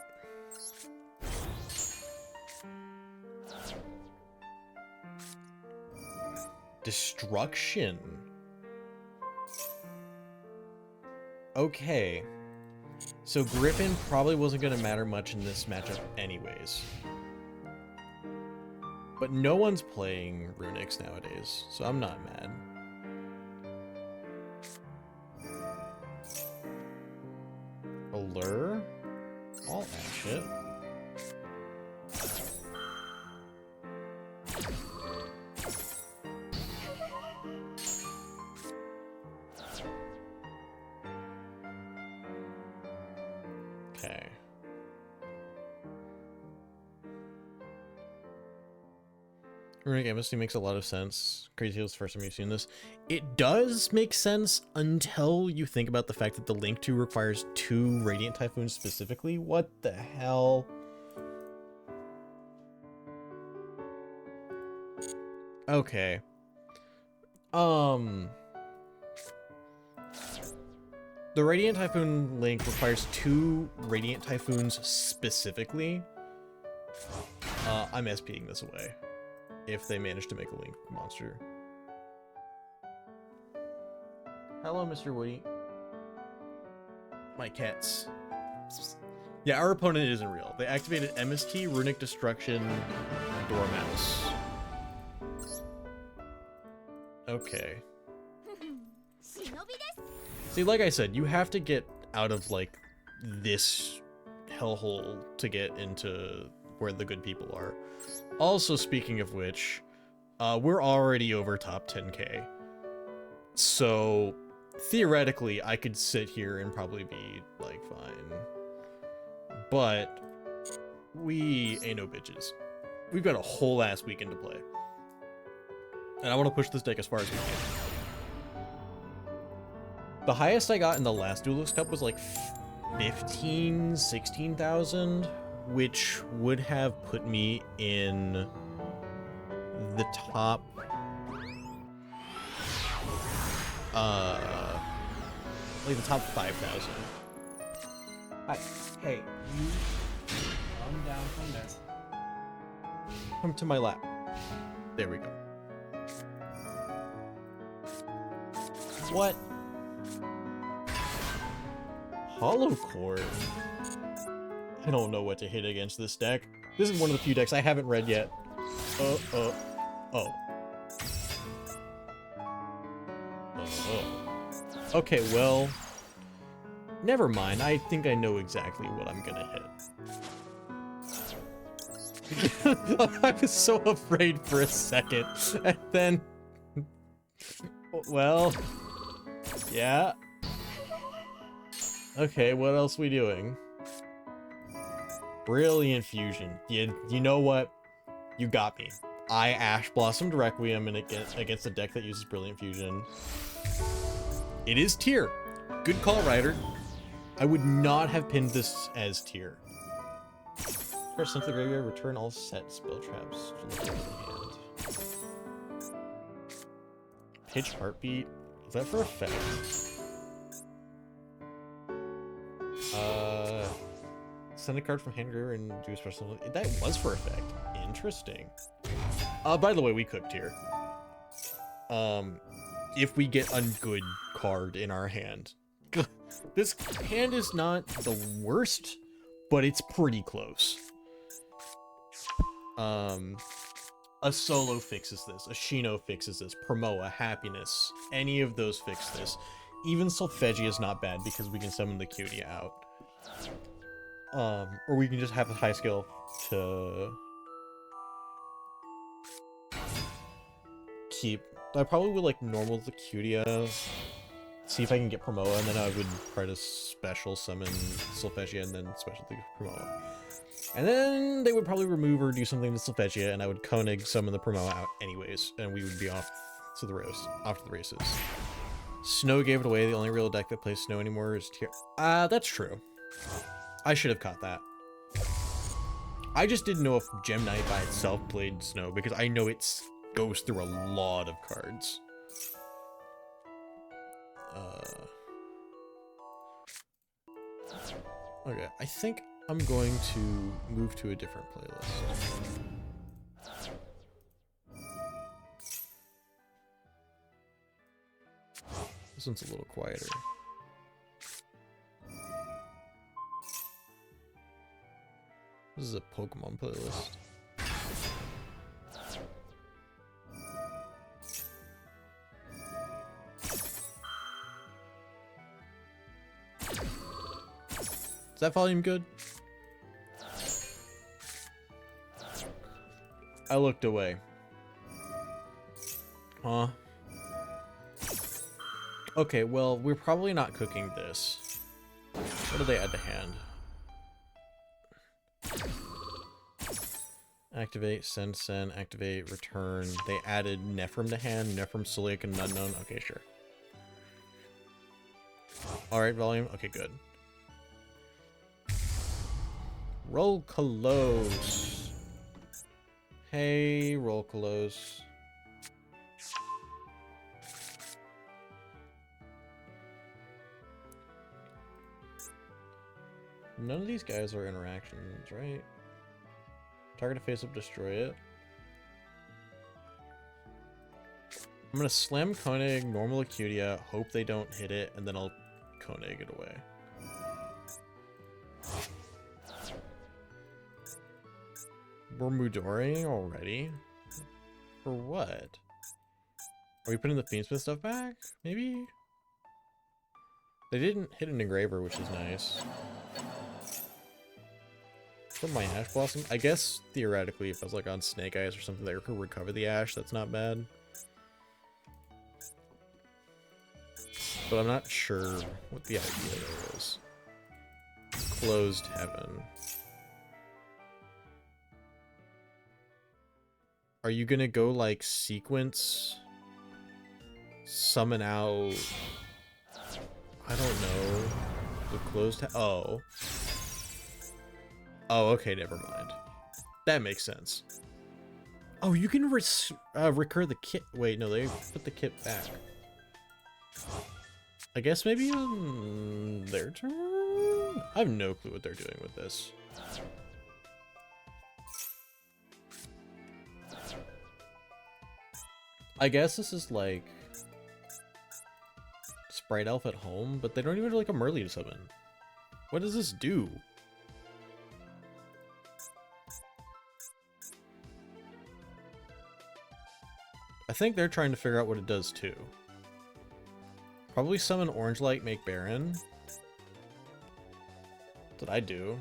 destruction. Okay, so Griffin probably wasn't going to matter much in this matchup anyways. But no one's playing Runix nowadays, so I'm not mad. Allure? I'll ash it. Okay. Runic Amnesty makes a lot of sense. Crazy Heel's the first time you've seen this. It does make sense until you think about the fact that the Link 2 requires 2 Radiant Typhoons specifically. What the hell? Okay. The Radiant Typhoon Link requires 2 Radiant Typhoons specifically. I'm SPing this away if they manage to make a Link monster. Hello, Mr. Woody. My cats. Yeah, our opponent isn't real. They activated MST, Runic Destruction, Dormouse. Okay. See, like I said, you have to get out of, like, this hellhole to get into where the good people are. Also, speaking of which, we're already over top 10k. So, theoretically, I could sit here and probably be, like, fine. But, we ain't no bitches. We've got a whole ass weekend to play. And I want to push this deck as far as we can. The highest I got in the last Duelist Cup was like 15, 16,000, which would have put me in the top like the top 5,000. Hi. Hey, you calm down from this. Come to my lap. There we go. What? Hollow Core. I don't know what to hit against this deck. This is one of the few decks I haven't read yet. Oh. Okay, well, never mind. I think I know exactly what I'm gonna hit. I was so afraid for a second, and then, well, yeah. Okay, what else are we doing? Brilliant Fusion. You know what? You got me. I Ash Blossomed Requiem and against a deck that uses Brilliant Fusion. It is tier. Good call, Ryder. I would not have pinned this as tier. First, into the graveyard, return all set spell traps to the hand. Pitch Heartbeat. Is that for effect? Send a card from hand graveyard and do a special. That was for effect. Interesting. By the way, we cooked here. If we get a good card in our hand. This hand is not the worst, but it's pretty close. A Solo fixes this, a Shino fixes this, Promoa, Happiness, any of those fix this. Even Solfachord is not bad because we can summon the cutie out. Or we can just have a high skill to keep. I probably would like normal the Cutia, see if I can get Promoa, and then I would try to special summon Solfachord and then special the Promoa. And then they would probably remove or do something to Solfachord, and I would Koenig summon the Promoa out anyways, and we would be off to the races. Snow gave it away. The only real deck that plays Snow anymore is tier. That's true. I should have caught that. I just didn't know if Gem Knight by itself played Snow, because I know it goes through a lot of cards. Okay, I think I'm going to move to a different playlist. This one's a little quieter. This is a Pokemon playlist. Is that volume good? I looked away. Huh? Okay, well, we're probably not cooking this. What do they add to hand? Activate, send, activate, return. They added Nephrim to hand, Nephrim, Solic, and Unknown. Okay, sure. Alright, volume. Okay, good. Roll Kalos. Hey, Roll Kalos. None of these guys are interactions, right? Target a face-up, destroy it. I'm gonna slam Koenig, normal Acutia, hope they don't hit it, and then I'll Koenig it away. We're Mudoring already? For what? Are we putting the Fiendsmith stuff back? Maybe? They didn't hit an Engraver, which is nice. For my Ash Blossom, I guess theoretically if I was like on Snake Eyes or something that could recover the Ash, that's not bad. But I'm not sure what the idea there is. Closed Heaven. Are you gonna go like sequence? Summon out... I don't know. The closed... Oh. Oh, okay, never mind. That makes sense. Oh, you can recur the kit. Wait, no, they put the kit back. I guess maybe on their turn? I have no clue what they're doing with this. I guess this is like Sprite Elf at home, but they don't even have like a Merly to summon. What does this do? I think they're trying to figure out what it does too. Probably summon Orange Light, make Baron. That's what I do.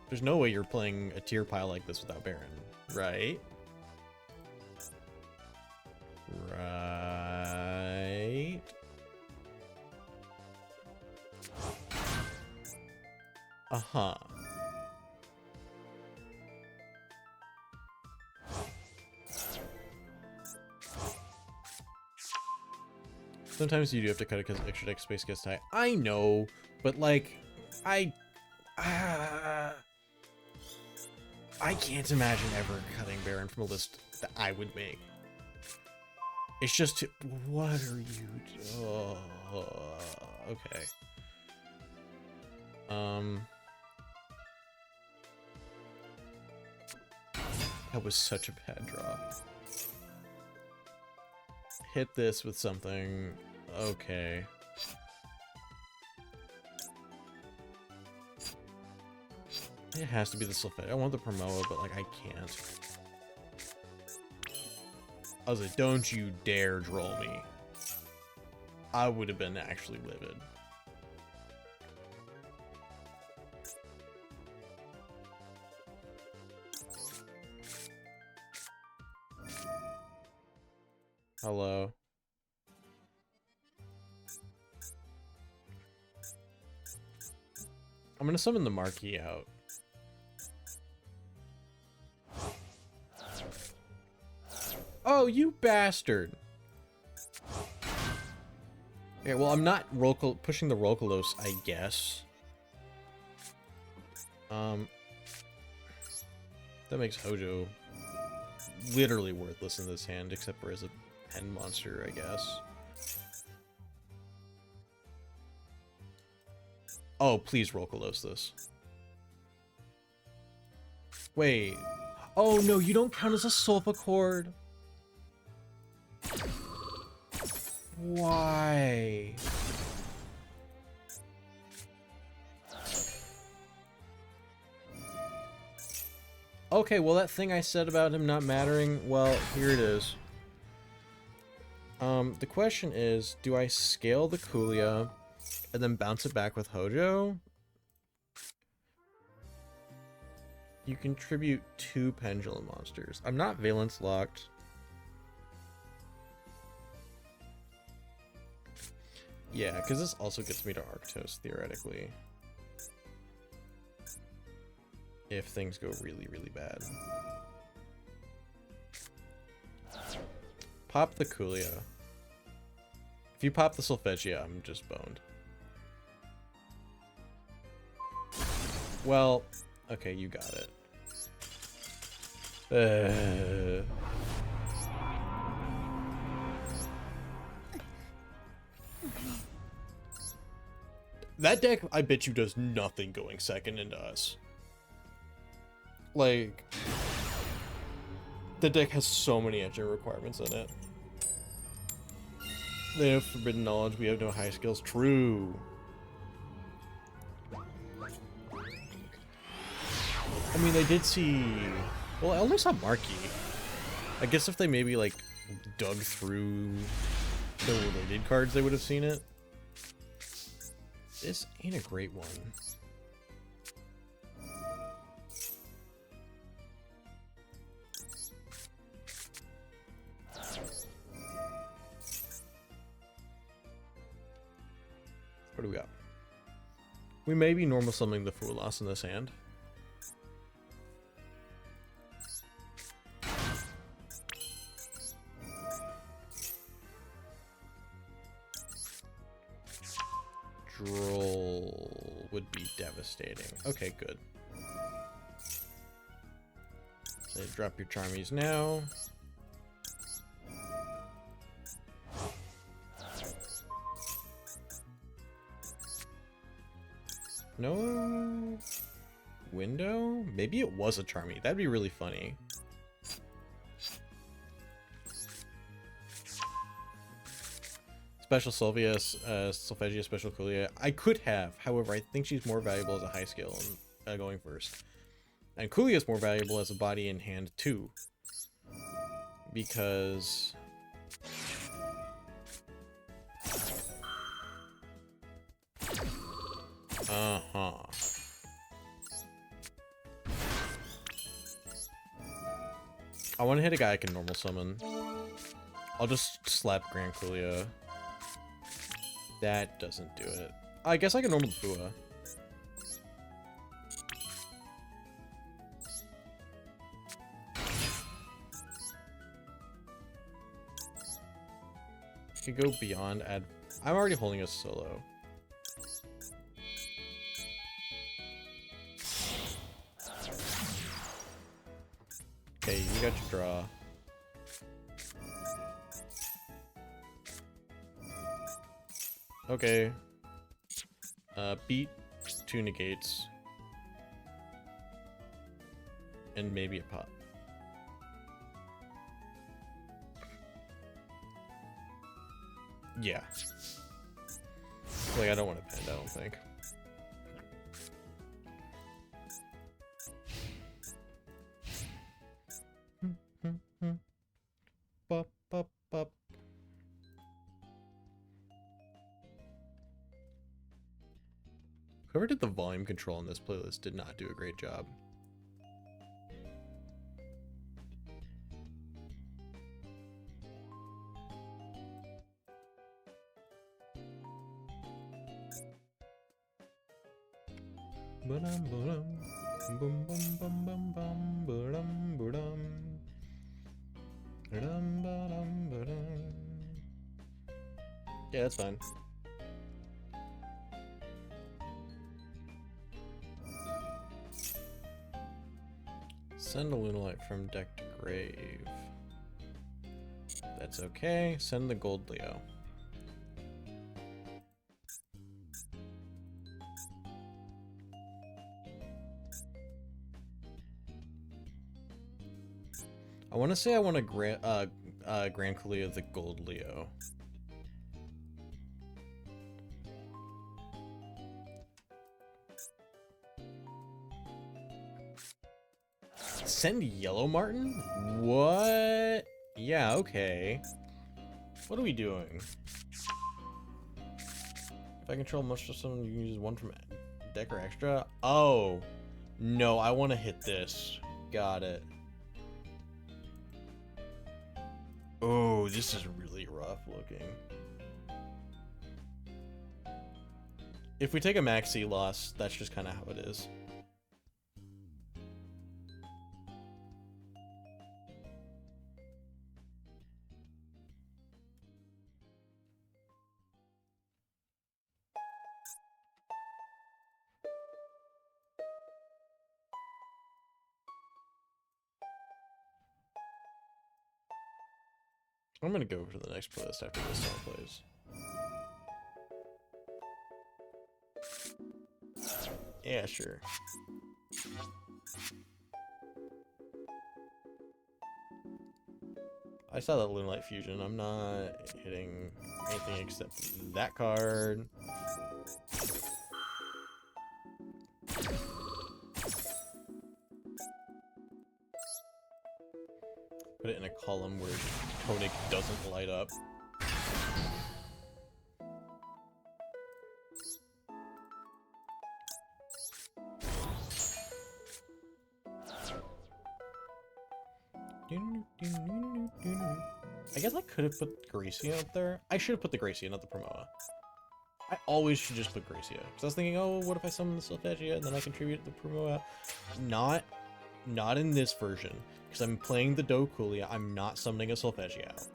There's no way you're playing a tier pile like this without Baron, right? Right. Uh-huh. Sometimes you do have to cut it because extra deck space gets tight. I know, but like, I can't imagine ever cutting Baron from a list that I would make. It's just, what are you doing? Okay. That was such a bad draw. Hit this with something. Okay. It has to be the Solfachord. I want the Promoa, but like I can't. I was like, don't you dare droll me. I would have been actually livid. Hello. I'm gonna summon the Marquee out. Oh, you bastard! Okay, well, I'm not pushing the Rokolos, I guess. That makes Hojo literally worthless in this hand, except for as a pen monster, I guess. Oh, please Rokolos this. Wait. Oh no, you don't count as a Solfachord. Why? Okay, well that thing I said about him not mattering, well, here it is. The question is, do I scale the Kulia and then bounce it back with Hojo? You contribute 2 Pendulum monsters. I'm not Vaylantz locked. Yeah, because this also gets me to Arctos, theoretically. If things go really, really bad. Pop the Kulia. If you pop the Solfachia, I'm just boned. Well, okay, you got it. That deck, I bet you, does nothing going second into us. Like, the deck has so many engine requirements in it. They have forbidden knowledge, we have no high skills. True. I mean, they did see... Well, I only saw Marquee. I guess if they maybe, like, dug through the related cards, they would have seen it. This ain't a great one. What do we got? We may be normal summoning the Fulas in this hand. Droll would be devastating. Okay, good. So drop your Charmies now. No window? Maybe it was a Charmy. That'd be really funny. Special Sylvia, Solfachia, Special Colia. I could have, however, I think she's more valuable as a high skill and going first. And Colia is more valuable as a body in hand too. Because... Uh-huh. I want to hit a guy I can normal summon. I'll just slap Grand Colia. That doesn't do it. I guess I can normal Bua. I could go beyond, add... I'm already holding a solo. Okay, you got your draw. Okay. Beat 2 negates. And maybe a pop. Yeah. Like, I don't want to pend, I don't think. Bop, bop, bop. Whoever did the volume control on this playlist did not do a great job. Yeah, that's fine. Send a Lunalite from deck to grave. That's okay. Send the Gold Leo. I want to say I want to Grand Colia the Gold Leo. Send Yellow Martin? What? Yeah, okay. What are we doing? If I control much of someone, you can use one from deck or extra. Oh, no, I want to hit this. Got it. Oh, this is really rough looking. If we take a maxi loss, that's just kind of how it is. I'm gonna go to the next playlist after this song plays. Yeah, sure. I saw that Lunalite Fusion. I'm not hitting anything except that card. Put it in a column where Koenig doesn't light up. I guess I could have put Gracia up there. I should have put the Gracia, not the Promoa. I always should just put Gracia. Because I was thinking, oh, what if I summon the Solfachia and then I contribute the Promoa? Not in this version. Because I'm playing the Dokulia, I'm not summoning a Solfachia out.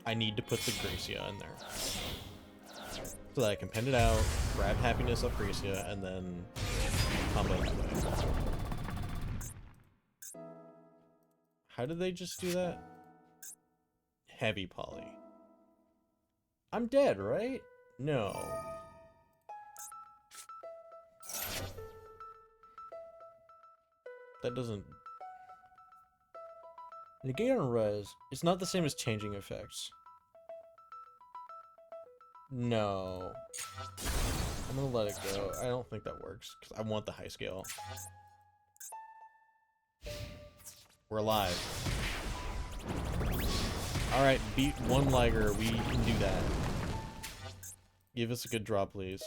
I need to put the Gracia in there. So that I can pen it out, grab happiness off Gracia, and then combo that way. How did they just do that? Heavy poly. I'm dead, right? No. That doesn't... Negate on res. It's not the same as changing effects. No. I'm gonna let it go. I don't think that works, because I want the high scale. We're alive. Alright, beat one Liger. We can do that. Give us a good draw, please.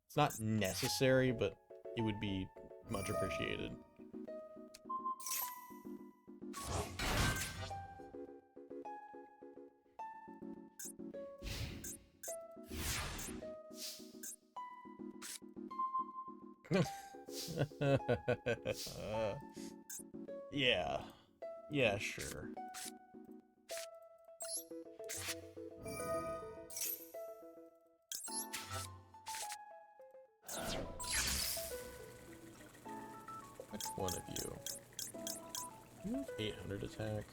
It's not necessary, but it would be much appreciated. Yeah. Yeah, sure. Which one of you? You have 800 attack.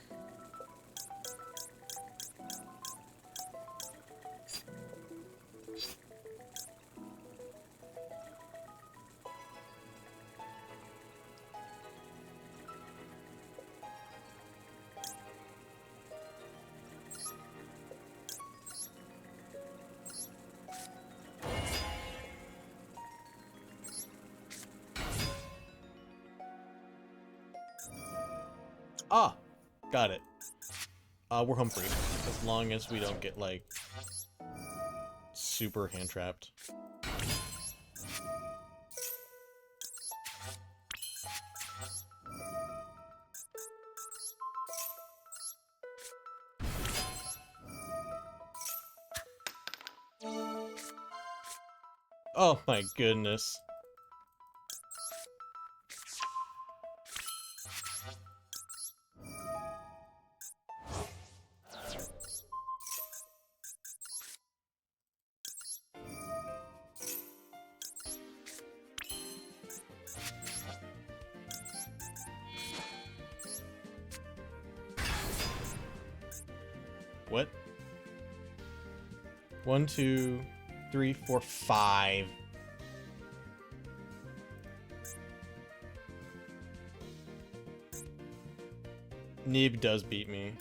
Ah! Got it. We're home free. As long as we don't get, like, super hand-trapped. Oh my goodness. What? 1, 2, 3, 4, 5. Nib does beat me.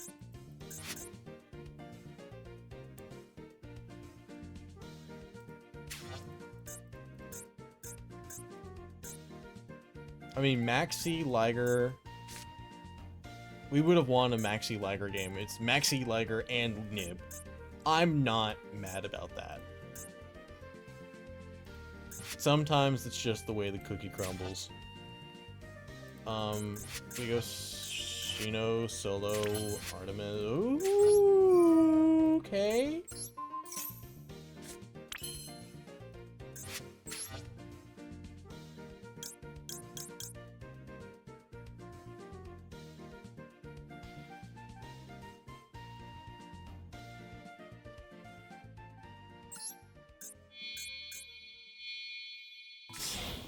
I mean, Maxi Liger. We would have won a Maxi Liger game. It's Maxi Liger and Nib. I'm not mad about that. Sometimes it's just the way the cookie crumbles. We go Shino, Solo, Artemis. Ooh, okay.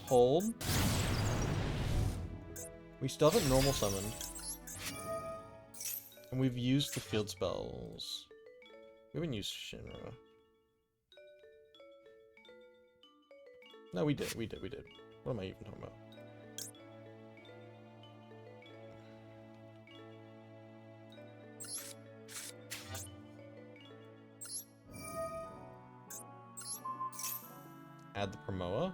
Hold. We still haven't normal summoned. And we've used the field spells. We haven't used Shinra. No, we did. What am I even talking about? Add the Promoa.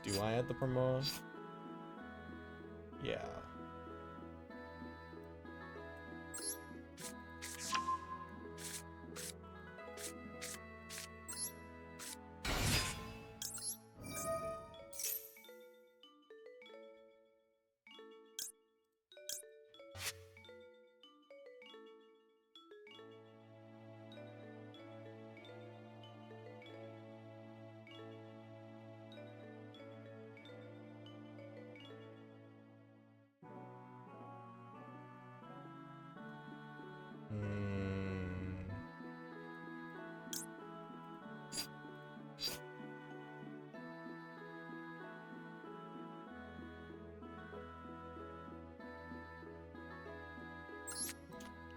Do I add the Promoa? Yeah.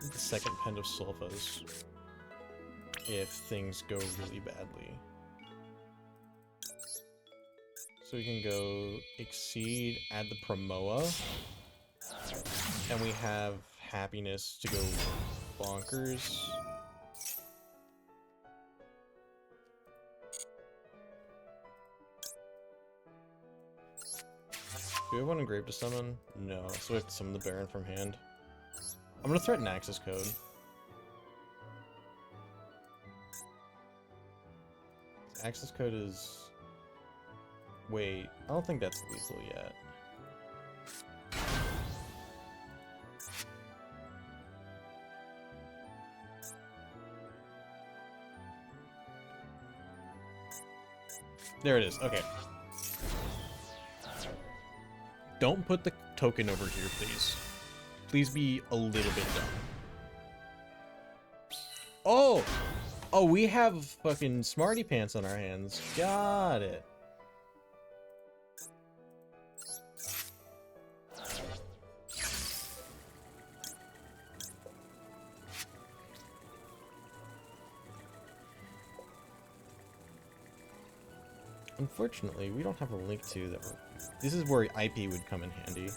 The second pen of Solfas. if things go really badly. So we can go exceed, add the Promoa, and we have happiness to go bonkers. Do we have one engraved to summon? No, so we have to summon the Baron from hand. I'm gonna threaten Access Code. Access Code is... Wait, I don't think that's lethal yet. There it is, okay. Don't put the token over here, please. Please be a little bit dumb. Oh! Oh, we have fucking Smarty Pants on our hands. Got it. Unfortunately, we don't have a link to that. This is where IP would come in handy.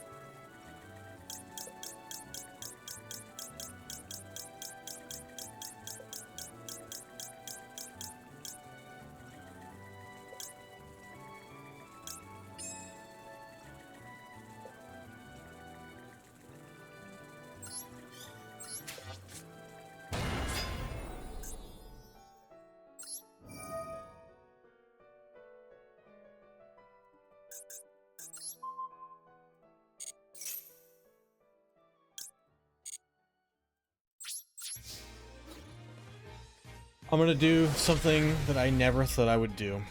I'm gonna do something that I never thought I would do.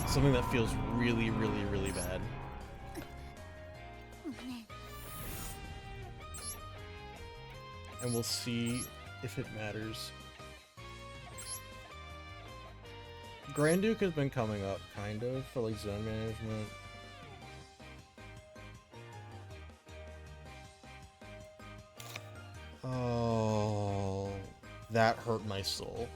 Something that feels really, really, really bad. And we'll see if it matters. Grand Duke has been coming up, kind of, for like zone management. Oh, that hurt my soul.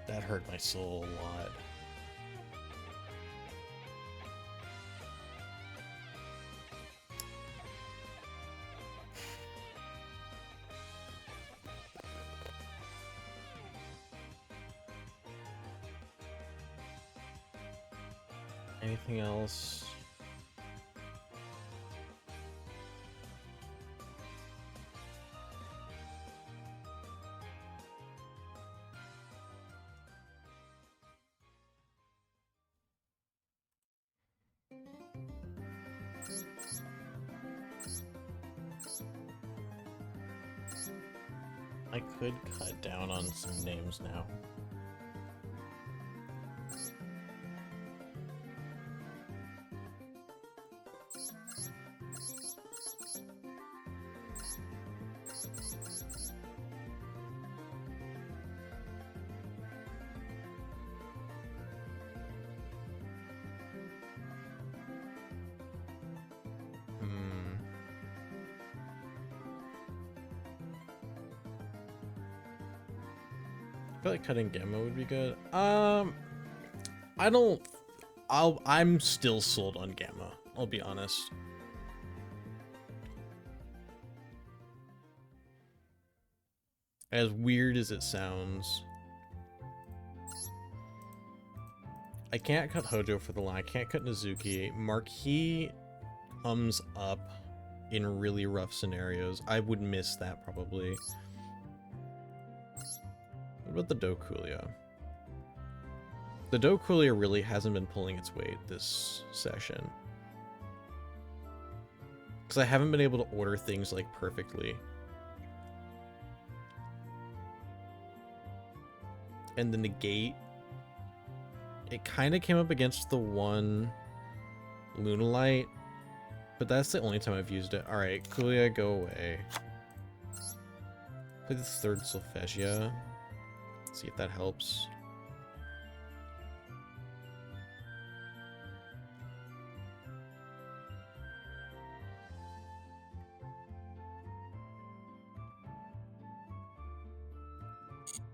That hurt my soul a lot. Anything else? I could cut down on some names now. I feel like cutting Gamma would be good. I'm still sold on Gamma, I'll be honest. As weird as it sounds. I can't cut Hojo for the line, I can't cut Nizuki. Marquis comes up in really rough scenarios. I would miss that probably. What about the Dokulia? The Dokulia really hasn't been pulling its weight this session. Because I haven't been able to order things like perfectly. And the negate, it kind of came up against the one Lunalight, but that's the only time I've used it. Alright, Kulia, go away. Play the third Solfachia. See if that helps.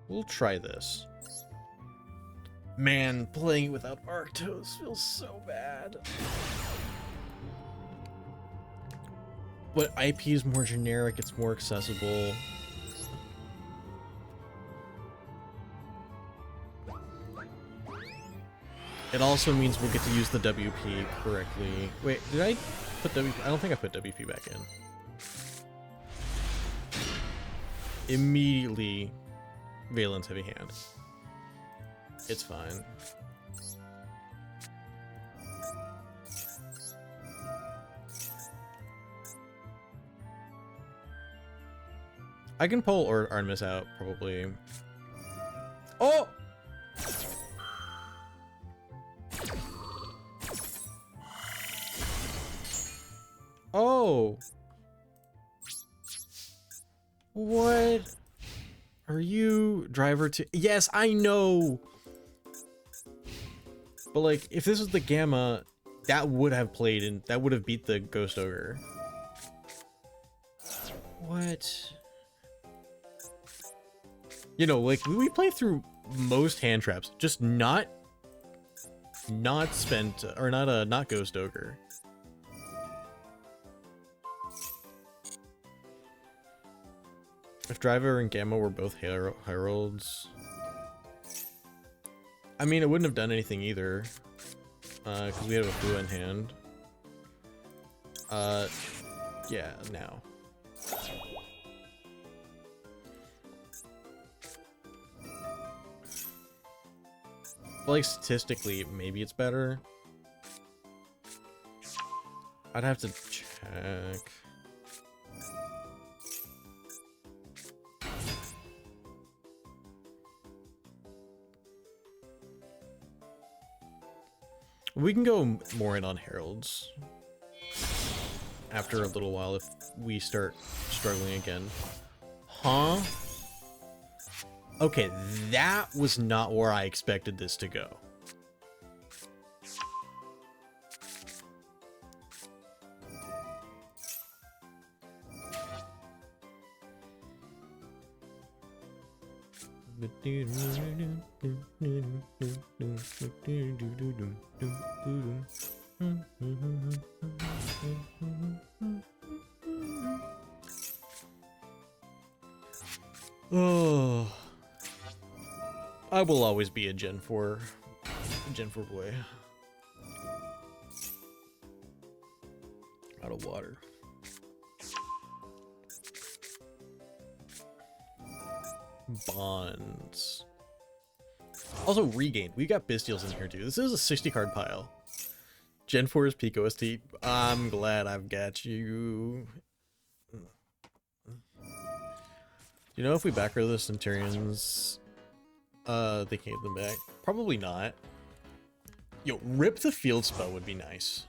We'll try this. Man, playing it without Arctos feels so bad. But IP is more generic, it's more accessible. It also means we'll get to use the WP correctly. Wait, did I put WP? I don't think I put WP back in. Immediately, Vaylantz heavy hand. It's fine. I can pull Artemis out, probably. Oh! Oh! What? Are you driver to? Yes, I know! But like, if this was the Gamma, that would have played and that would have beat the Ghost Ogre. What? You know, like, we play through most hand traps, just not spent, or not Ghost Ogre. If Driver and Gamma were both Heralds, I mean, it wouldn't have done anything either, because we have a Fu in hand. Yeah, now. But like, statistically, maybe it's better. I'd have to check. We can go more in on Heralds after a little while if we start struggling again. Huh? Okay, that was not where I expected this to go. Oh, I will always be a Gen 4 boy. Out of water. Bonds. Also, regained. We got Bestials in here too. This is a 60 card pile. Gen 4 is peak OST. I'm glad I've got you. You know, if we back row the Centurions, they can get them back. Probably not. Yo, rip the field spell would be nice.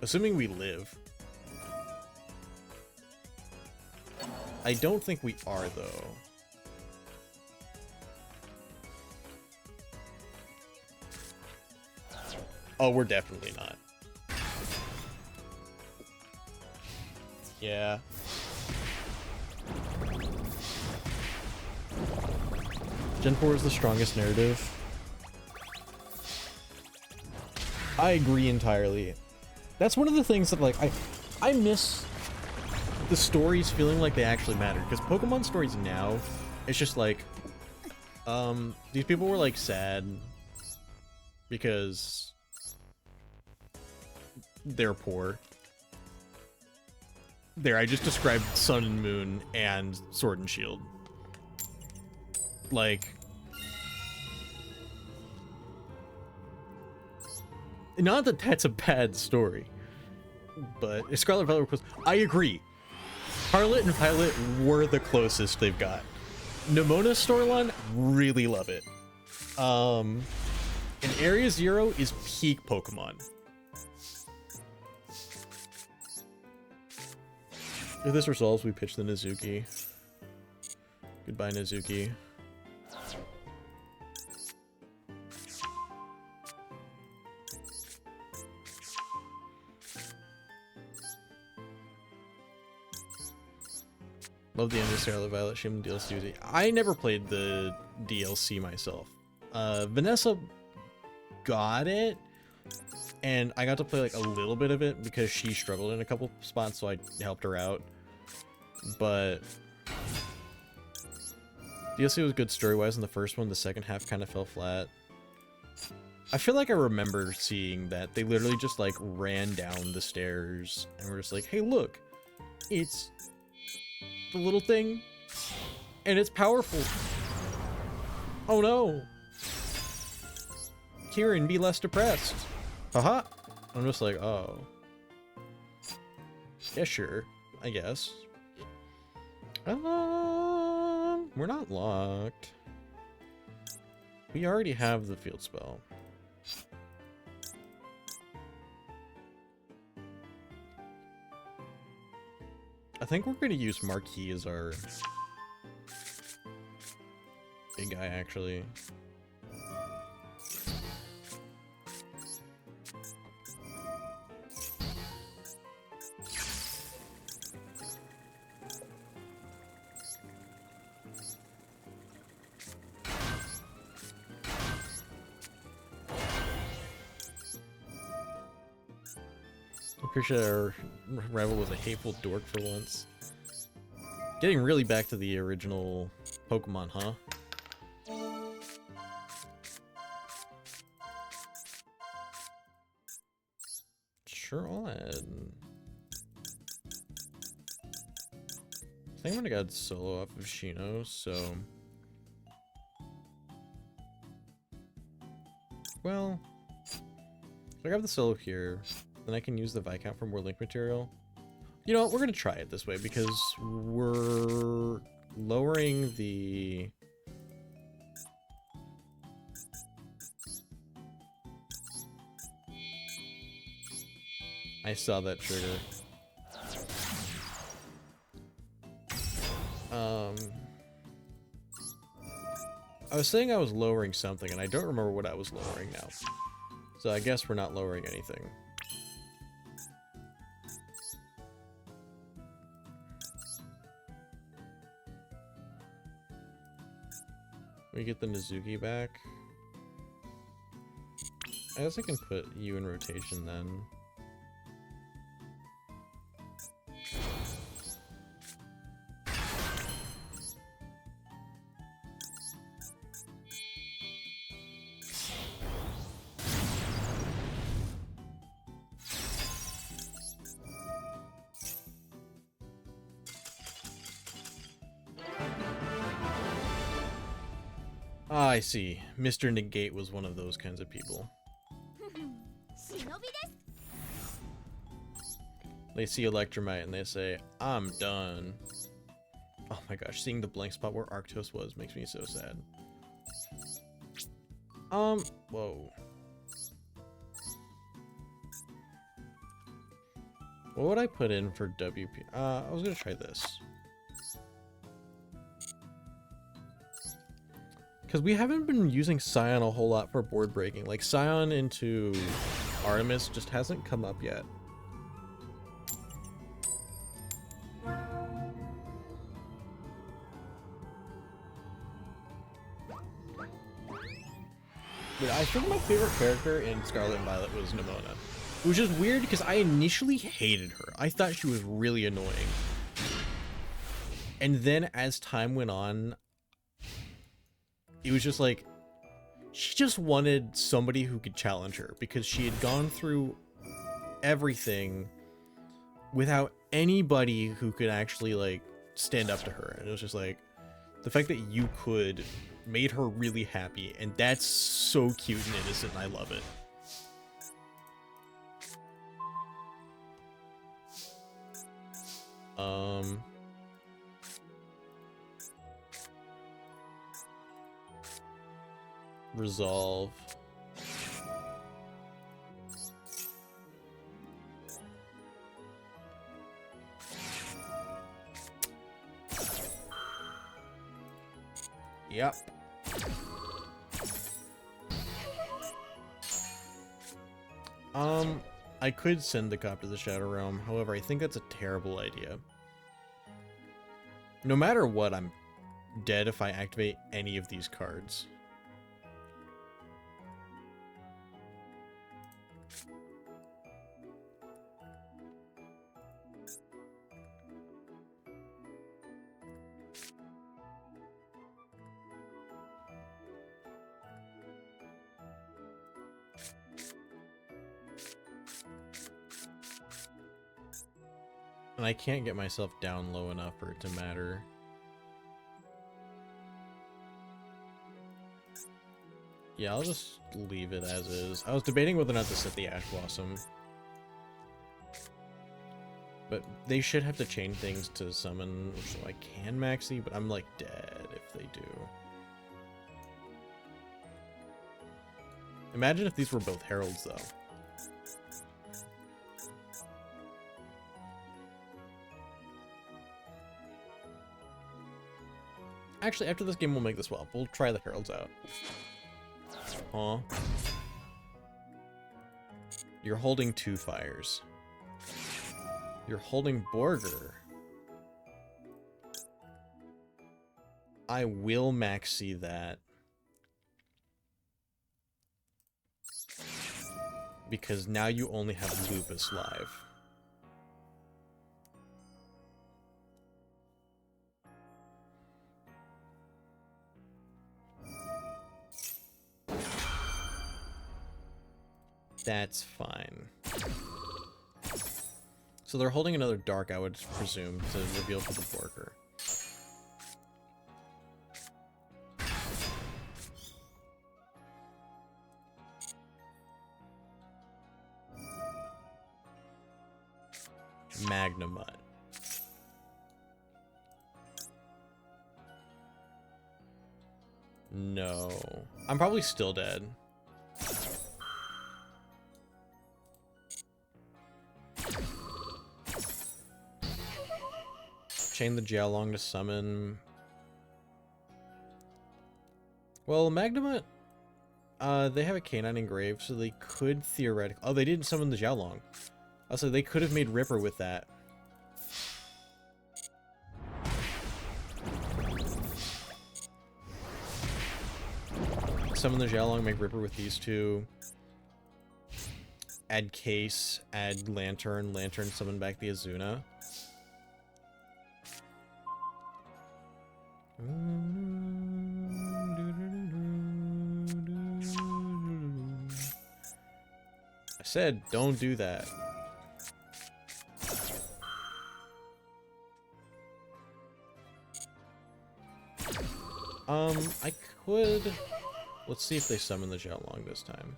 Assuming we live. I don't think we are, though. Oh, we're definitely not. Yeah. Gen 4 is the strongest narrative. I agree entirely. That's one of the things that, like, I miss the stories feeling like they actually matter. Because Pokemon stories now, it's just like, these people were, like, sad because they're poor. There, I just described Sun and Moon and Sword and Shield. Like, not that that's a bad story, but Scarlet Violet was, I agree. Scarlet and Violet were the closest they've got. Nemona's storyline, really love it. And Area Zero is peak Pokemon. If this resolves, we pitch the Nizuki. Goodbye, Nizuki. Love the end of Scarlet Violet. Shim DLC. I never played the DLC myself. Vanessa got it, and I got to play like a little bit of it because she struggled in a couple spots, so I helped her out. But DLC was good story-wise in the first one. The second half kind of fell flat. I feel like I remember seeing that they literally just like ran down the stairs and were just like, hey, look, it's the little thing and it's powerful. Oh no. Kieran, be less depressed. Haha. I'm just like, oh. Yeah, sure. I guess. We're not locked. We already have the field spell. I think we're going to use Marquis as our big guy, actually. Appreciate our rival was a hateful dork for once. Getting really back to the original Pokemon, huh? Sure, I'll add. I think I'm gonna get solo off of Shino, so. Well, I grab the solo here. Then I can use the Viscount for more link material. You know what? We're going to try it this way because we're lowering the... I saw that trigger. I was saying I was lowering something, and I don't remember what I was lowering now. So I guess we're not lowering anything. We get the Nizuki back. I guess I can put you in rotation then. Ah, I see. Mr. Negate was one of those kinds of people. They see Electromite and they say, I'm done. Oh my gosh, seeing the blank spot where Arctos was makes me so sad. Whoa. What would I put in for WP? I was gonna try this. Because we haven't been using Scion a whole lot for board breaking. Like, Scion into Artemis just hasn't come up yet. But I think my favorite character in Scarlet and Violet was Nimona. Which is weird because I initially hated her. I thought she was really annoying. And then as time went on, it was just like, she just wanted somebody who could challenge her because she had gone through everything without anybody who could actually like stand up to her. And it was just like, the fact that you could made her really happy, and that's so cute and innocent, and I love it. Resolve. Yep. I could send the cop to the Shadow Realm. However, I think that's a terrible idea. No matter what, I'm dead if I activate any of these cards. And I can't get myself down low enough for it to matter. Yeah, I'll just leave it as is. I was debating whether or not to set the Ash Blossom. But they should have to chain things to summon, so I can maxi, but I'm like dead if they do. Imagine if these were both Heralds, though. Actually, after this game, we'll make the swap. We'll try the Heralds out. Huh? You're holding 2 fires. You're holding Borger. I will maxi that. Because now you only have Lupus live. That's fine. So they're holding another Dark, I would presume, to reveal for the Borger. Magnamut. No. I'm probably still dead. Chain the Jiaolong to summon. Well, Magnamut, they have a canine engraved, so they could theoretically... Oh, they didn't summon the Jiaolong. Also, they could have made Ripper with that. Summon the Jiaolong, make Ripper with these two. Add Case, add Lantern, summon back the Azuna. I said, don't do that. I could... Let's see if they summon the Jiaolong this time.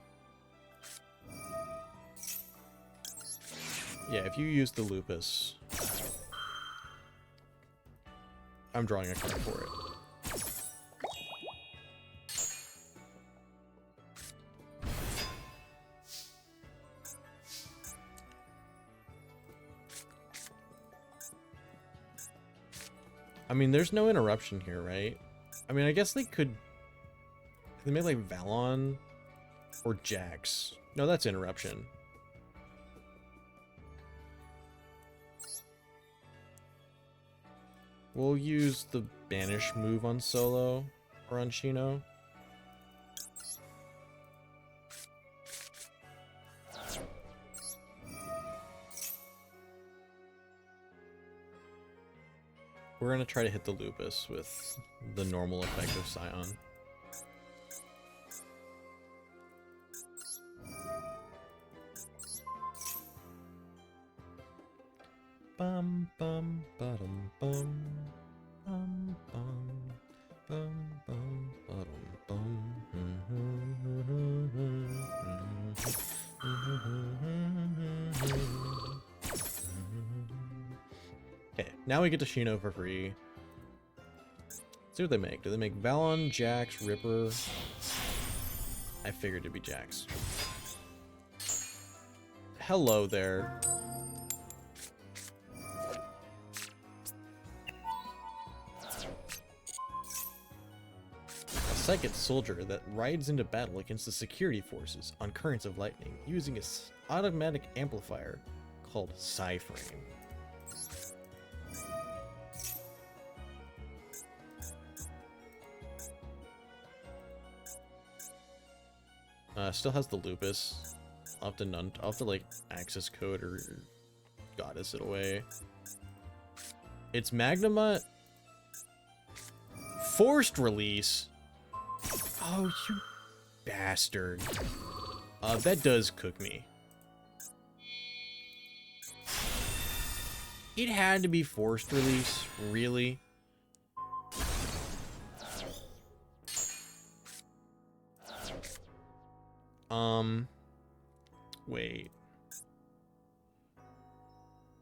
Yeah, if you use the Lupus... I'm drawing a card for it. I mean, there's no interruption here, right? I mean, I guess they could... They made like Valon or Jax. No, that's interruption. We'll use the Banish move on Solo or on Shino. We're gonna try to hit the Lupus with the normal effect of Scion. Bum bum bum bum bum bum bum bum Okay, now we get to Shino for free. Let's see what they make. Do they make Valon, Jax, Ripper? I figured it'd be Jax. Hello there. psychic soldier that rides into battle against the security forces on currents of lightning using an automatic amplifier called Psyframe. Still has the lupus. I'll have to like access code or goddess it away. It's Magnamut. Forced release. Oh, you bastard. That does cook me. It had to be forced release, really? Wait.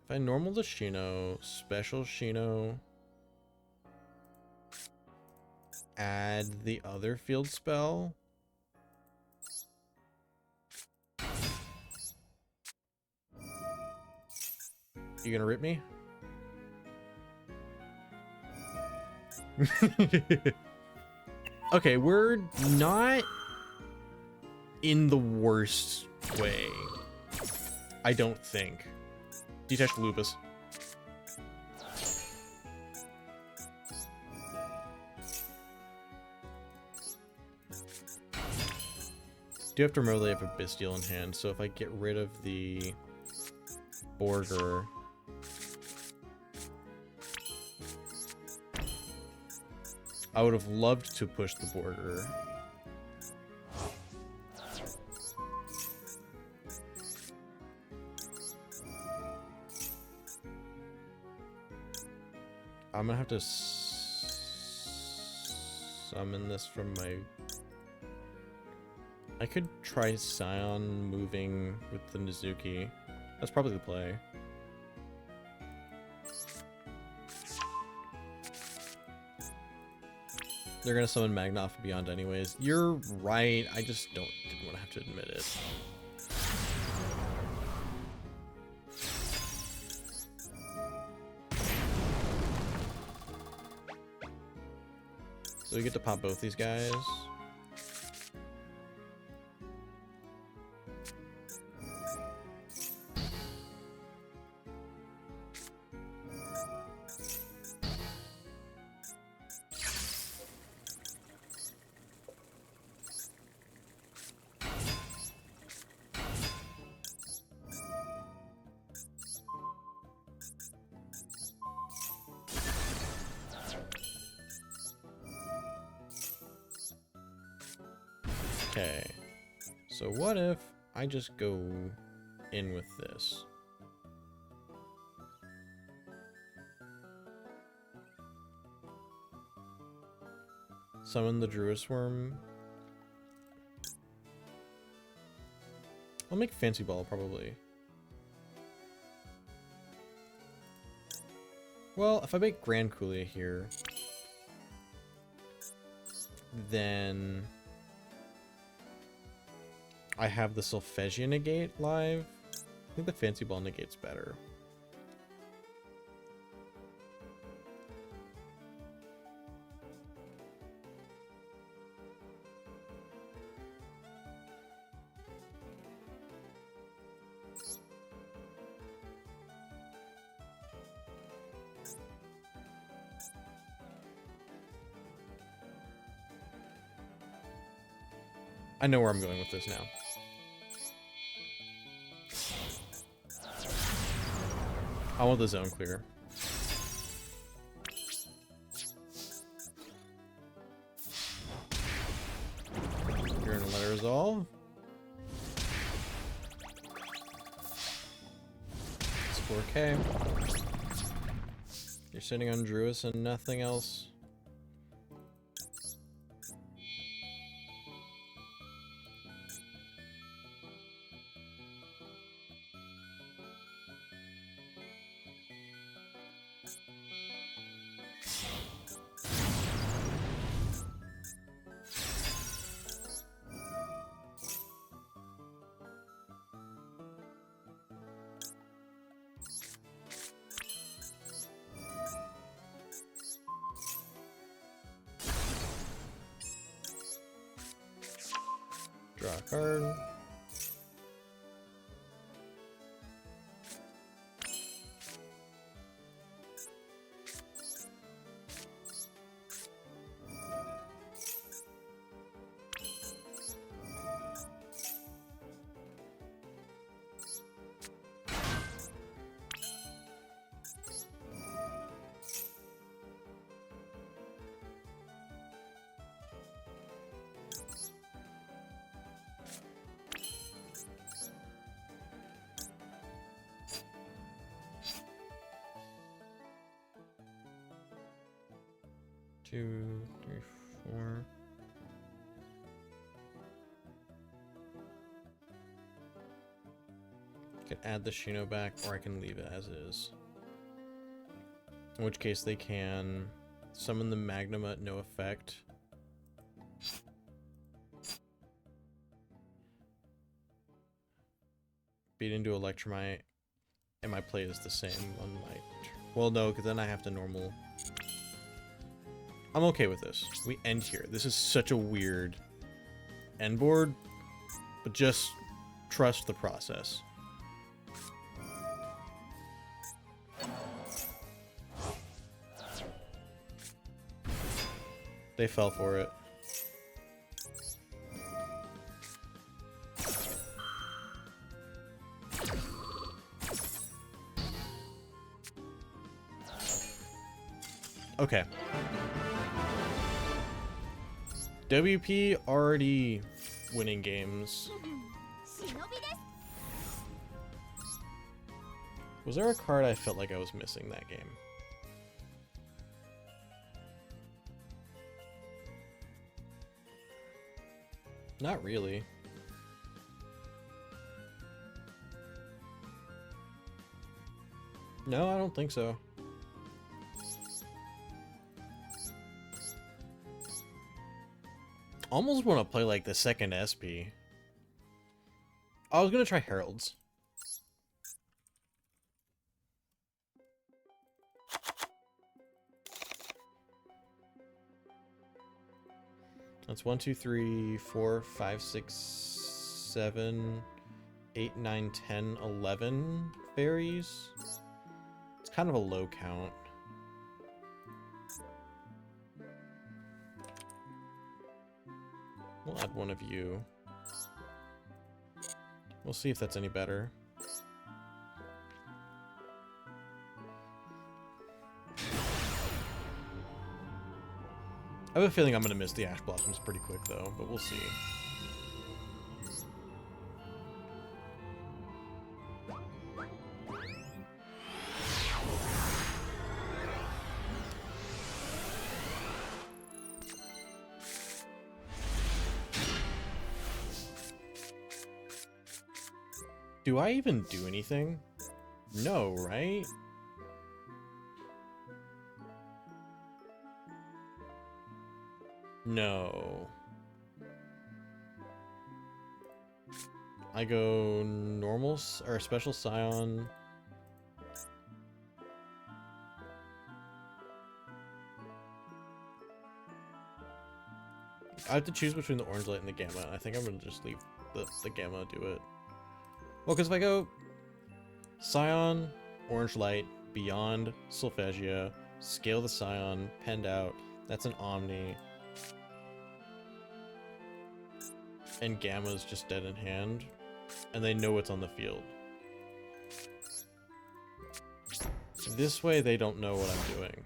If I normal the Shino, special Shino, add the other field spell. You gonna rip me? Okay, we're not in the worst way. I don't think. Detach lupus. Do have to remember they have a Bestial in hand, so if I get rid of the Borger, I would have loved to push the Borger. I'm gonna have to summon this from my... I could try Scion moving with the Nizuki. That's probably the play. They're gonna summon Magnoff Beyond anyways. You're right, I just didn't want to have to admit it. So we get to pop both these guys. Okay, so what if I just go in with this? Summon the Druid Worm. I'll make Fancy Ball, probably. Well, if I make Grand Coolia here, then I have the Solfachord negate live. I think the Fancy Ball negate's better. I know where I'm going with this now. I want the zone clear. You're gonna let it resolve. It's 4K. You're sitting on Druis and nothing else. card. Two, three, four. I can add the Shino back, or I can leave it as is. In which case they can summon the Magnum at no effect. Beat into Electromite, and my play is the same on my... Well, no, because then I have to normal... I'm okay with this. We end here. This is such a weird end board, but just trust the process. They fell for it. Okay. WP already winning games. Was there a card I felt like I was missing that game? Not really. No, I don't think so. Almost want to play like the second SP. I was gonna try Heralds. That's 1, 2, 3, 4, 5, 6, 7, 8, 9, 10, 11 fairies. It's kind of a low count. We'll add one of you. We'll see if that's any better. I have a feeling I'm going to miss the Ash Blossoms pretty quick, though, but we'll see. Do I even do anything? No, right? No. I go normal or special Scion. I have to choose between the orange light and the gamma. I think I'm gonna just leave the gamma do it. Well, because if I go Scion, orange light, beyond Solfachord, scale the Scion, penned out, that's an Omni. And Gamma's just dead in hand. And they know what's on the field. This way they don't know what I'm doing.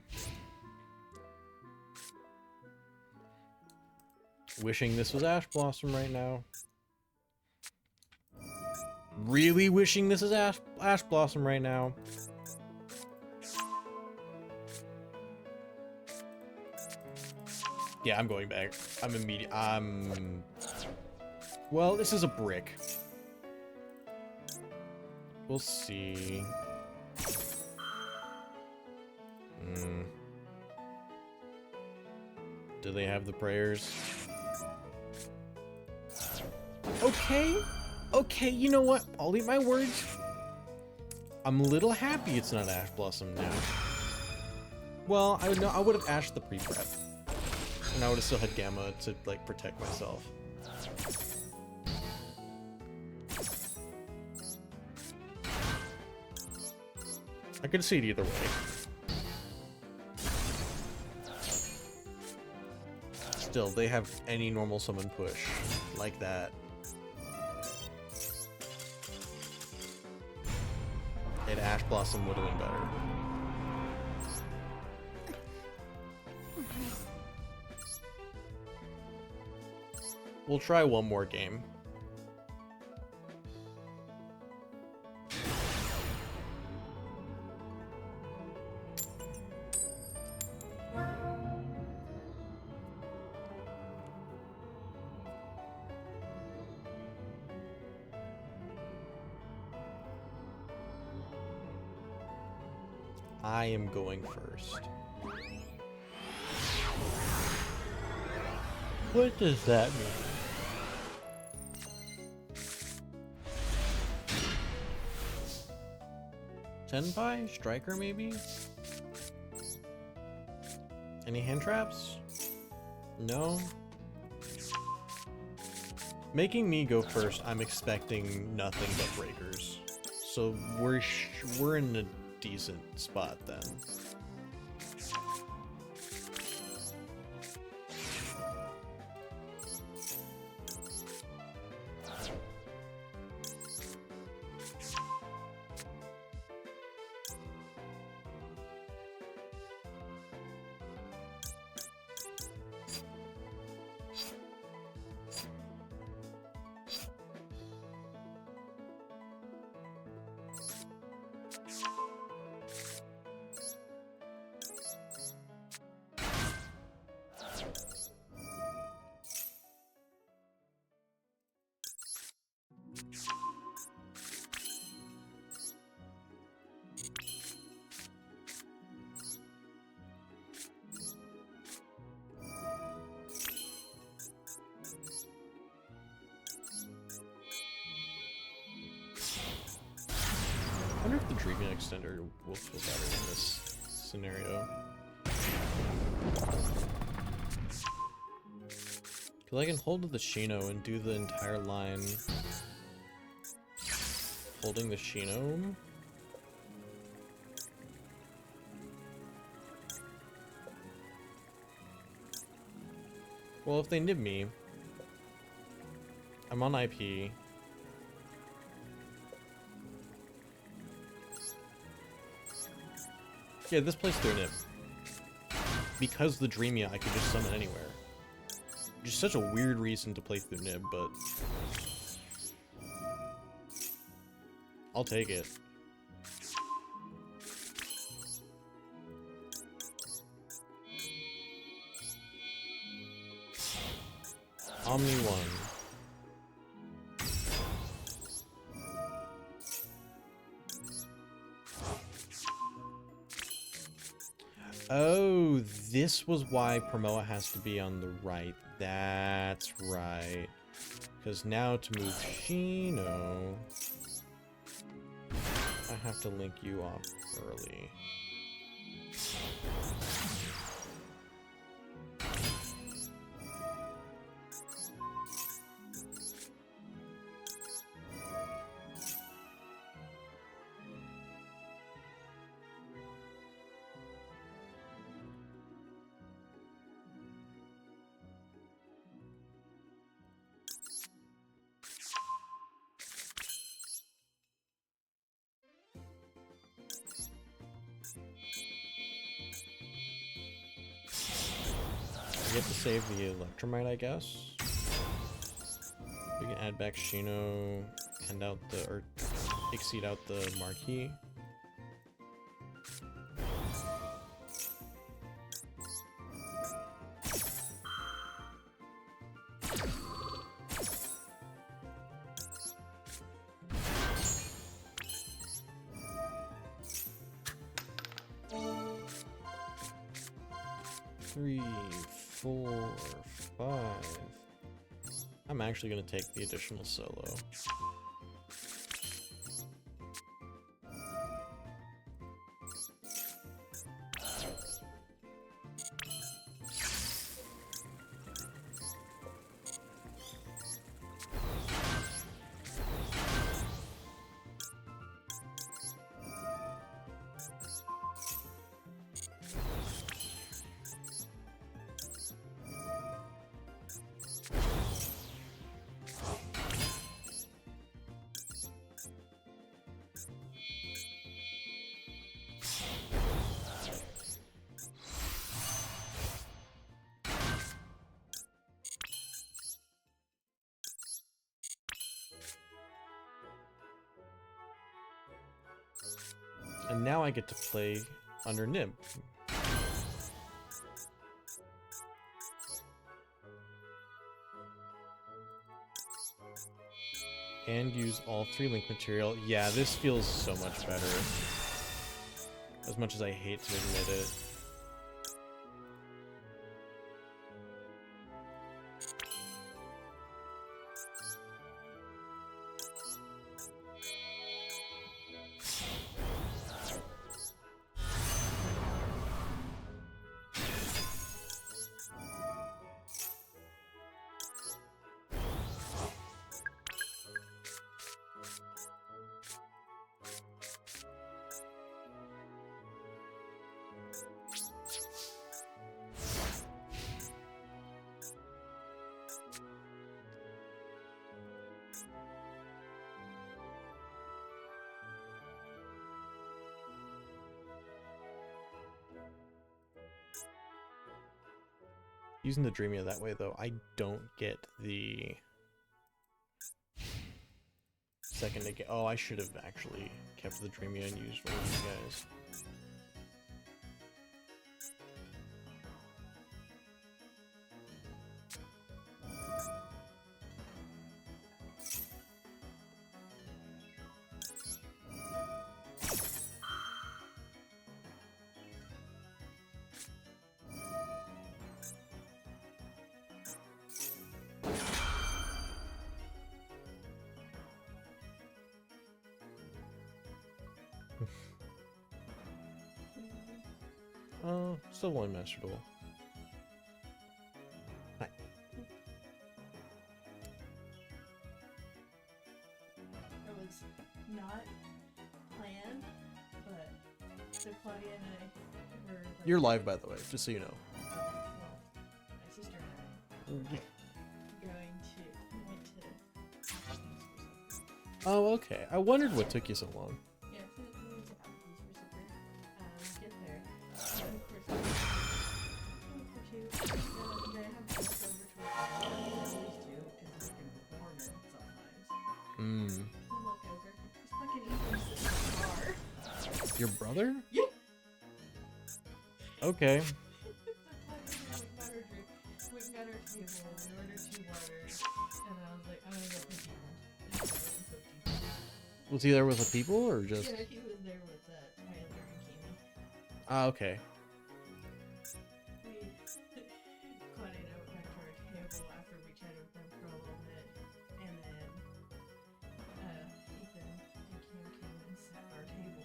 Wishing this was Ash Blossom right now. Really wishing this is Ash Blossom right now. Yeah, I'm going back. I'm immediate. Well, this is a brick. We'll see. Do they have the prayers? Okay. Okay, you know what? I'll eat my words. I'm a little happy it's not Ash Blossom now. Well, I would have ashed the pre-prep. And I would have still had Gamma to, like, protect myself. I could see it either way. Still, they have any normal summon push like that. And Ash Blossom would have been better. We'll try one more game. I am going first. What does that mean? Senpai? Striker, maybe? Any hand traps? No? Making me go first, I'm expecting nothing but breakers. So we're in a decent spot then. I wonder if the Dreaming Extender will feel better in this scenario. Because I can hold the Shino and do the entire line holding the Shino. Well, if they nib me, I'm on IP. Yeah, this plays through nib. Because the Dreamia, I could just summon anywhere. Just such a weird reason to play through nib, but I'll take it. Omni 1. Oh, this was why Promoa has to be on the right. That's right. Because now to move Shino, I have to link you off early. We have to save the Electromite, I guess. We can add back Shino, hand out the, or exceed out the Marquee. Three, 4, 5. I'm actually gonna take the additional solo. And now I get to play under Nib. And use all 3 link material. Yeah, this feels so much better. As much as I hate to admit it. Using the Dreamia that way, though, I don't get the second again. Oh, I should have actually kept the Dreamia and used one of these guys. Oh, still one Master Duel. Hi. It was not planned, but so Claudia and I were. Like, You're live, by the way, just so you know. well, my sister and I went to. Oh, okay. I wondered what took you so long. Yeah, so we went to Applebee's for supper. We get there. And of course, for two. And then I have to go over to I always do, because I can perform it sometimes. Mm. I look over. There's fucking Ethan sitting in the car. Your brother? Yeah. Okay. So got our drink. We got our table. We ordered 2 waters. And I was like, I'm gonna go for Ethan. And so I went and took Ethan. Was he there with the people, or just... Yeah, he was there with Tyler and Keenan. Ah, okay. Claudia and I went back to our table after we chatted with them for a little bit, and then Ethan and Cam came and sat at our table,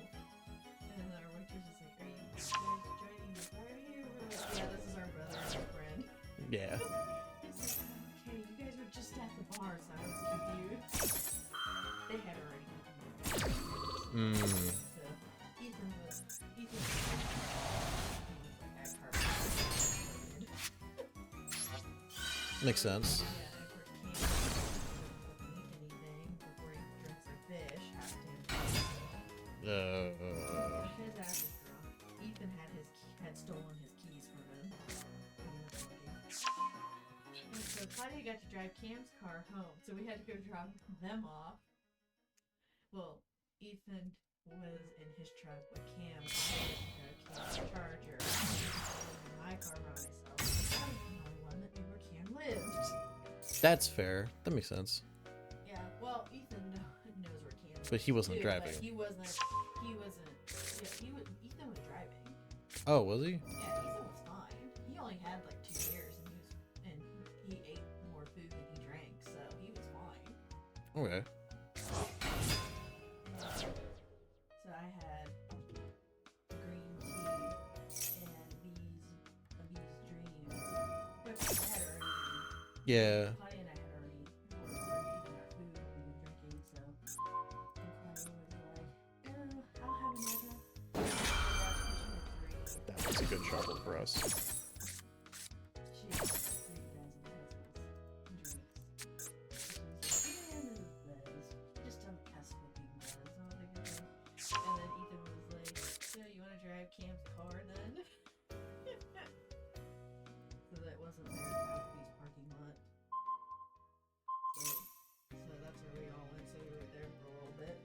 and then our waitress was like, "Are you guys joining the party?" And we're like, "Yeah, this is our brother and our friend." Yeah. It's like, "Okay, you guys were just at the bar, so I was confused." They had already eaten. Mm. So Ethan was he was like at carbon. Makes sense. Yeah, and of course Cam doesn't eat anything before he drinks a fish. Has to. His ass is drunk. Ethan had stolen his keys from him. And so Claudia got to drive Cam's car home, so we had to go drop them off. Well, Ethan was in his truck with Cam. I had to drive Cam's Charger. I was in my car by myself. I was the only one that knew where Cam lived. That's fair. That makes sense. Yeah, well, Ethan knows where Cam lives. But he wasn't too, driving. But he wasn't. Yeah, Ethan was driving. Oh, was he? Yeah, Ethan was fine. He only had like 2 years, and he ate more food than he drank, so he was fine. Okay. So I had green tea and Bee's dream, which I had already. Yeah. Claudia and I had already eaten our food we were drinking, so. And Claudia was like, "Oh, I'll have another." That was a good shuffle for us. She ate 3 dozen pencils and drinks. She was like, "Yeah, Buzz. Just don't mess with me, Buzz." I was like, "Okay." And then Ethan was like, "So you want to drive Cam's car then?" So that wasn't there at Applebee's parking lot. So that's where we all went. So we were there for a little bit.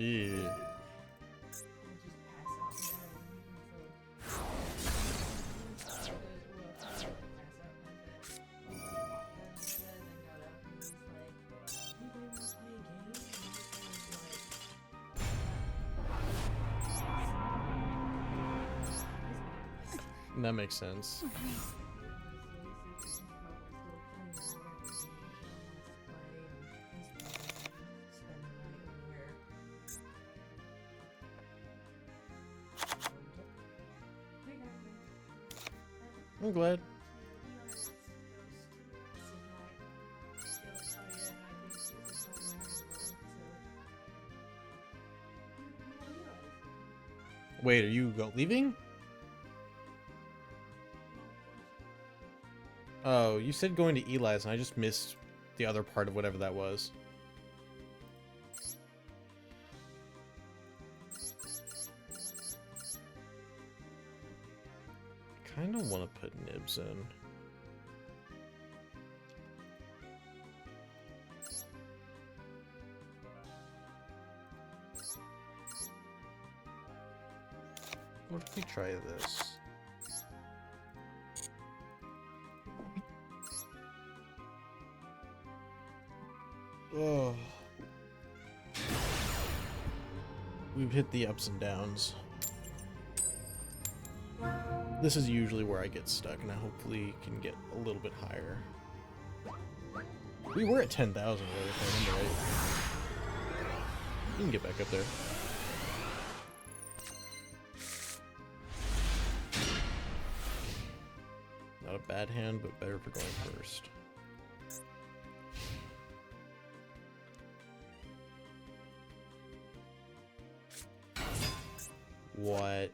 Yeah. We'll just pass out there. Pass out That makes sense. I'm glad. Wait, are you leaving? Oh, you said going to Eli's, and I just missed the other part of whatever that was. Kind of want to put nibs in. What if we try this? Oh. We've hit the ups and downs. This is usually where I get stuck, and I hopefully can get a little bit higher. We were at 10,000 already, if I remember right. You can get back up there. Not a bad hand, but better for going first. What?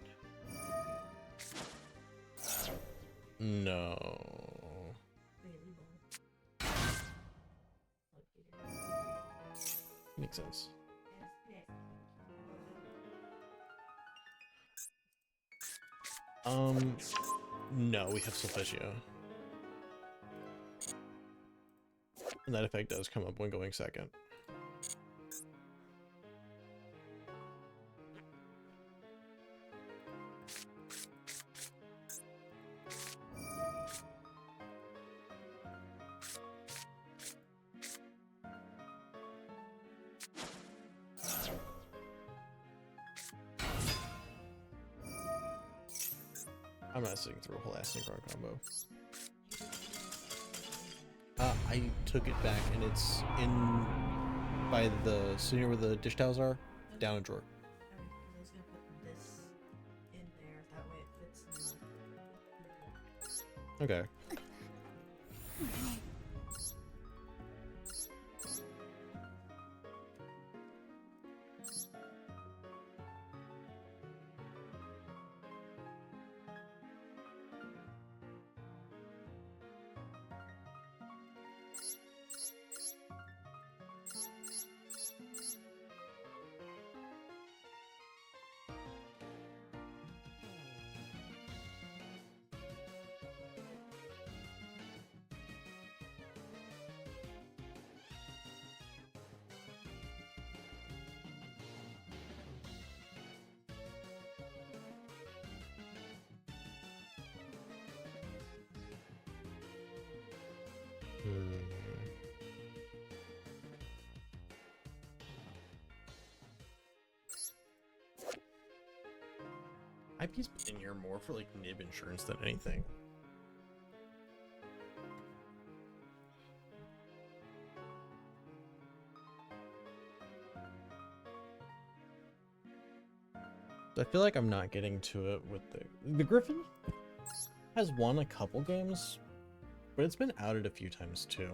No. Makes sense. No, we have Solfachord. And that effect does come up when going second. I'm not sitting through a whole ass synchron combo. I took it back, and it's in by the near where the dish towels are, down a drawer. I was gonna put this in there, that way it fits in the... Okay. IP's been in here more for like nib insurance than anything. I feel like I'm not getting to it with the Griffin has won a couple games, but it's been outed a few times too.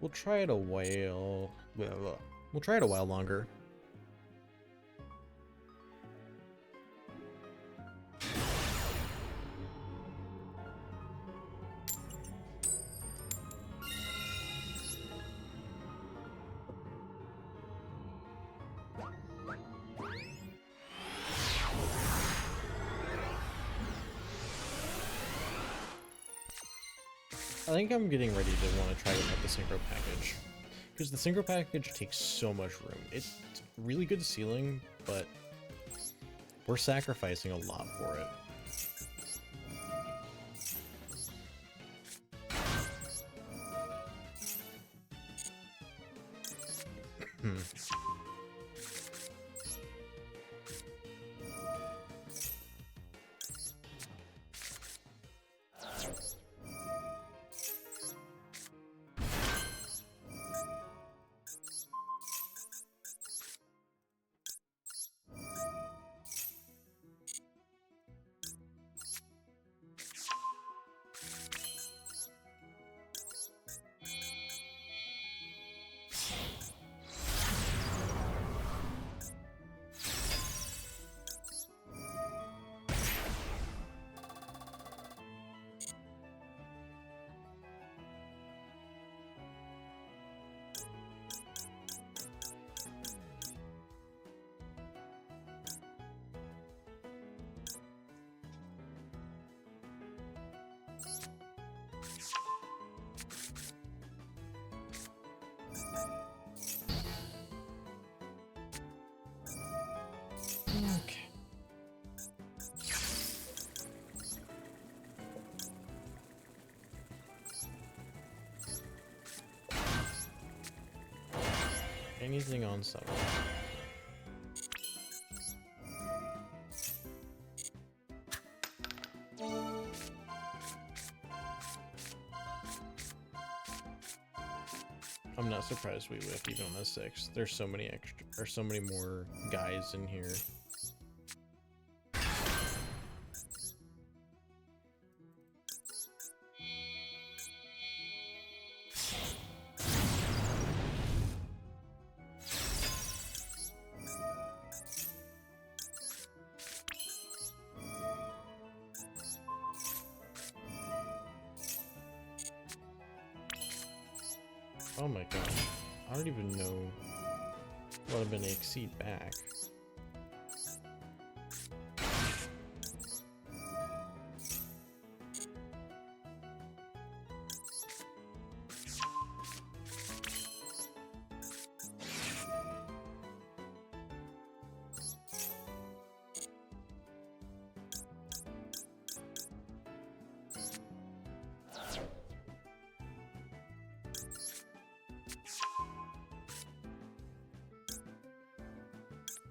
We'll try it a while. We'll try it a while longer. I think I'm getting ready to want to try out the synchro package. Because the synchro package takes so much room. It's really good ceiling, but we're sacrificing a lot for it. Okay. Anything on summer? I'm not surprised we whiff even on the 6. There's so many extra, or so many more guys in here. Oh my gosh, I don't even know what I'm gonna exceed back.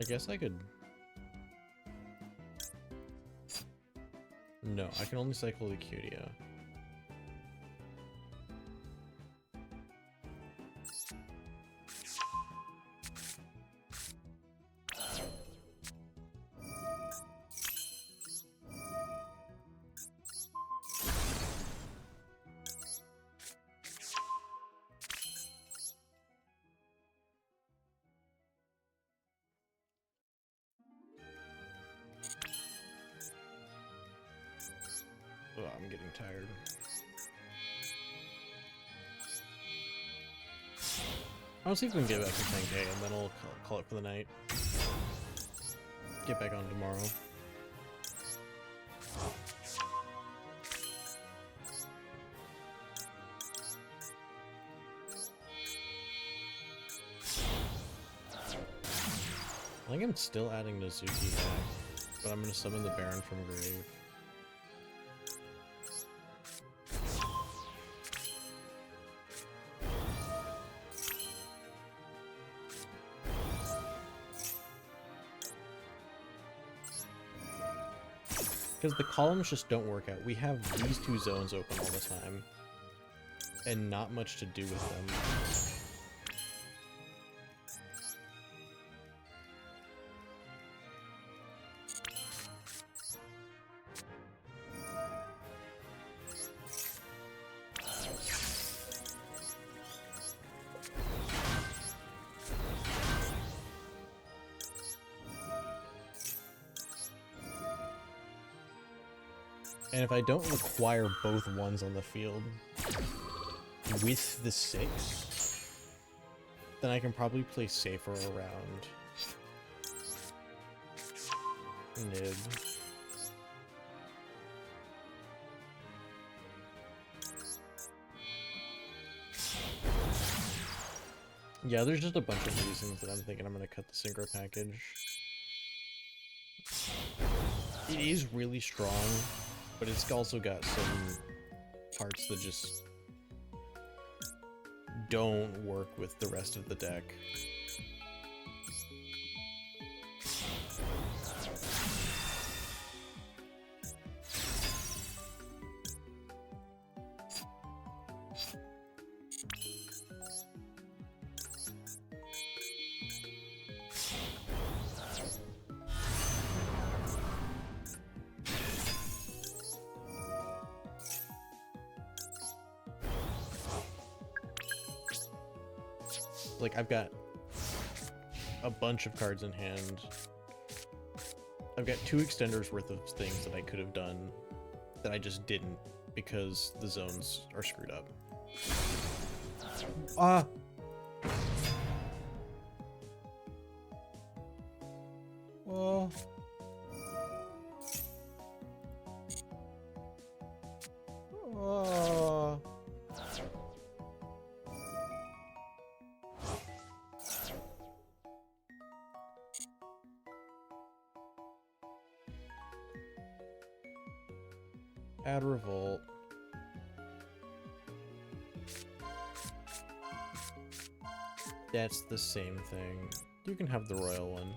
I guess I could... No, I can only cycle the Cutia. Oh, I'm getting tired. I'll see if we can get back to 10k and then I'll call it for the night. Get back on tomorrow. I think I'm still adding Nazuki back, but I'm gonna summon the Baron from grave. Because the columns just don't work out. We have these two zones open all the time, and not much to do with them. And if I don't require both ones on the field with the 6, then I can probably play safer around Nib. Yeah, there's just a bunch of reasons that I'm thinking I'm going to cut the synchro package. It is really strong, but it's also got some parts that just don't work with the rest of the deck. Like, I've got a bunch of cards in hand. I've got 2 extenders worth of things that I could have done that I just didn't because the zones are screwed up. Ah! Oh. Oh. Add revolt. That's the same thing. You can have the royal one.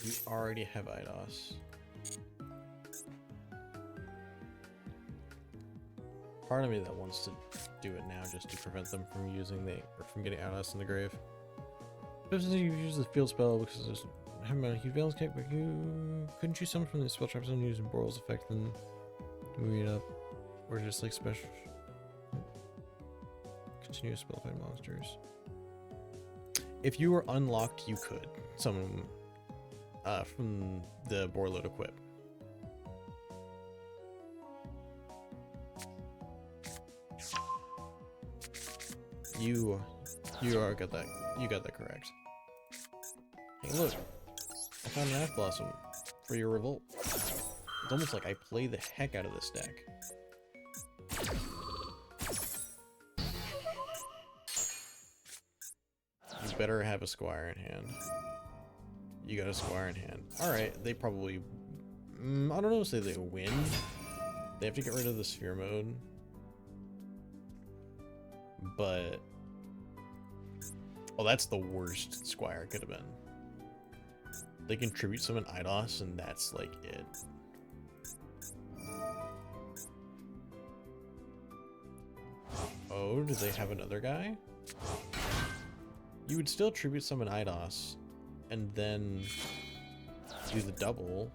You already have Eidos. Part of me that wants to do it now just to prevent them from using from getting Eidos in the grave. Just as you use the field spell because there's a huge Vaylantz kick, but you couldn't choose someone from the spell traps and using Boral's effect and moving it up, or just like special continuous spell fight monsters. If you were unlocked, you could summon from the Borload equip. You got that. You got that correct. Hey, look! I found an Ash Blossom for your revolt. It's almost like I play the heck out of this deck. You better have a Squire in hand. You got a Squire in hand. Alright, they probably... I don't know, say they win. They have to get rid of the Sphere mode. But... oh, that's the worst Squire could have been. They contribute summon Eidos, and that's like it. Oh, do they have another guy? You would still tribute summon Eidos, and then do the double.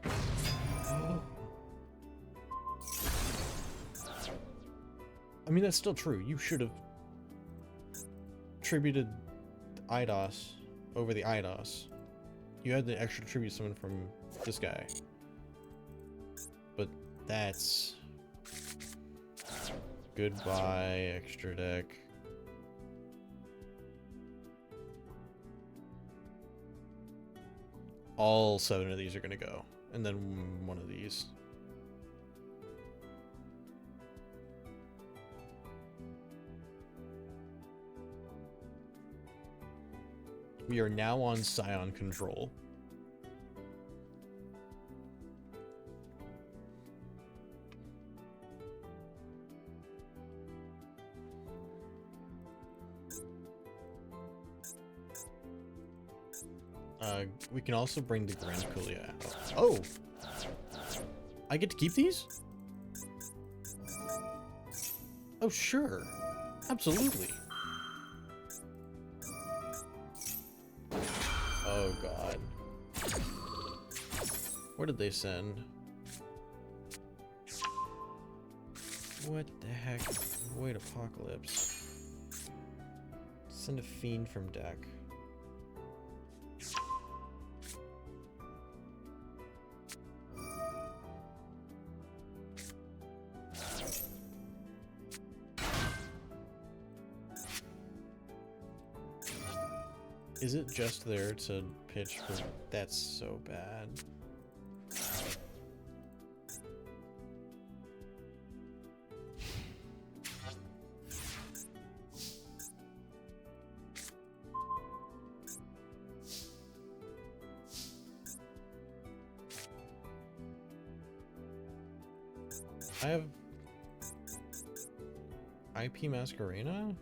I mean, that's still true. You should have tributed Eidos over the Eidos. You had the extra tribute summon from this guy. But that's... goodbye, extra deck. All 7 of these are gonna go. And then one of these. We are now on Scion control. We can also bring the Grand Kulia out. Oh! I get to keep these? Oh, sure. Absolutely. Oh, God. Where did they send? What the heck? Wait, Apocalypse. Send a Fiend from deck. Is it just there to pitch for... that's so bad. I have IP Masquerena?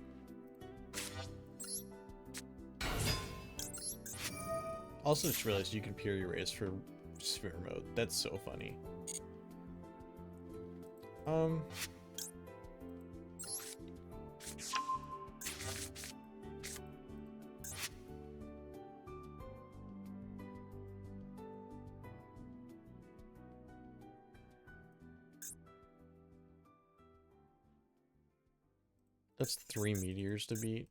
Also just realized you can peer erase for sphere mode. That's so funny. That's 3 meteors to beat.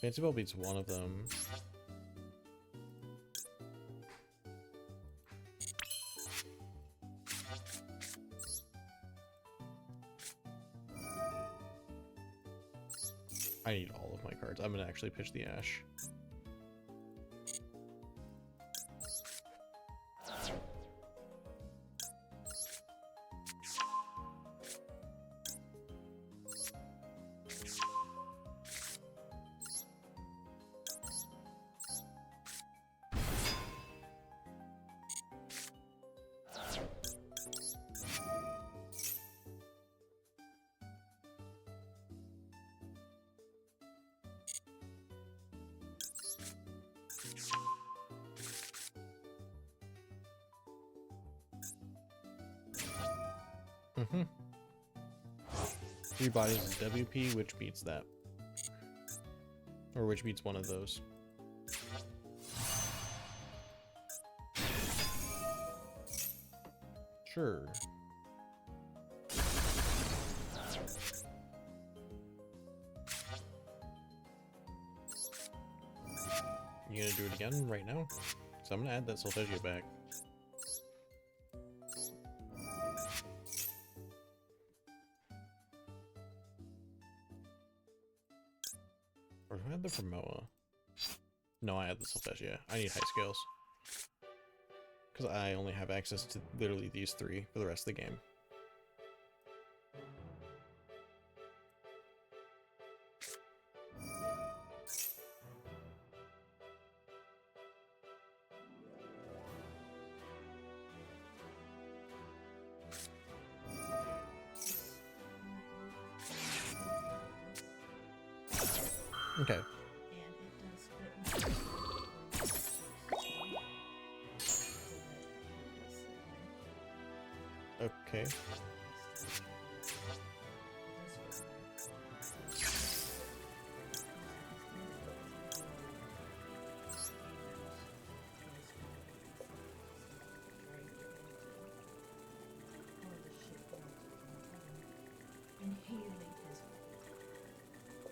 Fancy Ball beats one of them. I need all of my cards. I'm gonna actually pitch the Ash. Mm-hmm. 3 bodies is WP, which beats that? Or which beats one of those? Sure. You gonna do it again right now? So I'm gonna add that Solfachord back. Or do I have the Formoa? No, I had the Solfachord. I need high scales. Because I only have access to literally these 3 for the rest of the game. Okay. And it does Okay.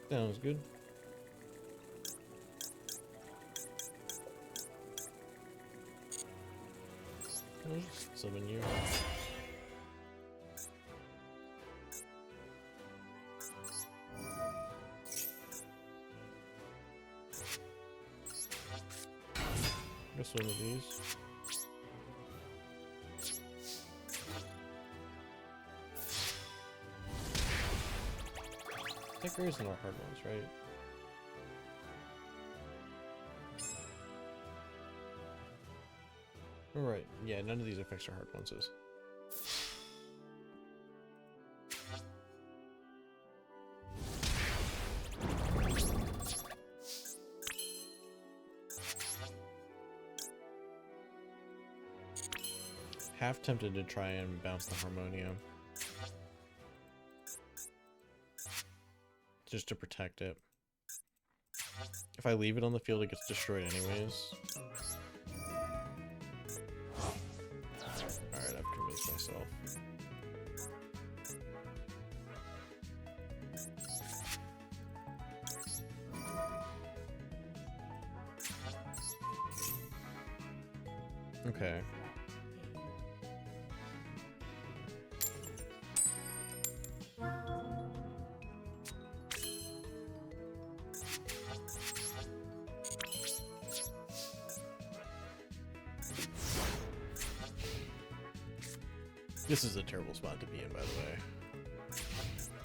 Sounds good. I'll just summon you. Guess one of these. Tech rays are not hard ones, right? Alright, yeah, none of these effects are hard ones. Half tempted to try and bounce the Harmonium. Just to protect it. If I leave it on the field, it gets destroyed anyways. Alright, I've convinced myself. Okay. This is a terrible spot to be in, by the way.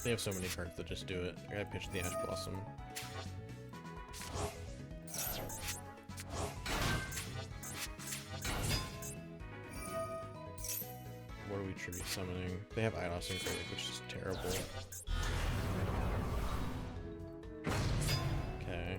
They have so many cards that just do it. I gotta pitch the Ash Blossom. what are we tribute summoning? They have Eidos and Critic, which is terrible. Okay.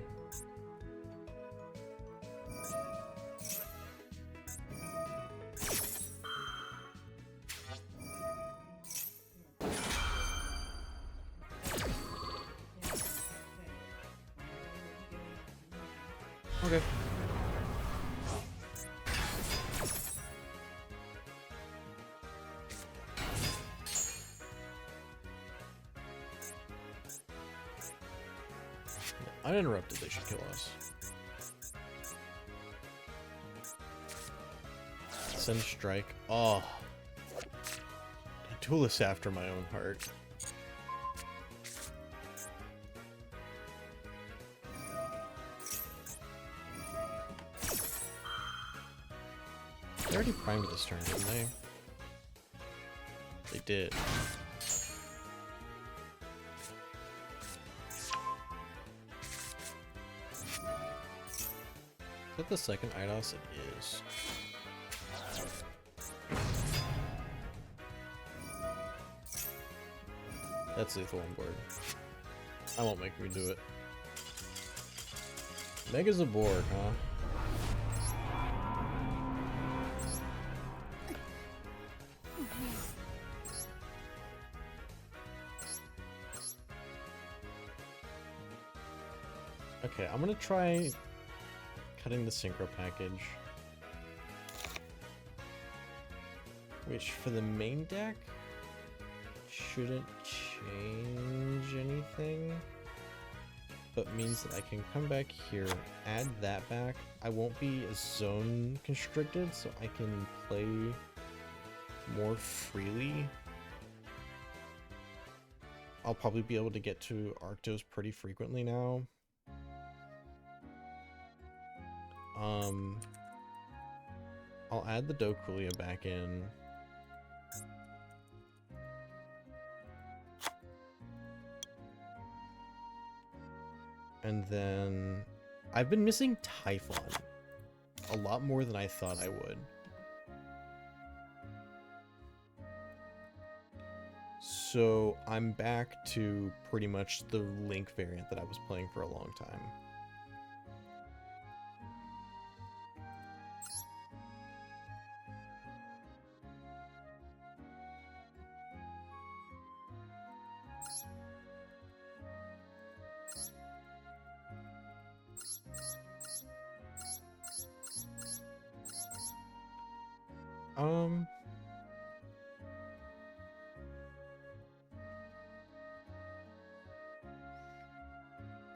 Okay. Uninterrupted, they should kill us. Send strike. Oh. A Duelist after my own heart. They already primed this turn, didn't they? They did. Is that the second Eidos? It is. That's lethal on board. I won't make me do it. Mega's aboard, huh? Okay, I'm gonna try cutting the synchro package. Which, for the main deck, shouldn't change anything. But means that I can come back here, add that back. I won't be as zone constricted, so I can play more freely. I'll probably be able to get to Arctos pretty frequently now. I'll add the Dokulia back in. And then I've been missing Typhon a lot more than I thought I would. So I'm back to pretty much the Link variant that I was playing for a long time.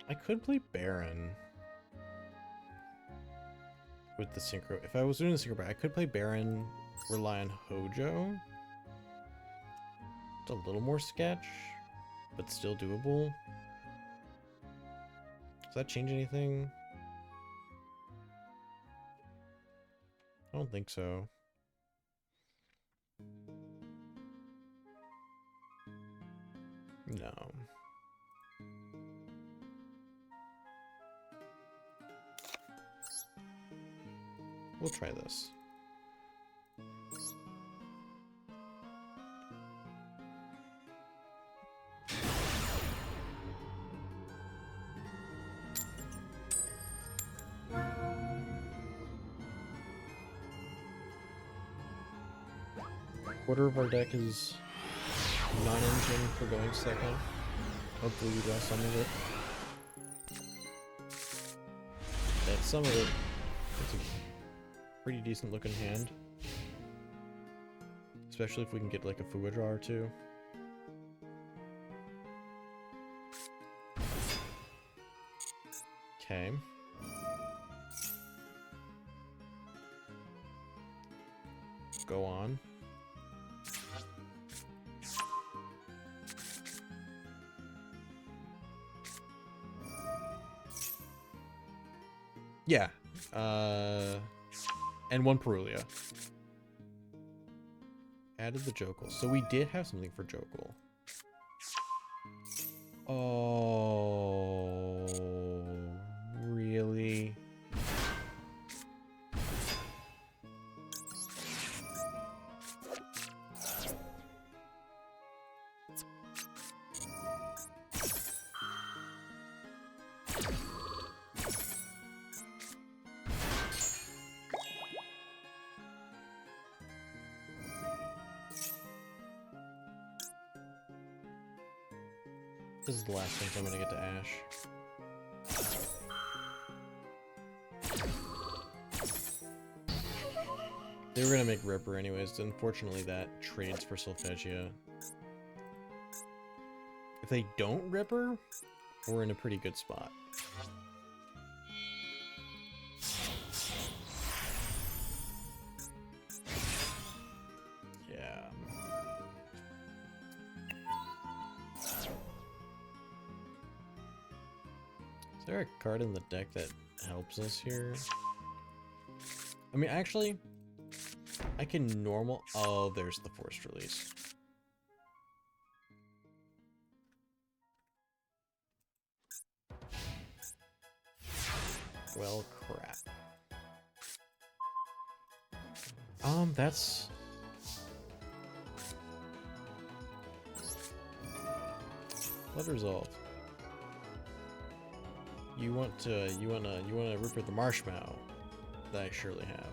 I could play Baron with the synchro. If I was doing the synchro back, I could play Baron, rely on Hojo. It's a little more sketch, but still doable. Does that change anything? I don't think so. No. We'll try this. Quarter of our deck is non-engine for going second. Hopefully we draw some of it. That's some of it. That's a pretty decent looking hand. Especially if we can get like a Fuwa draw or two. Okay. Go on. Yeah. And one Perulia. Added the Jokul. So we did have something for Jokul. Oh, really? This is the last thing I'm gonna get to Ash. They were gonna make Ripper anyways, unfortunately that trades for Solfachia. If they don't Ripper, we're in a pretty good spot. Yeah. Is there a card in the deck that helps us here? I mean, actually, I can normal... Oh, there's the forced release. Well, crap. That's... Blood Resolve. You wanna Ripper the Marshmallow that I surely have.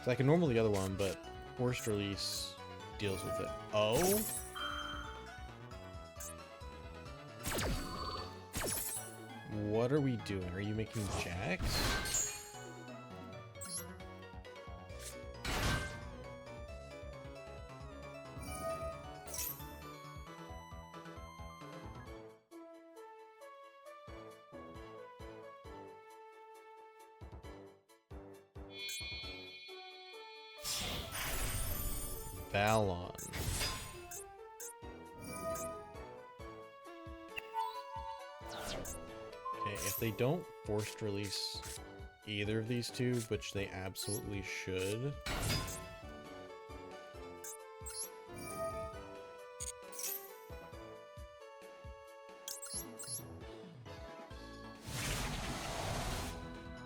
So I can normal the other one, but forced release deals with it. Oh? What are we doing? Are you making jacks? Vaylantz. Okay, if they don't forced release either of these two, which they absolutely should.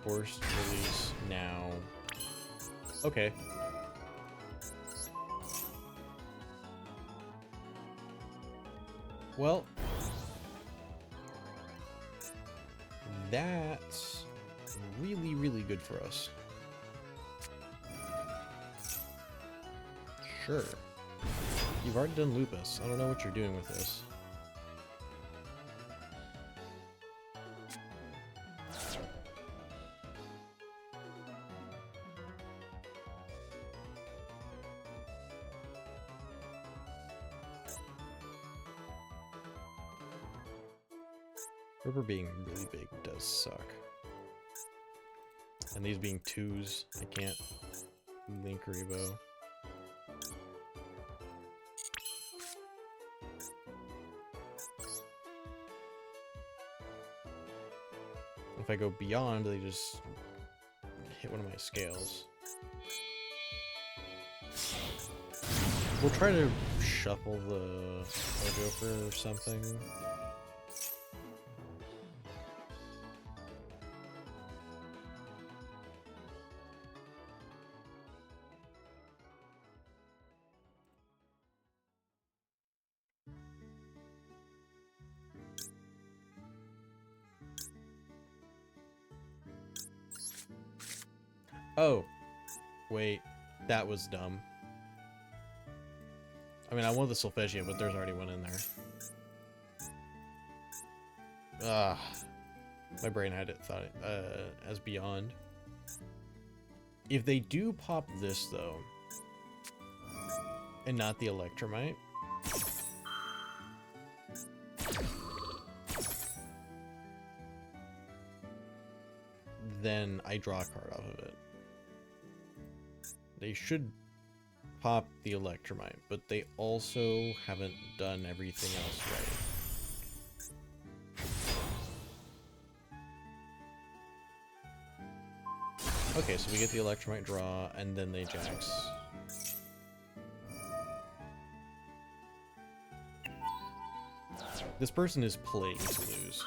Forced release now. Okay. Well, that's really, really good for us. Sure. You've already done Lupus. I don't know what you're doing with this. Ripper being really big does suck. And these being twos, I can't link Rebo. If I go beyond, they just hit one of my scales. We'll try to shuffle the Gopher or something. Oh, wait, that was dumb. I mean, I want the Solfachia, but there's already one in there. Ah, my brain had it thought as beyond. If they do pop this though, and not the Electromite, then I draw a card off of it. They should pop the Electromite, but they also haven't done everything else right. Okay, so we get the Electromite draw, and then they jacks. This person is playing to lose.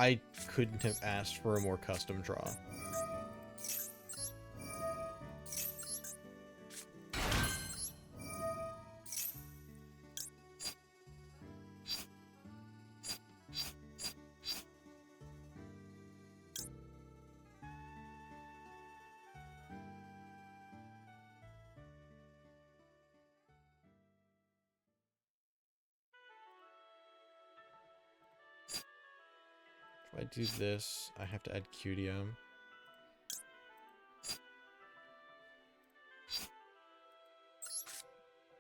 I couldn't have asked for a more custom draw. If I do this, I have to add QDM.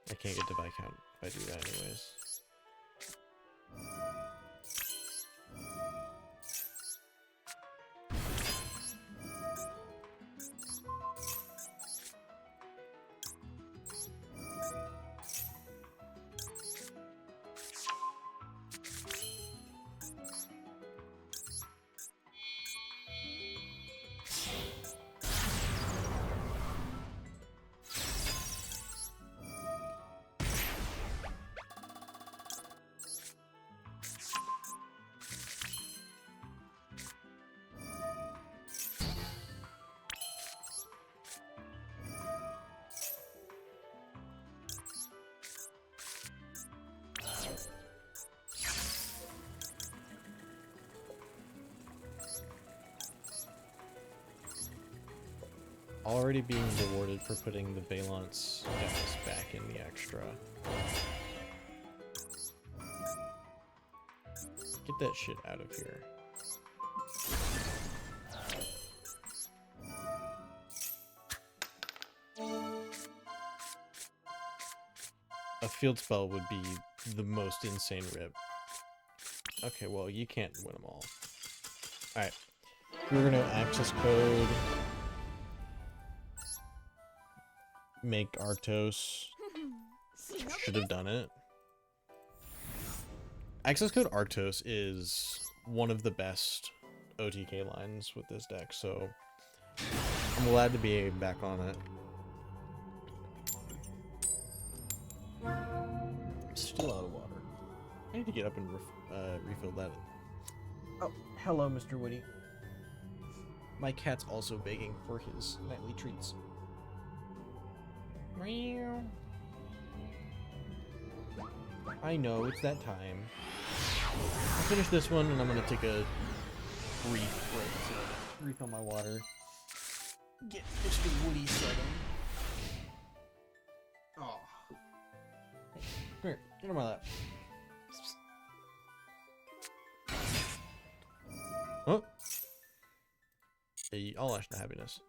I can't get to Viscount if I do that anyways. Already being rewarded for putting the Vaylantz decks back in the extra. Get that shit out of here. A field spell would be the most insane rip. Okay, well, you can't win them all. Alright. We're gonna access code. Make Arctos. Should have done it. Access code Arctos is one of the best OTK lines with this deck, so I'm glad to be back on it. I'm still out of water. I need to get up and refill that. Oh, hello, Mr. Woody. My cat's also begging for his nightly treats. I know, it's that time. I'll finish this one and I'm gonna take a brief break to refill my water. Get Mr. Woody settled. Oh. Hey, come here, get on my lap. Huh? Hey, I'll lash the happiness.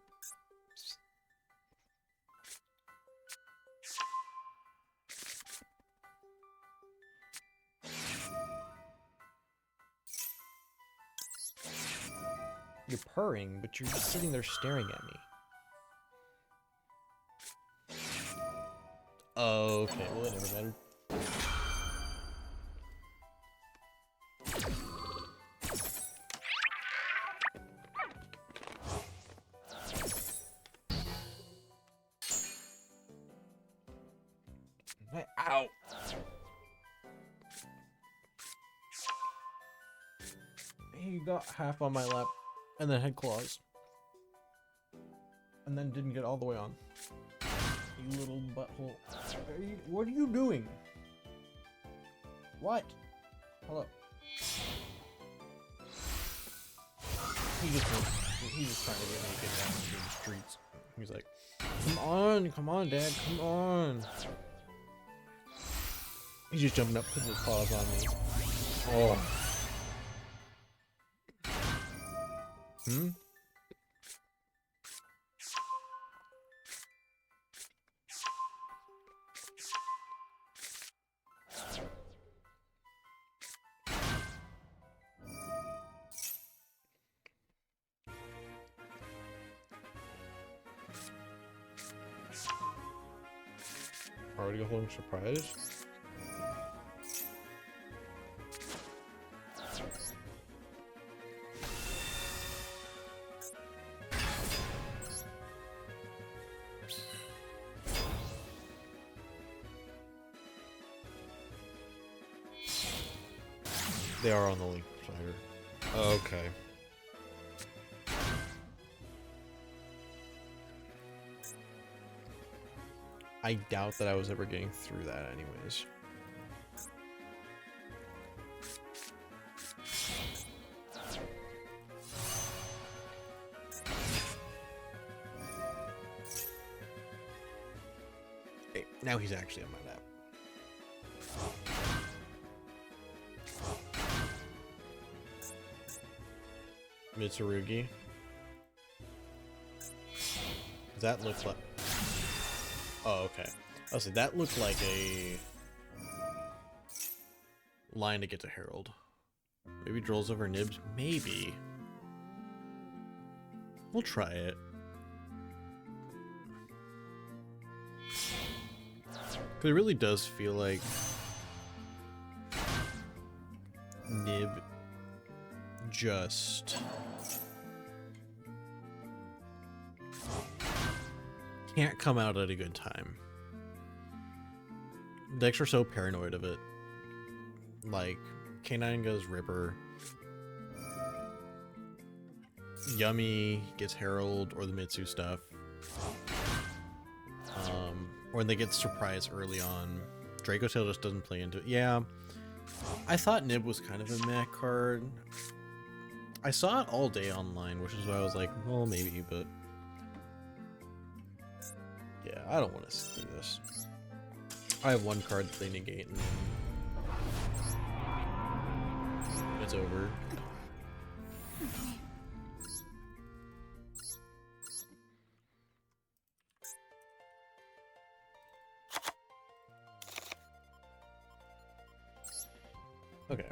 You're purring, but you're just sitting there staring at me. Okay, well it never mattered. Ow! He got half on my lap. And then had claws. And then didn't get all the way on. You little butthole. What are you doing? What? Hello. He's just trying to get me to get down into the streets. He's like, come on, Dad, come on. He's just jumping up, putting his paws on me. Oh. Hmm? Already a whole surprise? They are on the link side. Okay. I doubt that I was ever getting through that anyways. Hey, now he's actually on my lap. Mitsurugi. That looks like... Oh, okay. I was like, that looked like a line to get to Herald. Maybe Drolls over Nibs? Maybe. We'll try it. But it really does feel like Nib just can't come out at a good time. Decks are so paranoid of it. Like, K9 goes Ripper. Yummy gets Herald or the Mitsu stuff. Or they get surprised early on. Draco Tail just doesn't play into it. Yeah. I thought Nib was kind of a meh card. I saw it all day online, which is why I was like, well, maybe, but... Yeah, I don't want to see this. I have one card that they negate, and it's over. Okay.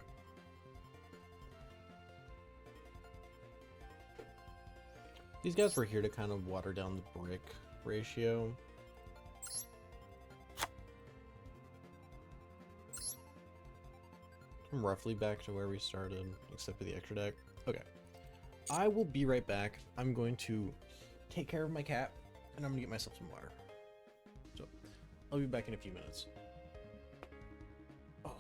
These guys were here to kind of water down the brick ratio. I'm roughly back to where we started, except for the extra deck. Okay. I will be right back. I'm going to take care of my cat, and I'm going to get myself some water. So, I'll be back in a few minutes. Oh.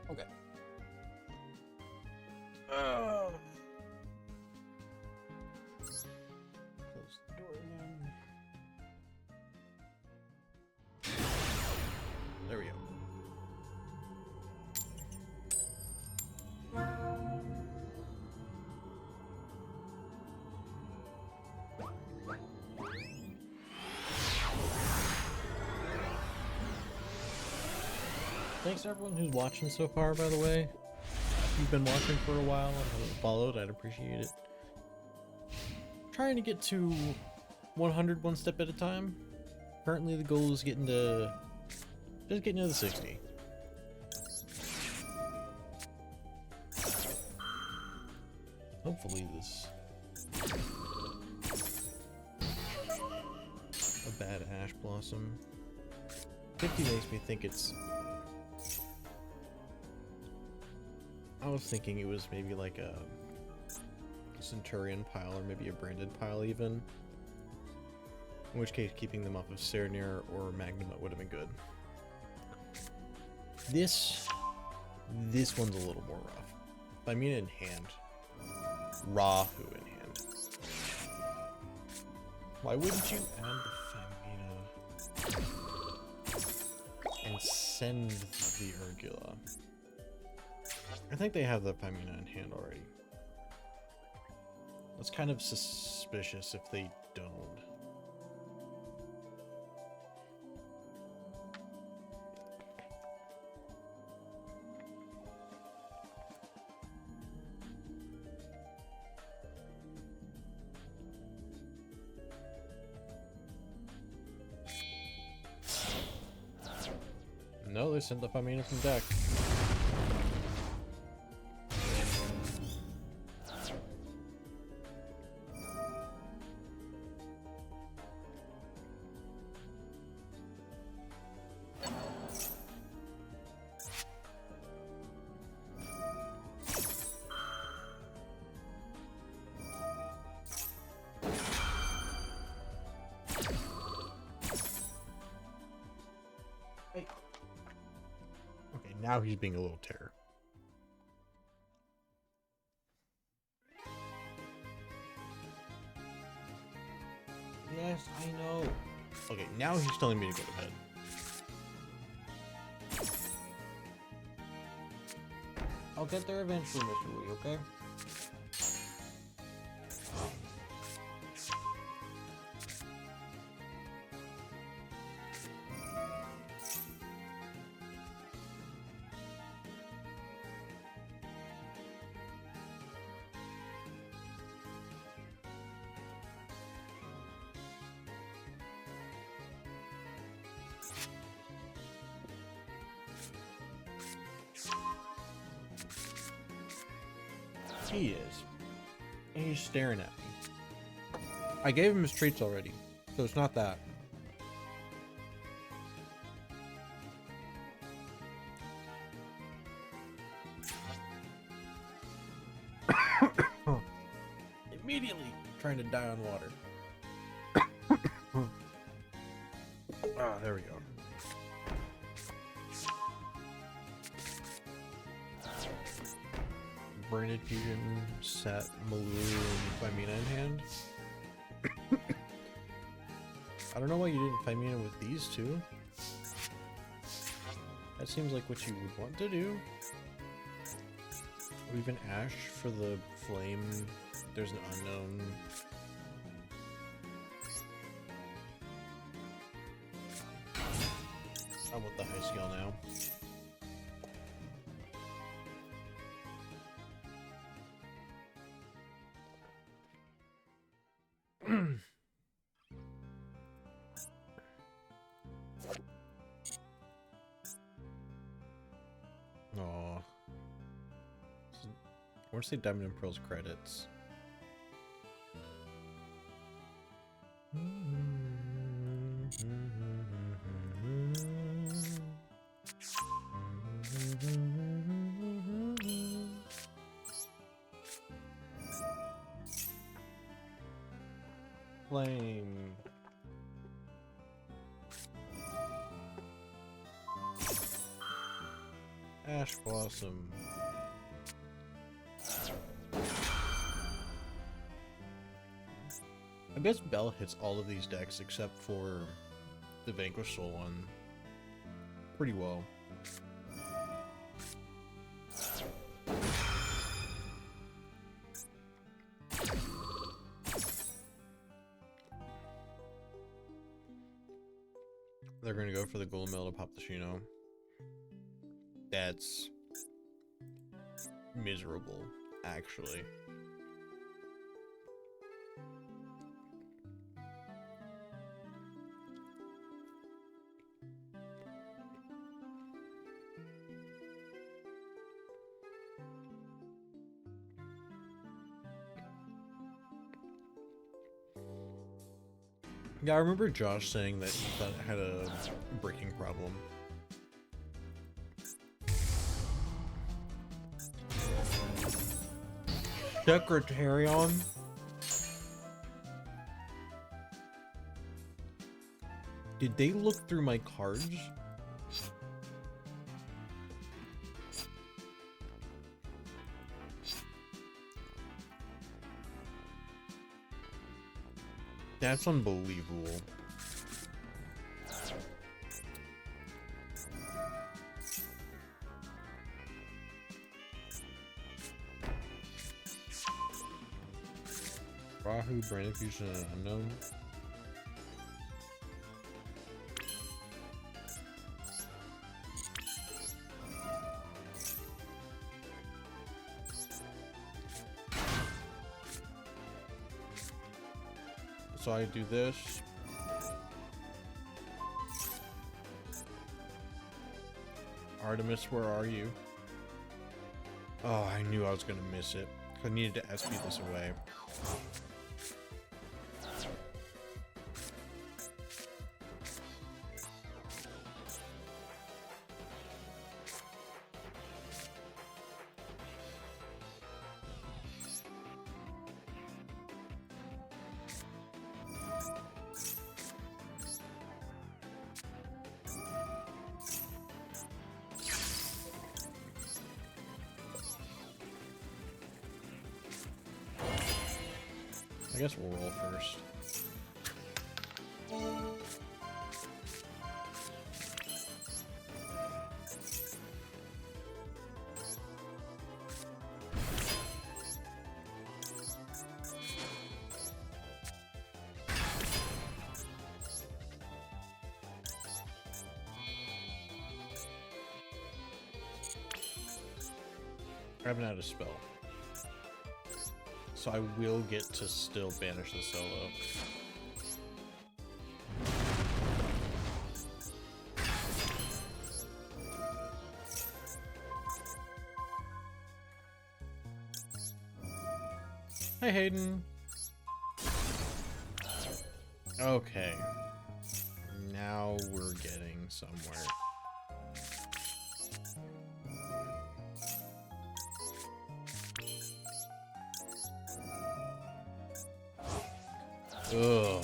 Okay. Close the door again. There we go. Thanks to everyone who's watching so far, by the way. If you've been watching for a while and haven't followed, I'd appreciate it. Trying to get to 100 one step at a time. Currently the goal is getting to the 60. Hopefully this a bad ash blossom. 50 makes me think it's... I was thinking it was maybe like a Centurion pile or maybe a branded pile even. In which case keeping them off of Serenir or Magnum would have been good. This one's a little more rough. I mean in hand. Rahu in hand. Why wouldn't you add the Famina and send the Urgula? I think they have the Famina in hand already. That's kind of suspicious if they don't. No, they sent the Famina from deck. Okay, now he's being a little terror. Yes, I know. Okay, now he's telling me to go to bed. I'll get there eventually, Mr. Lee, okay? He is. And he's staring at me. I gave him his treats already, so it's not that. Immediately trying to die on water. Ah, there we go. Branded Fusion, Set, Maloo, and Famina in hand. I don't know why you didn't Famina with these two. That seems like what you would want to do. Or even Ash for the flame. There's an unknown. I want the high scale now. Aw. I want to say Diamond and Pearl's credits. Flame. Ash Blossom. I guess Bell hits all of these decks except for the Vanquish Soul one pretty well. They're gonna go for the Golem Mill to pop the Shino. That's miserable, actually. Yeah, I remember Josh saying that he thought it had a breaking problem. Secretarion? Did they look through my cards? That's unbelievable. Rahu, Brain Infusion, and Unknown. So I do this. Artemis, where are you? Oh, I knew I was gonna miss it. I needed to SP this away. I guess we'll roll first. I haven't had a spell. So I will get to still banish the solo. Hi, Hayden. Okay. Now we're getting somewhere. Ugh.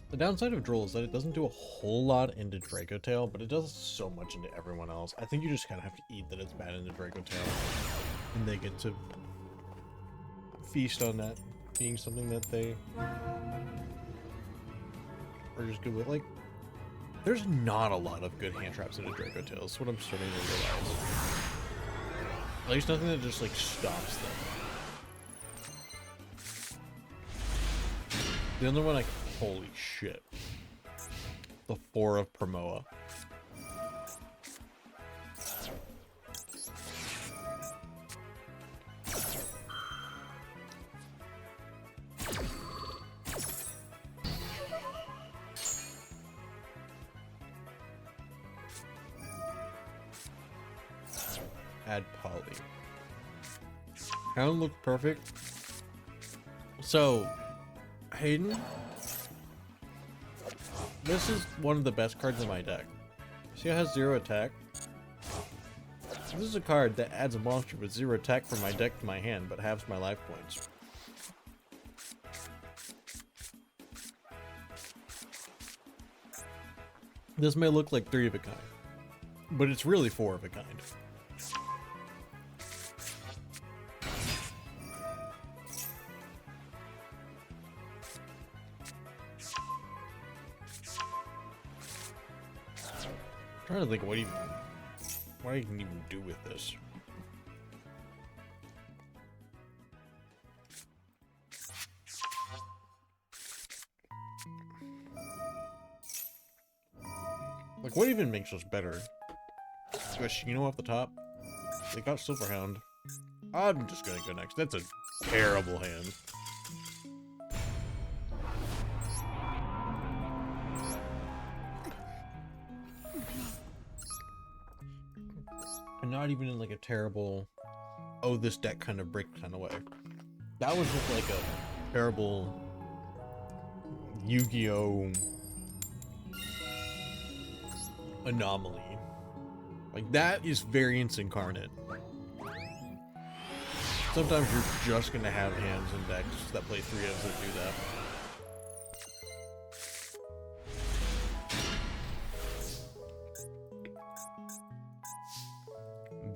The downside of Droll is that it doesn't do a whole lot into Draco Tail, but it does so much into everyone else. I think you just kind of have to eat that it's bad into Draco Tail, and they get to feast on that being something that they are just good with. Like, there's not a lot of good hand traps into Draco Tails. That's what I'm starting to realize. At least nothing that just like stops them. The other one, like, holy shit. The 4 of Promoa. Add Poly. Hound looks perfect. So, Hayden, this is one of the best cards in my deck. See how it has 0 attack? This is a card that adds a monster with 0 attack from my deck to my hand, but halves my life points. This may look like 3 of a kind, But it's really 4 of a kind. I'm trying to think what I can even do with this. Like, what even makes us better? Yoshino off the top. They got Silverhound. I'm just gonna go next. That's a terrible hand. And not even in like a terrible, oh, this deck kind of bricked kind of way. That was just like a terrible Yu-Gi-Oh! Anomaly. Like, that is variance incarnate. Sometimes you're just gonna have hands and decks that play 3-ofs that do that.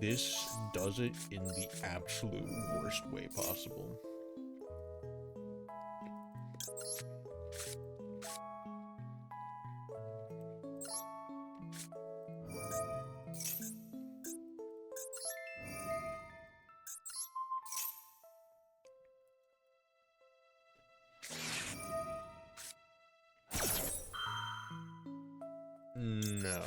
This does it in the absolute worst way possible. No.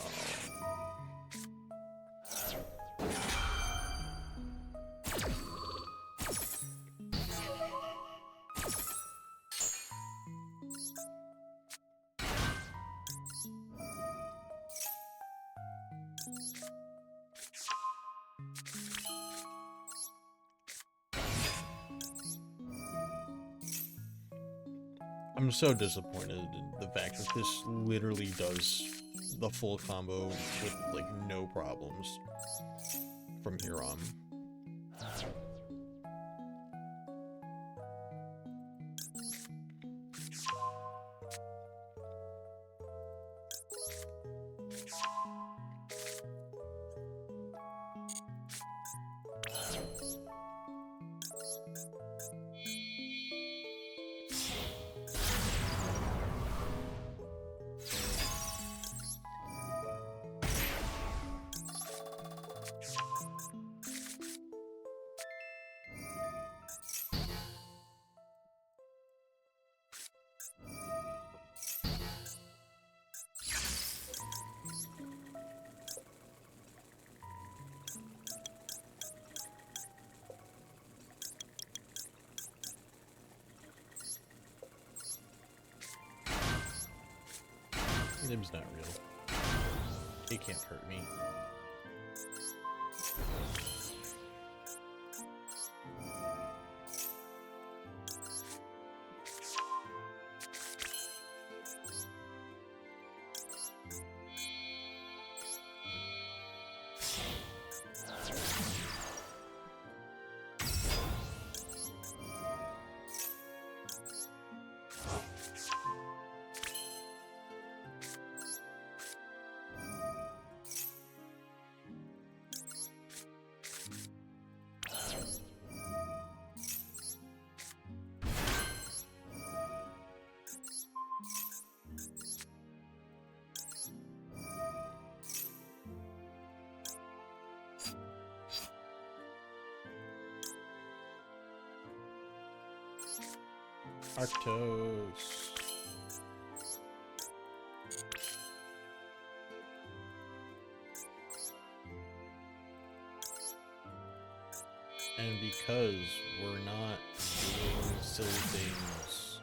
I'm so disappointed in the fact that this literally does the full combo with, like, no problems from here on. Nim's not real. It can't hurt me. Arctos. And because we're not doing silly things,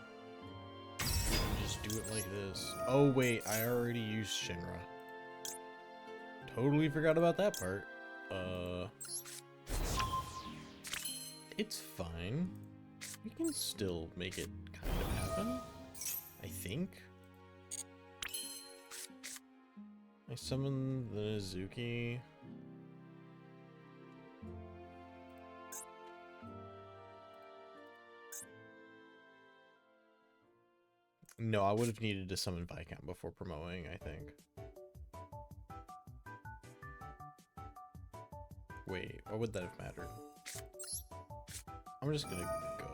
we can just do it like this. Oh wait, I already used Shinra. Totally forgot about that part. It's fine. We can still make it kind of happen, I think. I summon the Nizuki. No, I would have needed to summon Viscount before promoting, I think. Wait, what would that have mattered? I'm just gonna go.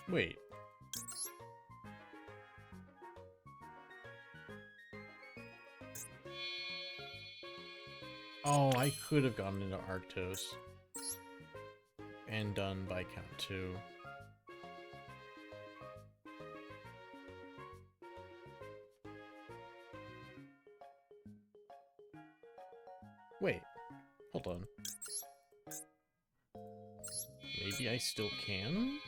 Wait. Oh, I could have gone into Arctos and done Viscount too. Wait, hold on. Maybe I still can?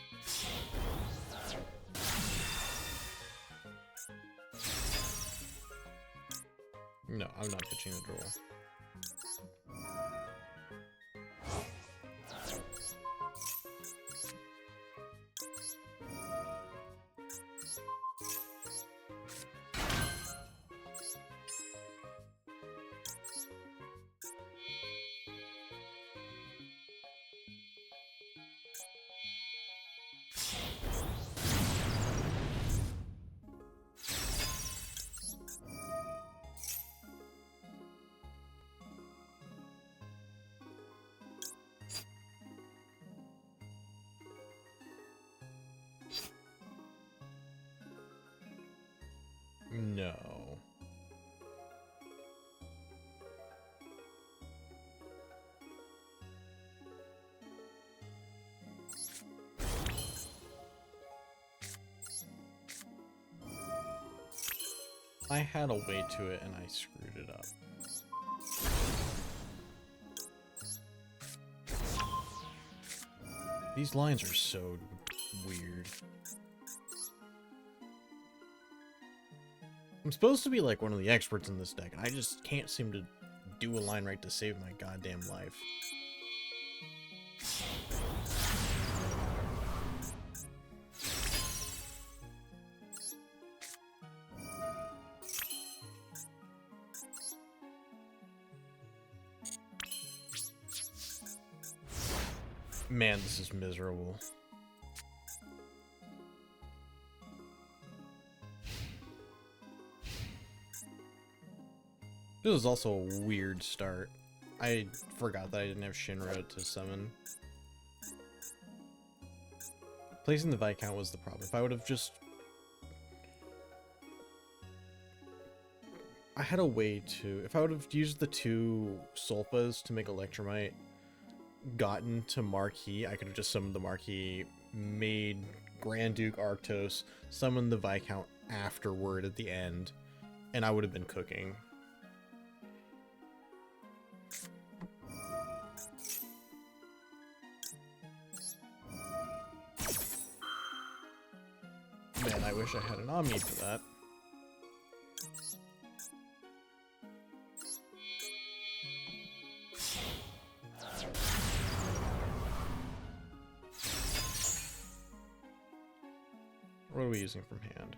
No, I'm not pitching the draw. No. I had a way to it and I screwed it up. These lines are so weird. I'm supposed to be like one of the experts in this deck, and I just can't seem to do a line right to save my goddamn life. Man, this is miserable. This was also a weird start. I forgot that I didn't have Shinra to summon. Placing the Viscount was the problem. If I would have just... I had a way to... If I would have used the two Solfas to make Electromite, gotten to Marquis, I could have just summoned the Marquis, made Grand Duke Arctos, summoned the Viscount afterward at the end, and I would have been cooking. Man, I wish I had an Omni for that. What are we using from hand?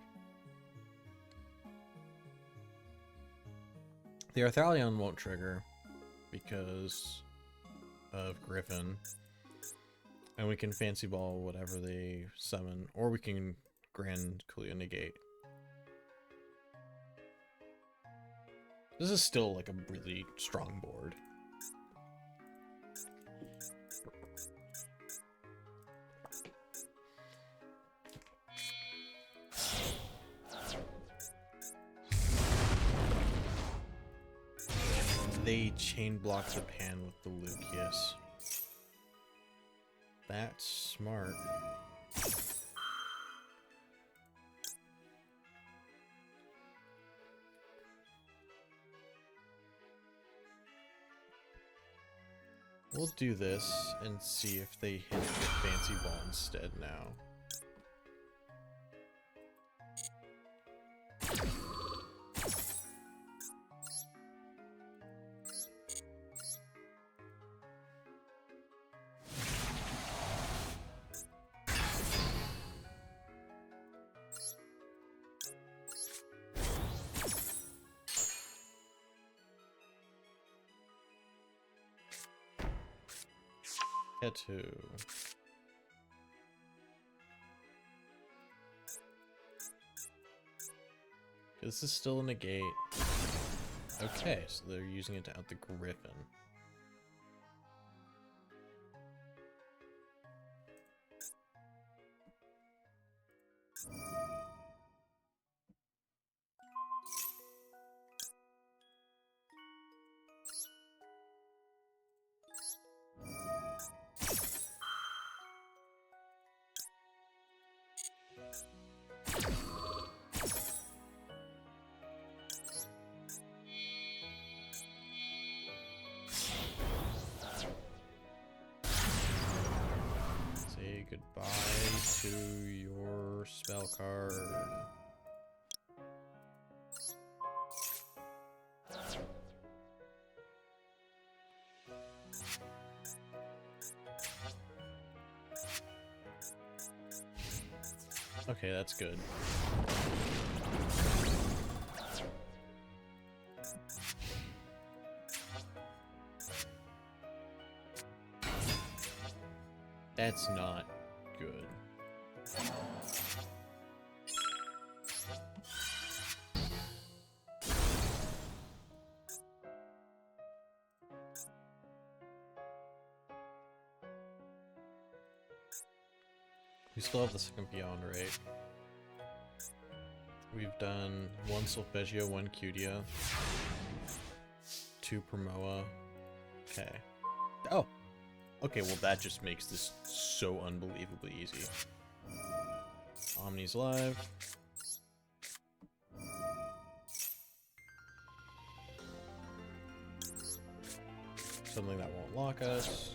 The Arthalion won't trigger because of Griffin. And we can Fancy Ball whatever they summon, or we can Grand Kalia negate. This is still like a really strong board. they chain block the pan with the Lucius. That's smart. We'll do this and see if they hit the fancy ball instead now. Ketu. This is still a negate. Okay, so they're using it to out the Griffin. Say goodbye to your spell card. Okay, that's good. That's not good. We still have the second Beyond, right? We've done 1 Solfeggio, 1 Cutia, 2 Promoa. Okay. Oh! Okay, well that just makes this so unbelievably easy. Omni's live. Something that won't lock us.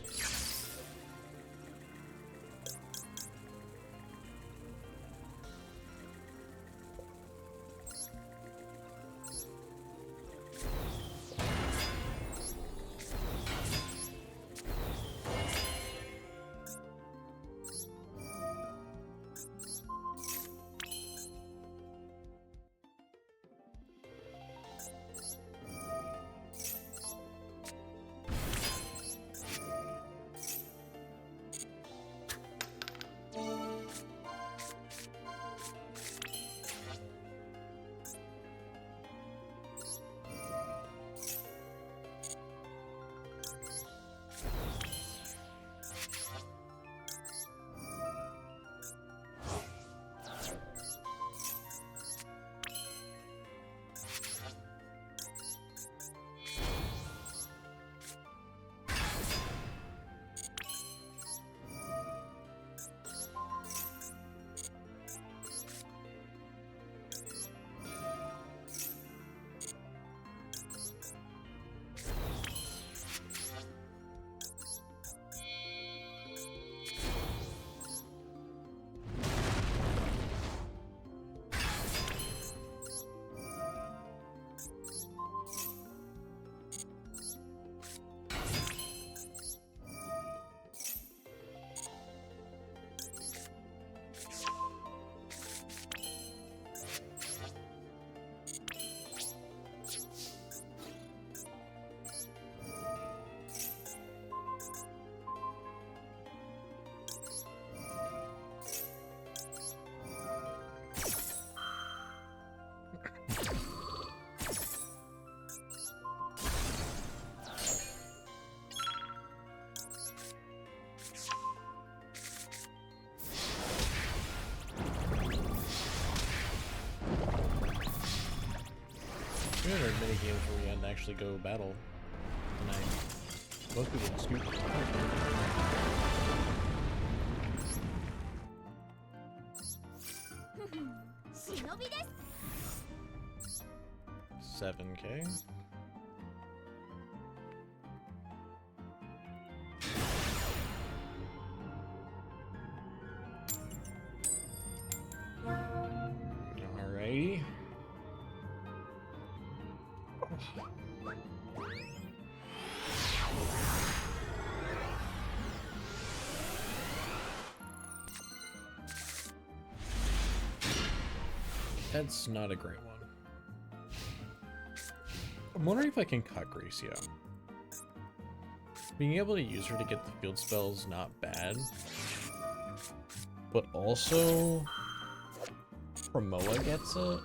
We had our mini games where we had to actually go battle. And most people scoop. 7K. Alrighty. That's not a great one. I'm wondering if I can cut Gracia. Being able to use her to get the field spell is not bad. But also, Promoa gets it.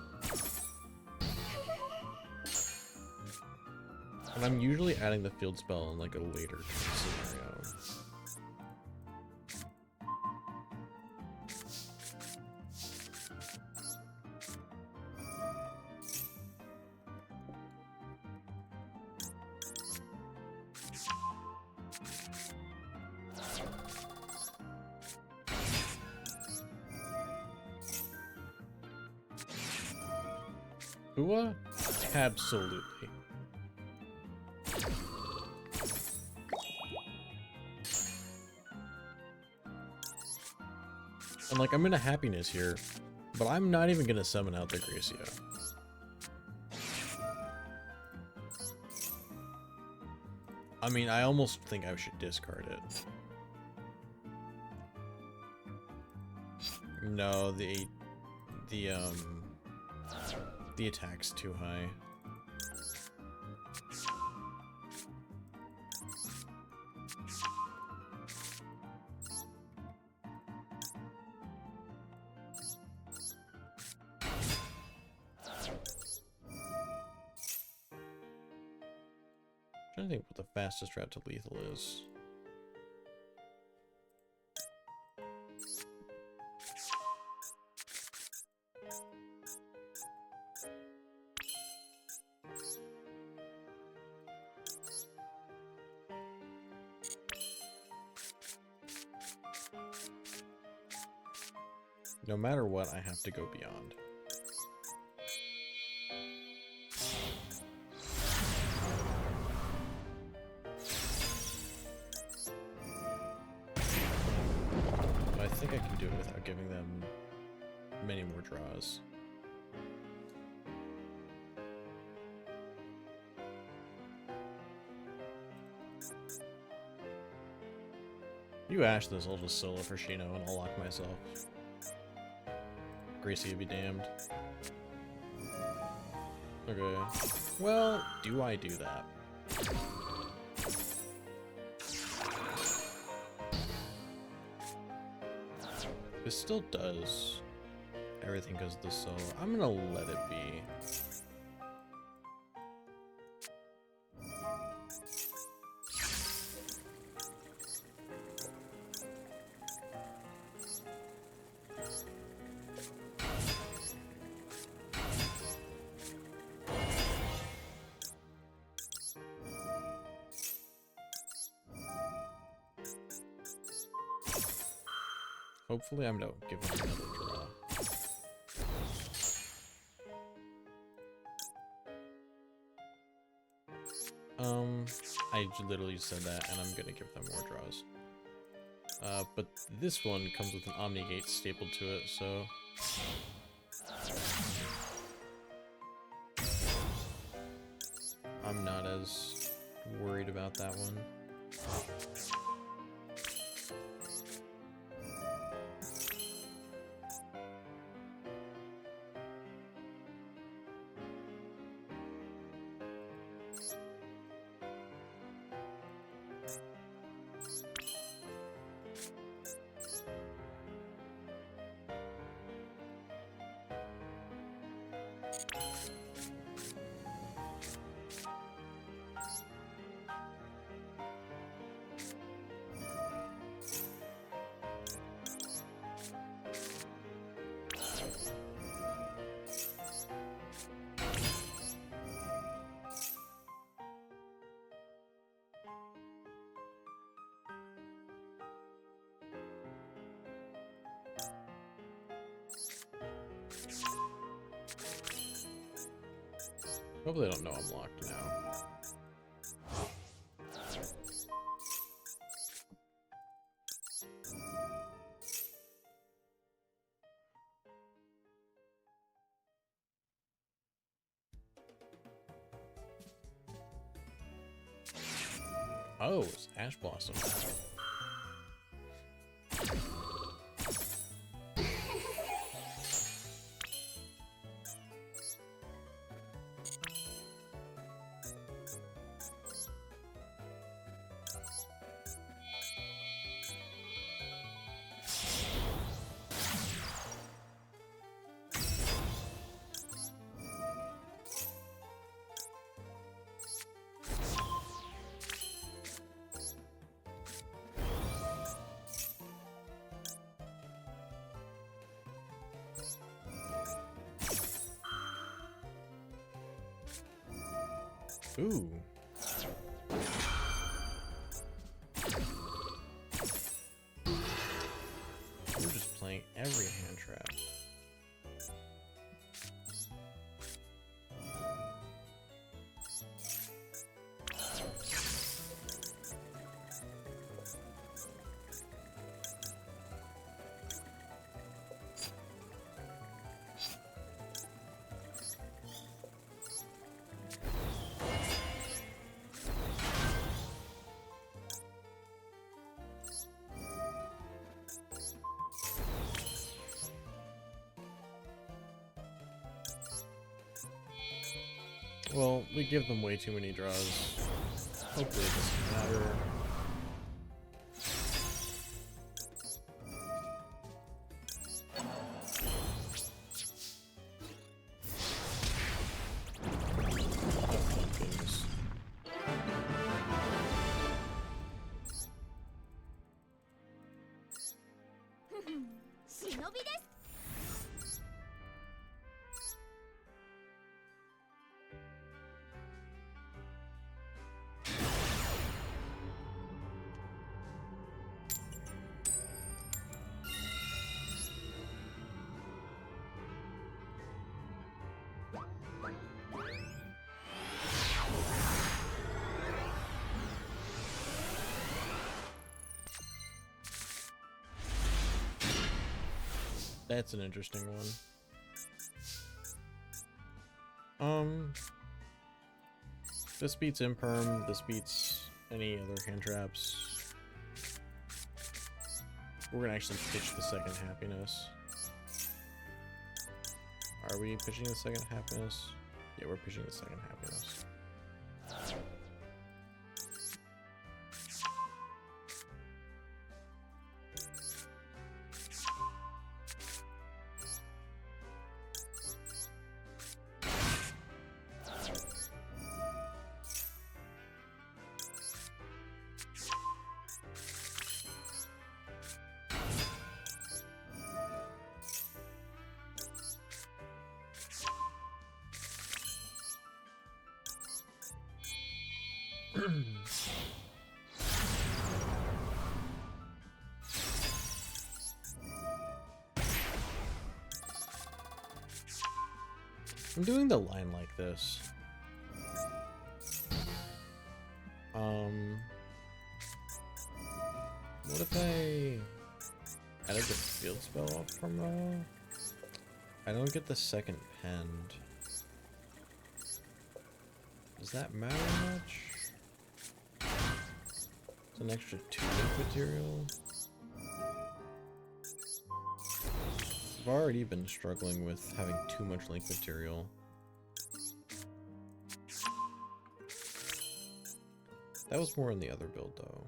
And I'm usually adding the field spell in like a later scenario. Ua? Absolutely. And like, I'm in a happiness here, but I'm not even gonna summon out the Gracia. I mean, I almost think I should discard it. No, the attack's too high. I'm trying to think what the fastest route to lethal is. No matter what, I have to go beyond. But I think I can do it without giving them many more draws. You ash this, I'll just solo for Shino and I'll lock myself. Gracie be damned. Okay. Well, do I do that? This still does everything because of the solo. I'm gonna let it be. Hopefully I don't give him another draw. I literally said that and I'm gonna give them more draws. But this one comes with an Omnigate stapled to it, so... I'm not as worried about that one. Hopefully they don't know I'm locked now. Oh, it's Ash Blossom. Ooh. We're just playing every hand trap. Well, we give them way too many draws. Hopefully it doesn't matter. Oh, goodness. That's an interesting one. This beats Imperm, this beats any other hand traps. We're gonna actually pitch the second happiness. Are we pitching the second happiness? Yeah, we're pitching the second happiness. I'm doing the line like this. What if I added the field spell off from I don't get the second penned. Does that matter much? It's an extra 2 link material. I've already been struggling with having too much link material. That was more in the other build though.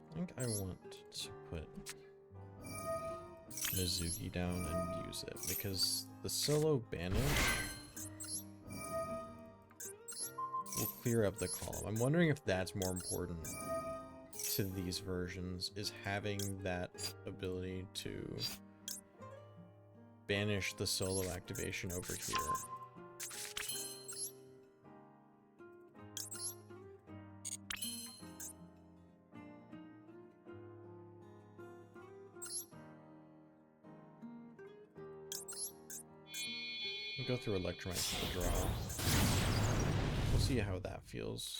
I think I want to put Mizuki down and use it because the solo banish will clear up the column. I'm wondering if that's more important. to these versions is having that ability to banish the solo activation over here. We'll go through Electromite for the draw. We'll see how that feels.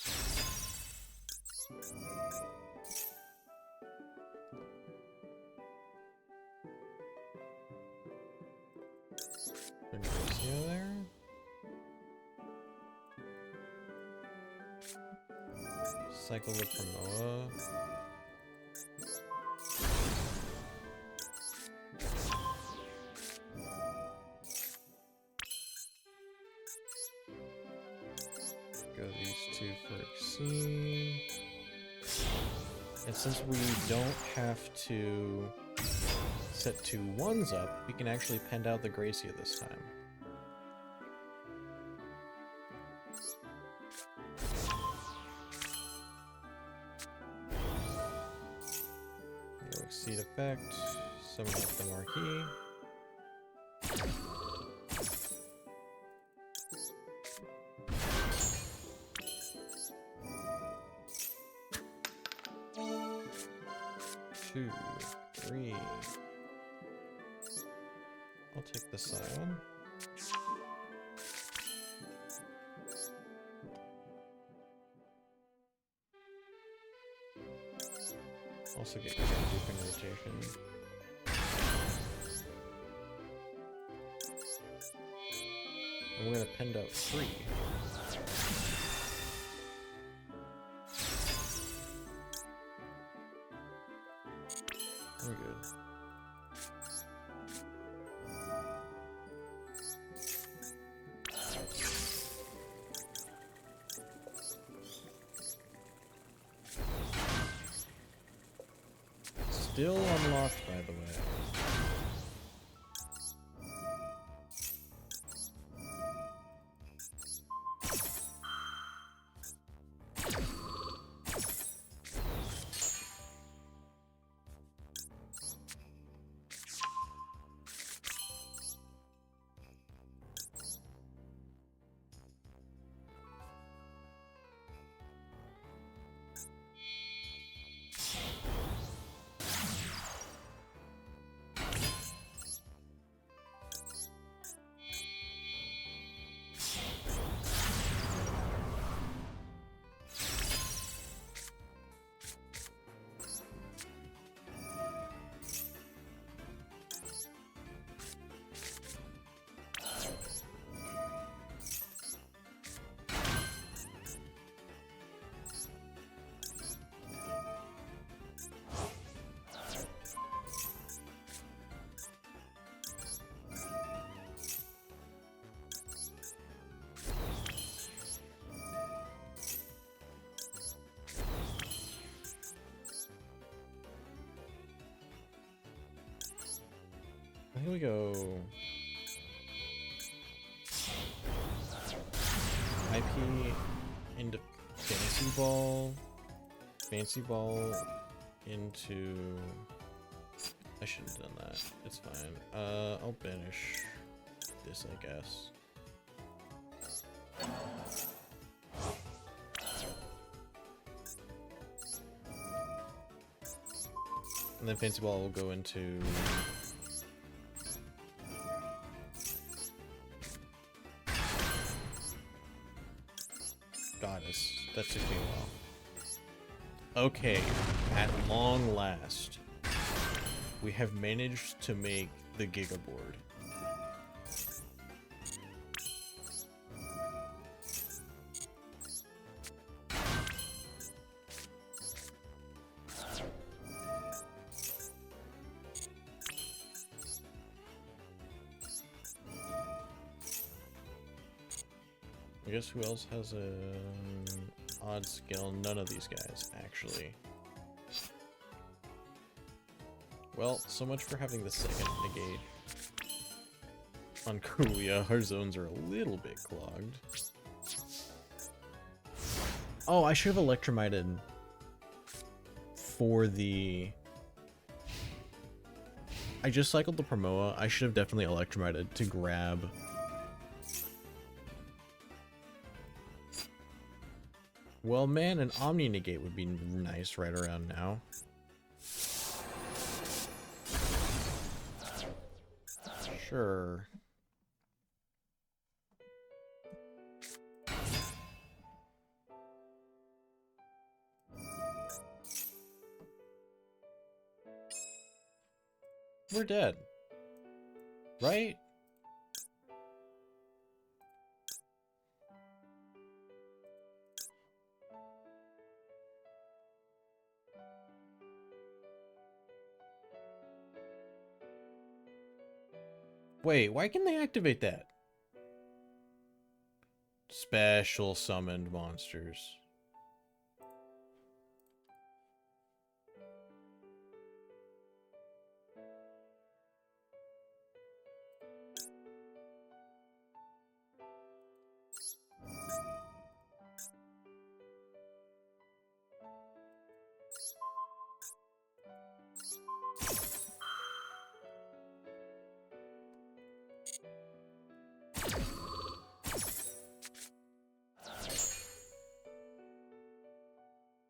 Gracia there. Cycle the Promoa. Go these two for Exceed. And since we don't have to set 2 1s up, we can actually pend out the Gracia this time. Go Exceed effect, summon up the Marquee. Two, three. I'll take the Scion. Also get Deepen Rotation. And we're gonna pend out 3. I'm good. Still unlocked, by the way. I think we go IP into Fancy Ball into... I shouldn't have done that. It's fine. I'll banish this, I guess. And then Fancy Ball will go into... Goddess. That took me a while. Okay, at long last, we have managed to make the Giga Board. I guess who else has an odd skill? None of these guys, actually. Well, so much for having the second negate. On Kuya, our zones are a little bit clogged. Oh, I should have electromited for the... I just cycled the Promoa. I should have definitely Electromited to grab... Well, man, an Omni Negate would be nice right around now. Sure. We're dead. Right? Wait, why can they activate that? Special summoned monsters.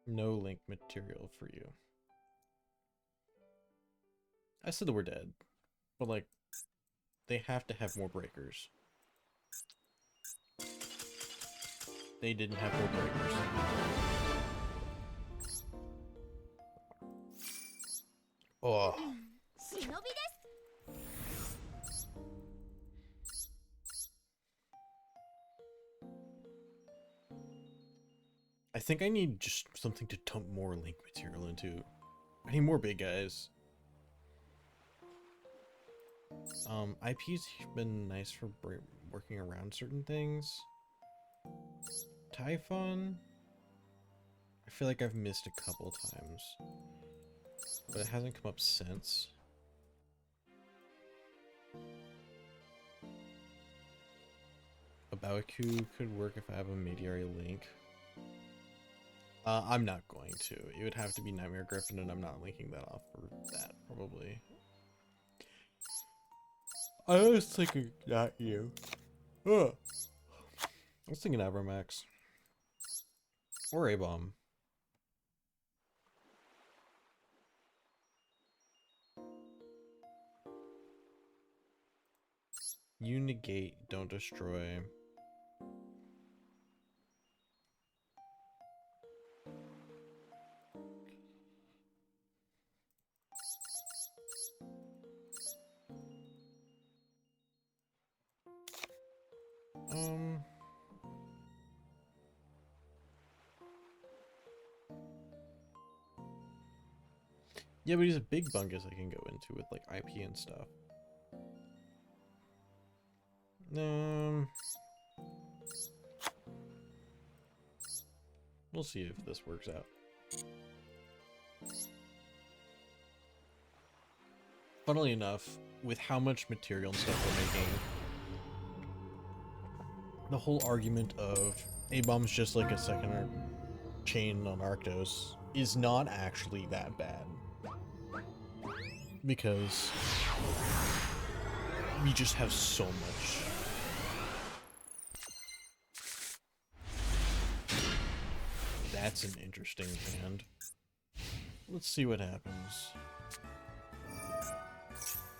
No link material for you. I said that we're dead, but like, they have to have more breakers. They didn't have more breakers. Oh. I think I need just something to dump more link material into. I need more big guys. IP's been nice for working around certain things. Typhon? I feel like I've missed a couple times. But it hasn't come up since. A Baoku could work if I have a Mediari link. I'm not going to. It would have to be Nightmare Griffin, and I'm not linking that off for that, probably. I was thinking not you. Ugh. I was thinking Abramax. Or A-Bomb. You negate, don't destroy. Yeah, but he's a big bungus I can go into with like IP and stuff. We'll see if this works out. Funnily enough, with how much material and stuff we're making, the whole argument of A-Bomb's just like a second chain on Arctos is not actually that bad. Because we just have so much. That's an interesting hand. Let's see what happens.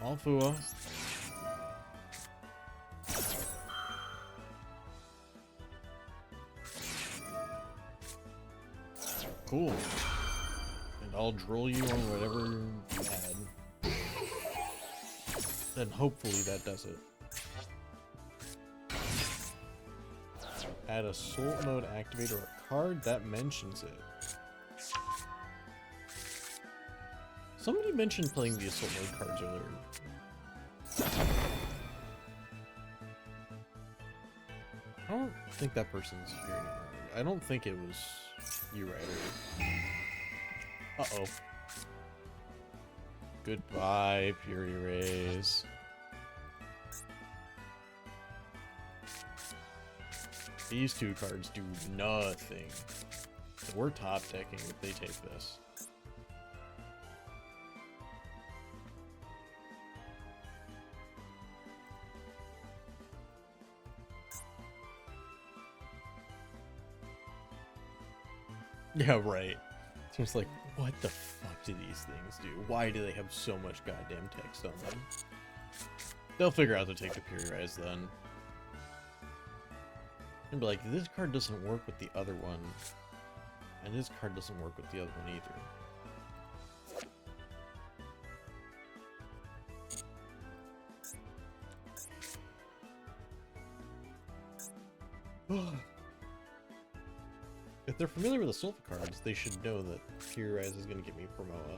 Alfua. Cool. And I'll drill you on whatever you had. Then hopefully that does it. Add a Soul Mode activator or a card that mentions it. Somebody mentioned playing the Assault Mode cards earlier. I don't think that person's here anymore. I don't think it was you, Ryder. Uh-oh. Goodbye, Fury Rays. These two cards do nothing. So we're top decking if they take this. Yeah, right. So it's like, what the fuck do these things do? Why do they have so much goddamn text on them? They'll figure out to take the periodize then. And be like, this card doesn't work with the other one. And this card doesn't work with the other one either. If they're familiar with the Solfacards, they should know that Periodize is going to get me Promoa.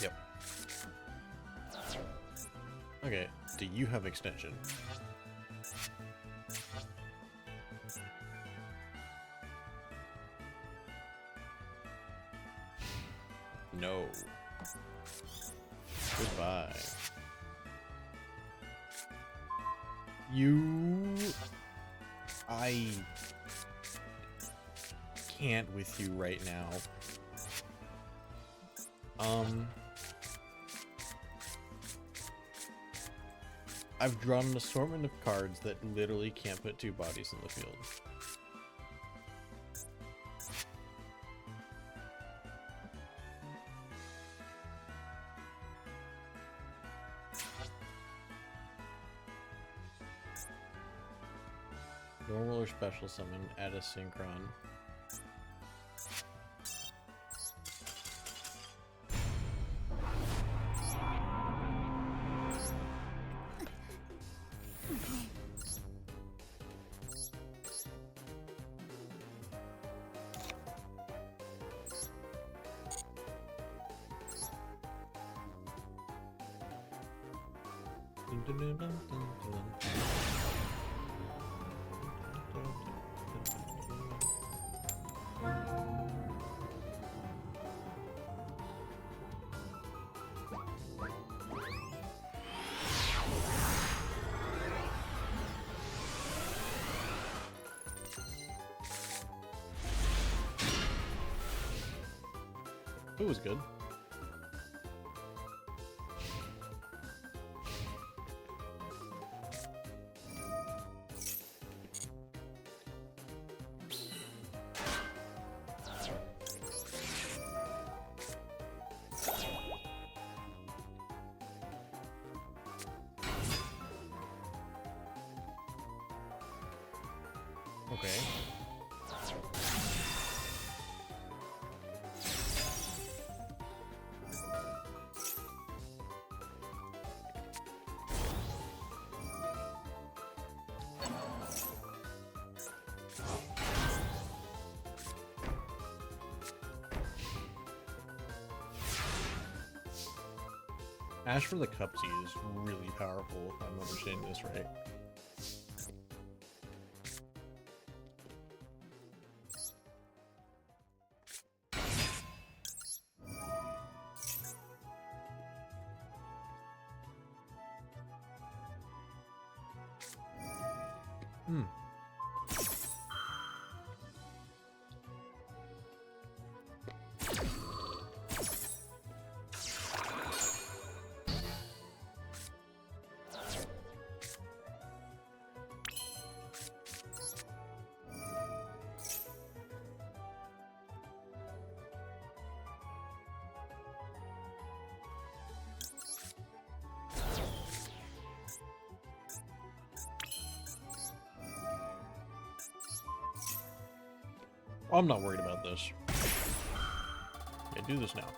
Yep. Okay, do you have extension? No. Goodbye. I can't with you right now. I've drawn an assortment of cards that literally can't put two bodies in the field. Normal or special summon, add a synchron. It was good. Okay. Ash for the Cupsy is really powerful, if I'm understanding this right. I'm not worried about this. Yeah, do this now.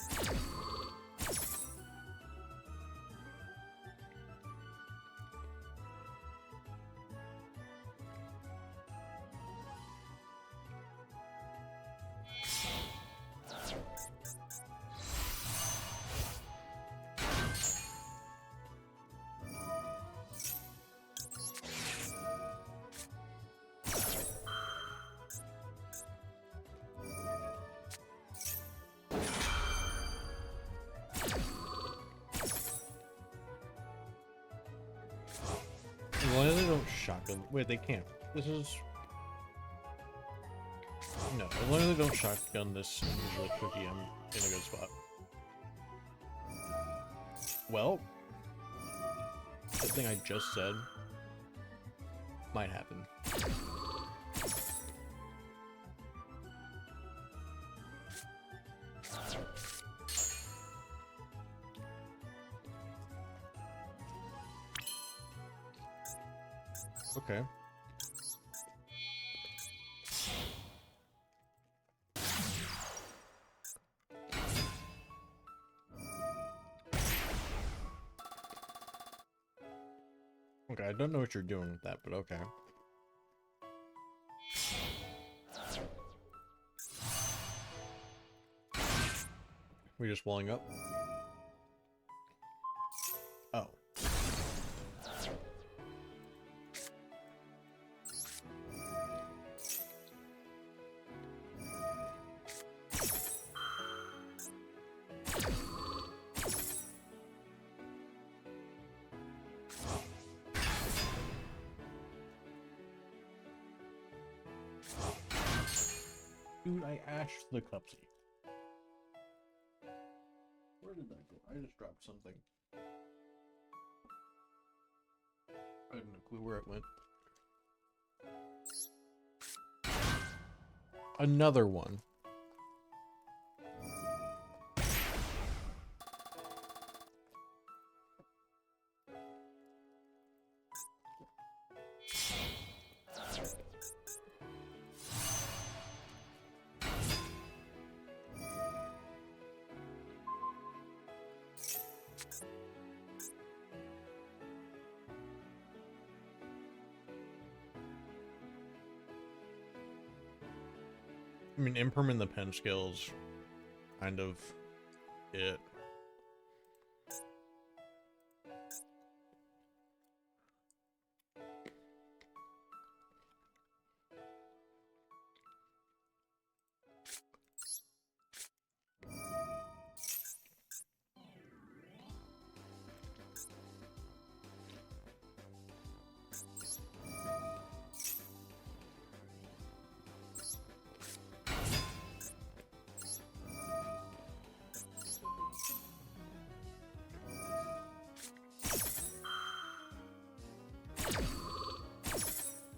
Why do they don't shotgun? Wait, they can't. This is... No, as long as they don't shotgun this usually cookie, I'm in a good spot. Well, the thing I just said. Might happen. Okay. Okay, I don't know what you're doing with that, but okay. We just walling up? Oh. Dude, I ashed the cupsy. Where did that go? I just dropped something. I have no clue where it went. Another one. I mean, Imperm and the pen skills, kind of it.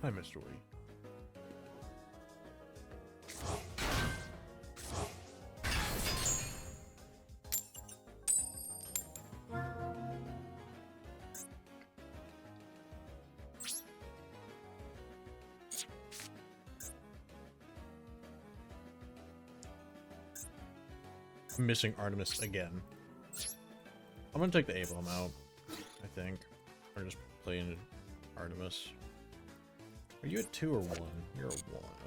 Hi, Mr. Woody. I'm missing Artemis again. I'm gonna take the A-bomb out, I think. Or just play in Artemis. Are you a 2 or 1? You're a 1.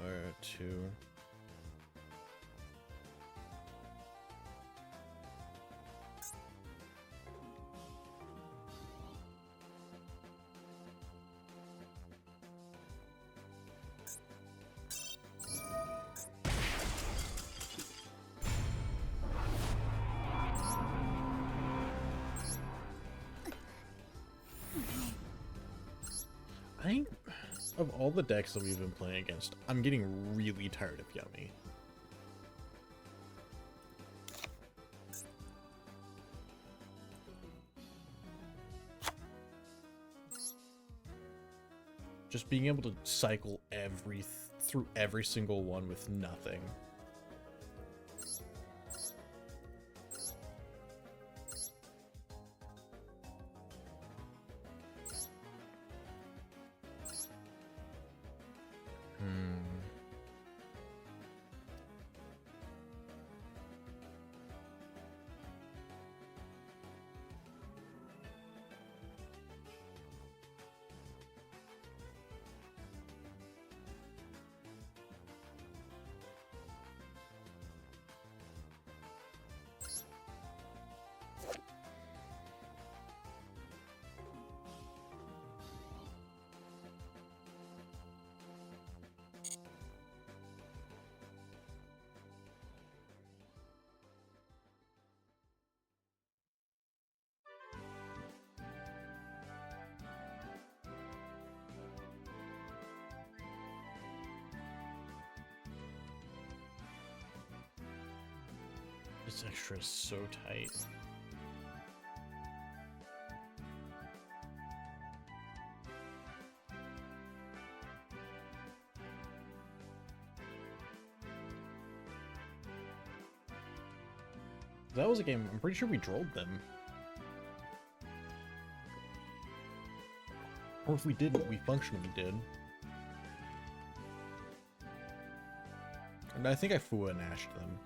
Or a 2. I think of all the decks that we've been playing against, I'm getting really tired of Yummy. Just being able to cycle through every single one with nothing. This extra is so tight. That was a game, I'm pretty sure we drolled them. Or if we didn't, we functionally did. And I think I Fua and Ashed them.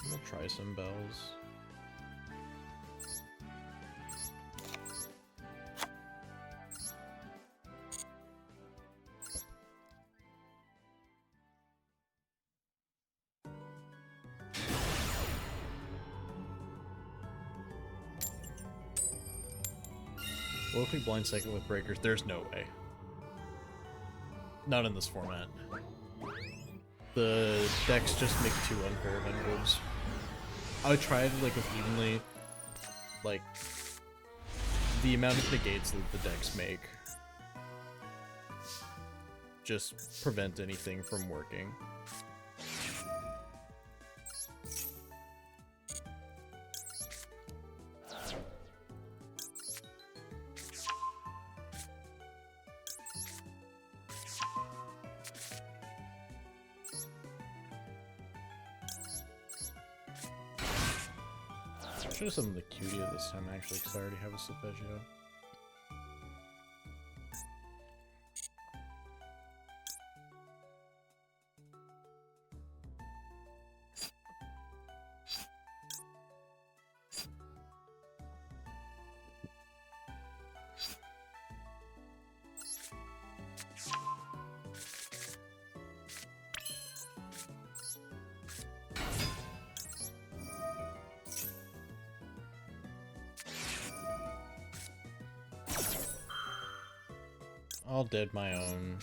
We'll try some bells. What if we blind second with breakers? There's no way. Not in this format. The decks just make too unfair of endgames. I would try it like with evenly, like the amount of negates that the decks make just prevent anything from working. Should have some of the cutie this time actually, because I already have a Solfachord. I'll dead my own.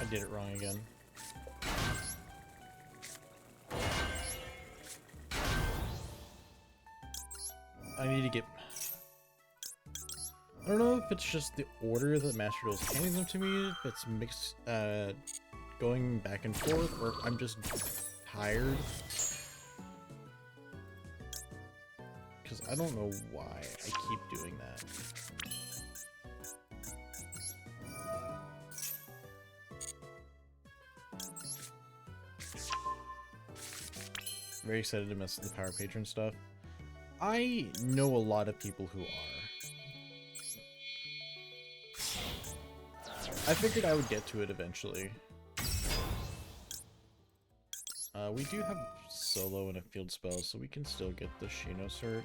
I did it wrong again. I need to get... I don't know if it's just the order that Master Duel's handing them to me, if it's mixed, going back and forth, or if I'm just tired. Because I don't know why I keep doing that. Very excited to mess with the Power Patron stuff. I know a lot of people who are. I figured I would get to it eventually. We do have solo and a field spell, so we can still get the Shino search.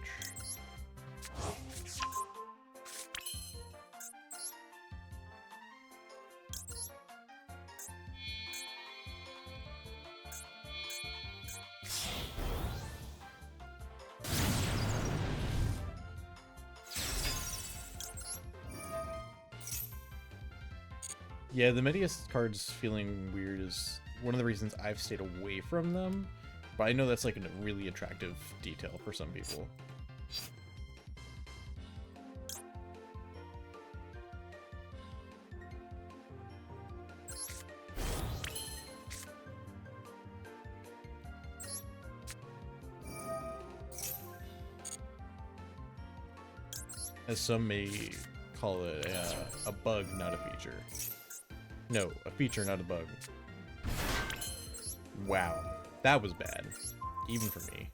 Yeah, the Medius cards feeling weird is one of the reasons I've stayed away from them, but I know that's like a really attractive detail for some people. As some may call it a bug, not a feature. No, a feature, not a bug. Wow. That was bad. Even for me.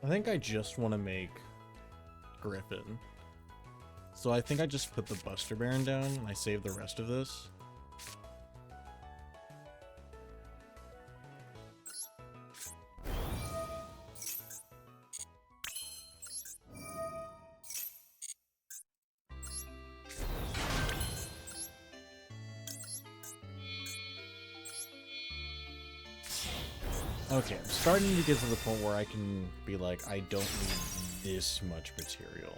I think I just want to make Griffin. So I think I just put the Buster Baron down and I save the rest of this. Okay, I'm starting to get to the point where I can be like, I don't need this much material.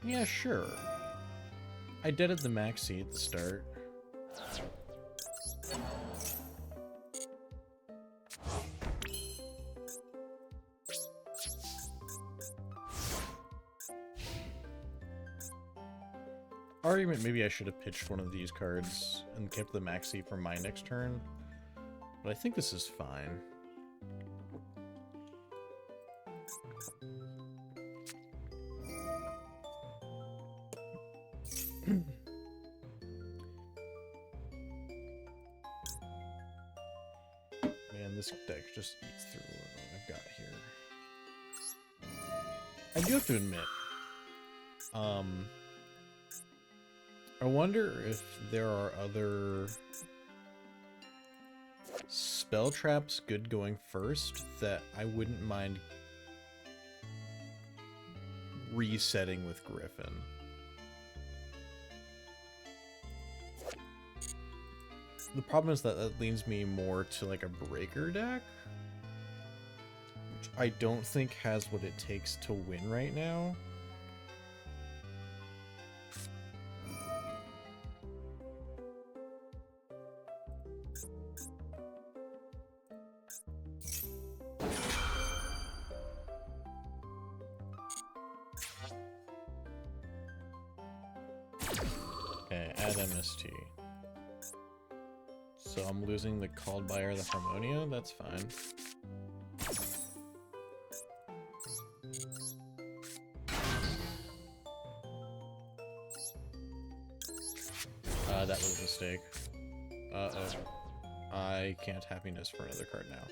Yeah, sure. I deaded the maxi at the start. Argument, maybe I should have pitched one of these cards and kept the maxi for my next turn, but I think this is fine. Man, this deck just eats through what I've got here. I do have to admit, I wonder if there are other spell traps good going first that I wouldn't mind resetting with Griffin. The problem is that that leans me more to like a breaker deck, which I don't think has what it takes to win right now. Okay, add MST. So I'm losing the Called by or the Harmonia? That's fine. That was a mistake. Uh-oh. I can't happiness for another card now.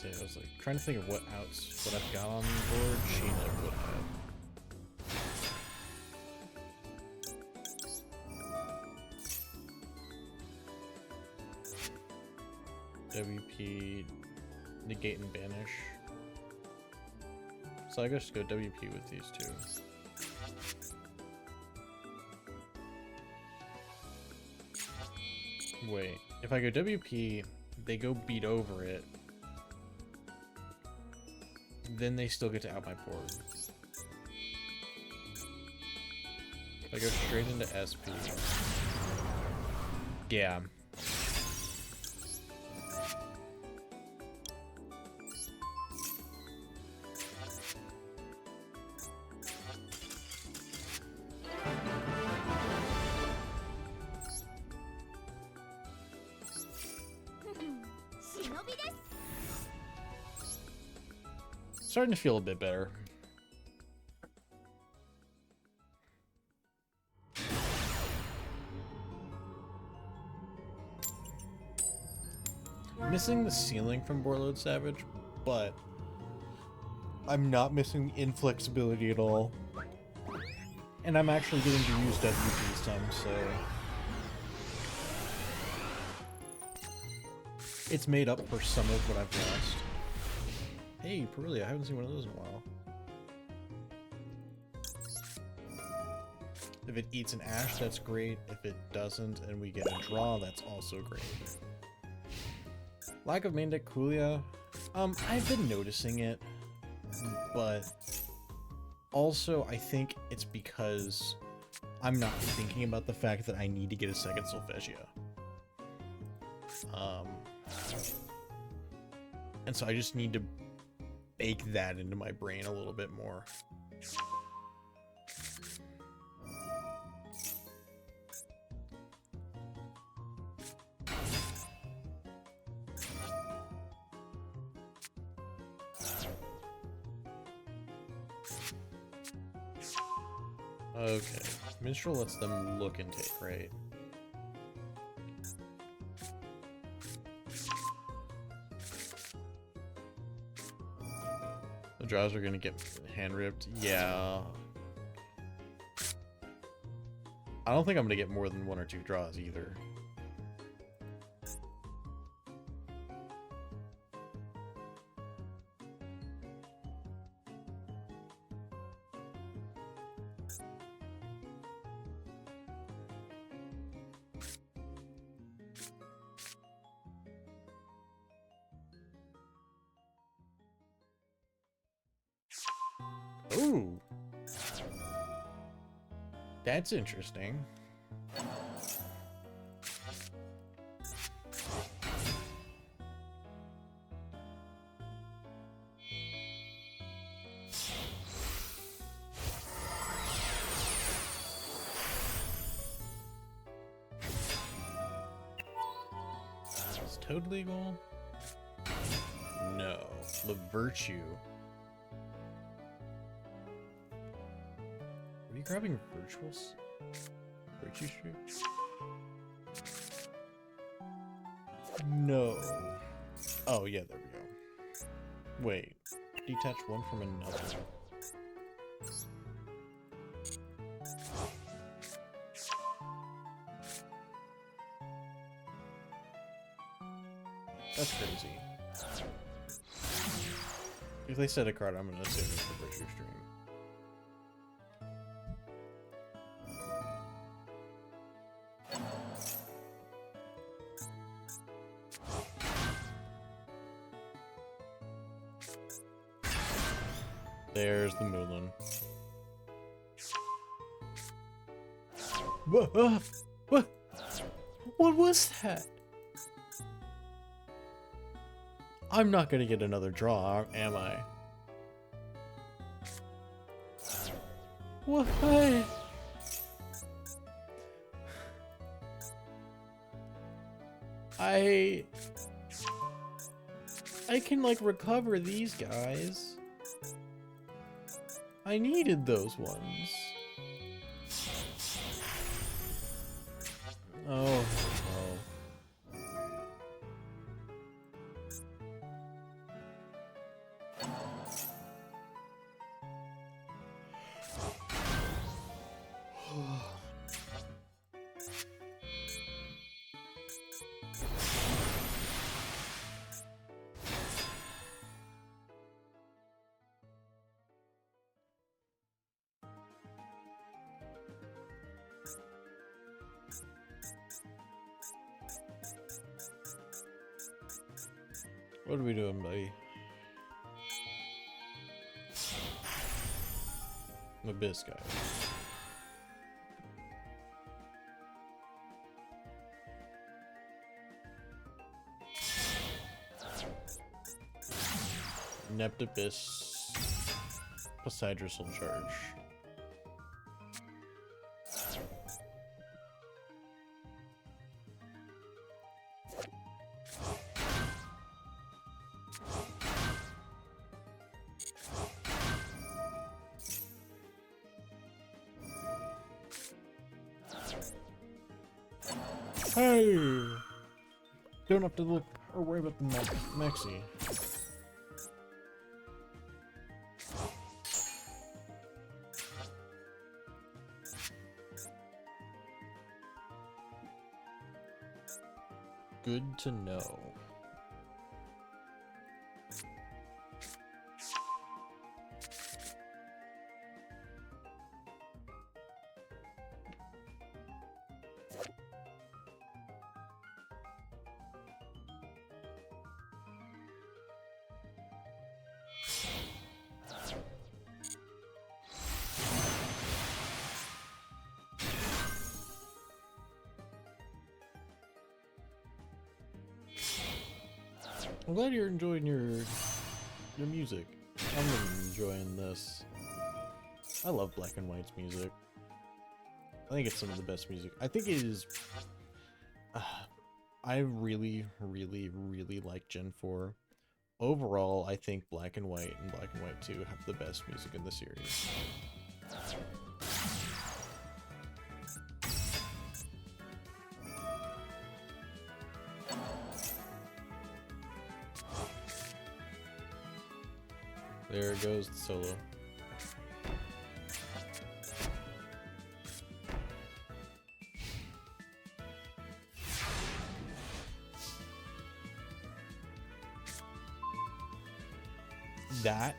I was like trying to think of what I've got on the board. Sheena would have. WP, negate and banish. So I guess go WP with these two. Wait, if I go WP, they go beat over it. Then they still get to out my board. If I go straight into SP. Yeah. Starting to feel a bit better. Missing the ceiling from Warlord Savage, but I'm not missing the inflexibility at all. And I'm actually getting to use WP some, so it's made up for some of what I've lost. Hey, Perulia, I haven't seen one of those in a while. If it eats an ash, that's great. If it doesn't and we get a draw, that's also great. Lack of main deck Kulia. I've been noticing it, but also I think it's because I'm not thinking about the fact that I need to get a second Solfachia. And so I just need to bake that into my brain a little bit more. Okay, Minstrel lets them look and take, right? The draws are gonna get hand ripped. Yeah. I don't think I'm gonna get more than one or two draws either. Ooh. That's interesting. Is Toad legal? No. The Virtue. Are you grabbing virtuals? Virtue Stream? No. Oh, yeah, there we go. Wait. Detach one from another. That's crazy. If they set a card, I'm gonna assume it's the Virtue Stream. There's the Moulin. What? What was that? I'm not gonna get another draw, am I? What? I can like recover these guys. I needed those ones. Oh, no. What are we doing, buddy? Abyss guy. Inept Abyss. Poseidon will charge. Hey! Don't have to look or worry about the maxi. Good to know. I'm glad you're enjoying your music. I'm enjoying this. I love Black and White's music. I think it's some of the best music. I think it is. I really, really, really like Gen 4. Overall, I think Black and White and Black and White 2 have the best music in the series. There goes the solo. That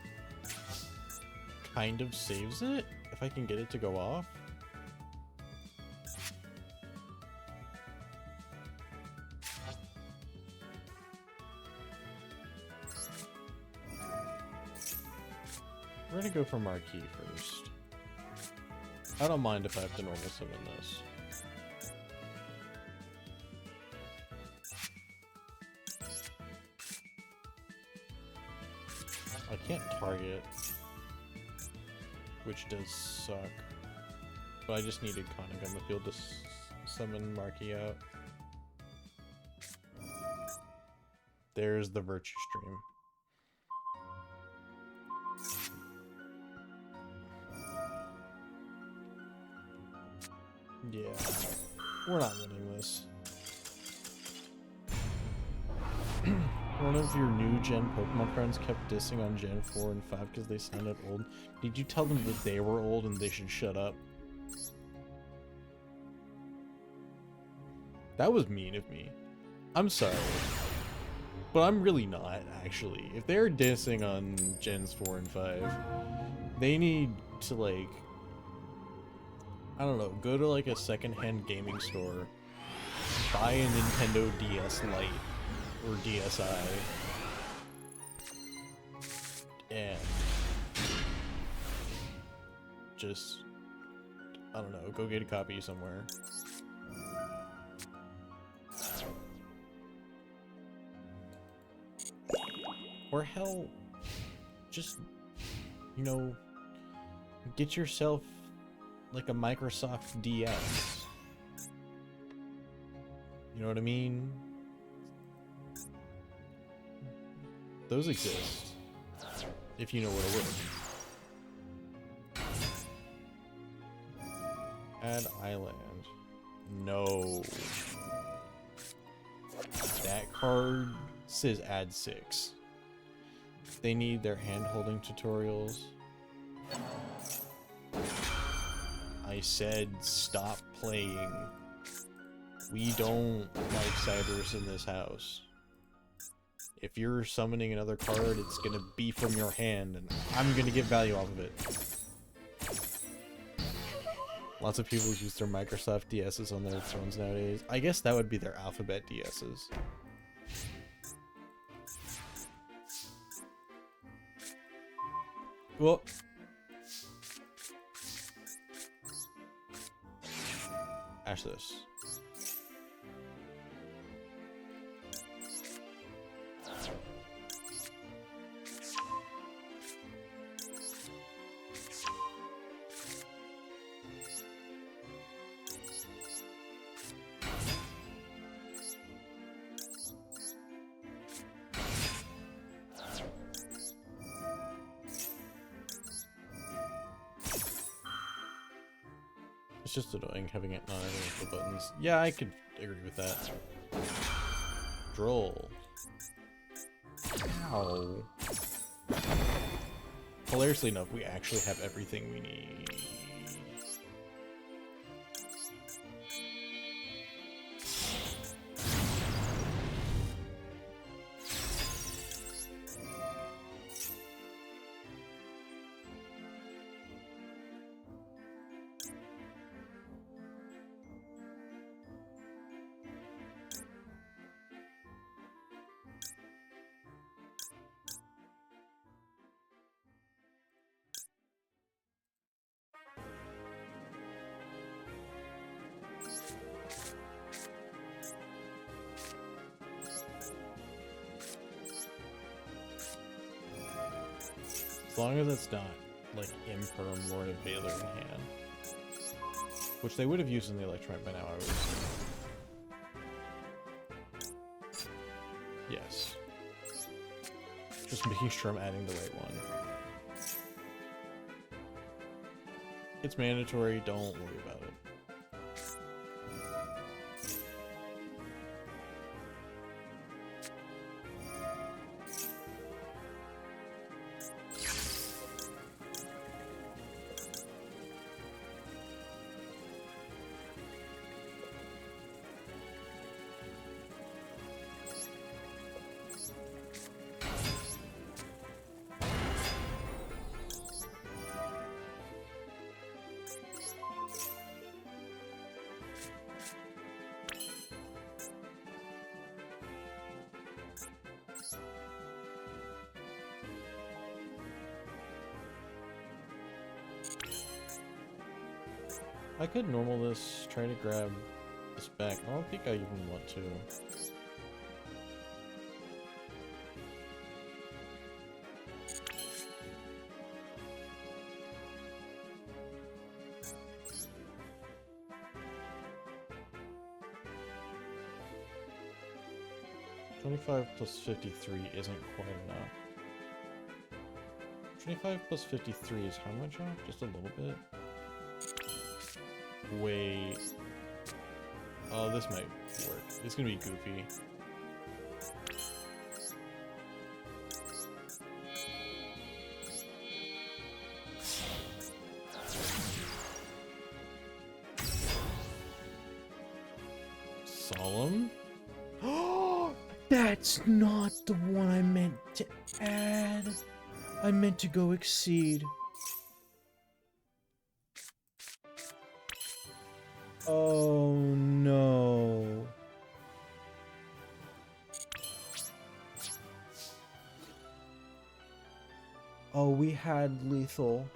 kind of saves it, if I can get it to go off. We're gonna go for Marquis first. I don't mind if I have to normal summon this. I can't target, which does suck. But I just needed Conning on the field to summon Marquis out. There's the Virtue Stream. Yeah, we're not winning this. One of your new Gen Pokemon friends kept dissing on Gen 4 and 5 because they sounded old. Did you tell them that they were old and they should shut up? That was mean of me. I'm sorry. But I'm really not, actually. If they're dissing on Gens 4 and 5, they need to, like, I don't know, go to like a secondhand gaming store, buy a Nintendo DS Lite or DSi, and just I don't know, go get a copy somewhere. Or hell, just, you know, get yourself like a Microsoft DS. You know what I mean? Those exist. If you know what it is. Add island. No. That card says add 6. They need their hand-holding tutorials. I said stop playing. We don't like Cybers in this house. If you're summoning another card, it's gonna be from your hand, and I'm gonna get value off of it. Lots of people use their Microsoft DSs on their phones nowadays. I guess that would be their Alphabet DSs. Well, ash this. It's just annoying having it not having the buttons. Yeah, I could agree with that. Droll. Ow. Hilariously enough, we actually have everything we need. As long as it's not, like, Imperm Lord of Valor in hand. Which they would have used in the Electromite by now, I would assume. Yes. Just making sure I'm adding the right one. It's mandatory, don't worry about it. I could normal this, try to grab this back. I don't think I even want to. $25 plus 53 isn't quite enough. 25 plus 53 is how much off? Just a little bit? Wait. Oh, this might work. It's gonna be goofy. Solemn? Oh, that's not the one I meant to add. I meant to go exceed. Oh no. Oh, we had lethal.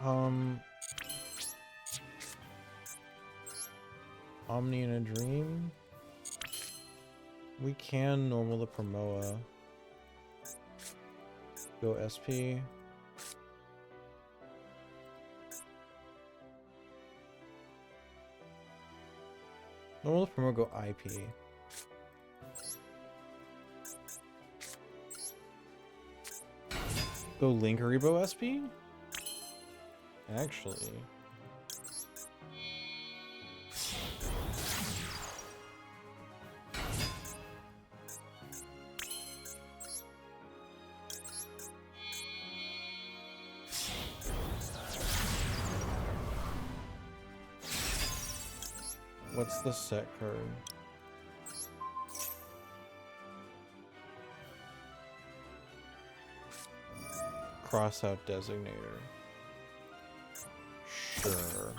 Um, Omni in a Dream. We can normal the Promoa. Go SP. Normal the Promoa, go IP. Go Linkuriboh SP? Actually. What's the set card? Cross out Designator. Sure.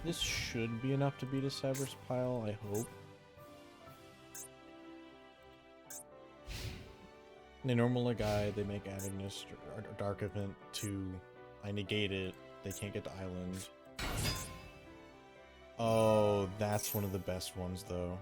This should be enough to beat a Cyber's Pile, I hope. They normal a guy, they make Agonist or Dark Event 2. I negate it, they can't get to Island. Oh, that's one of the best ones though.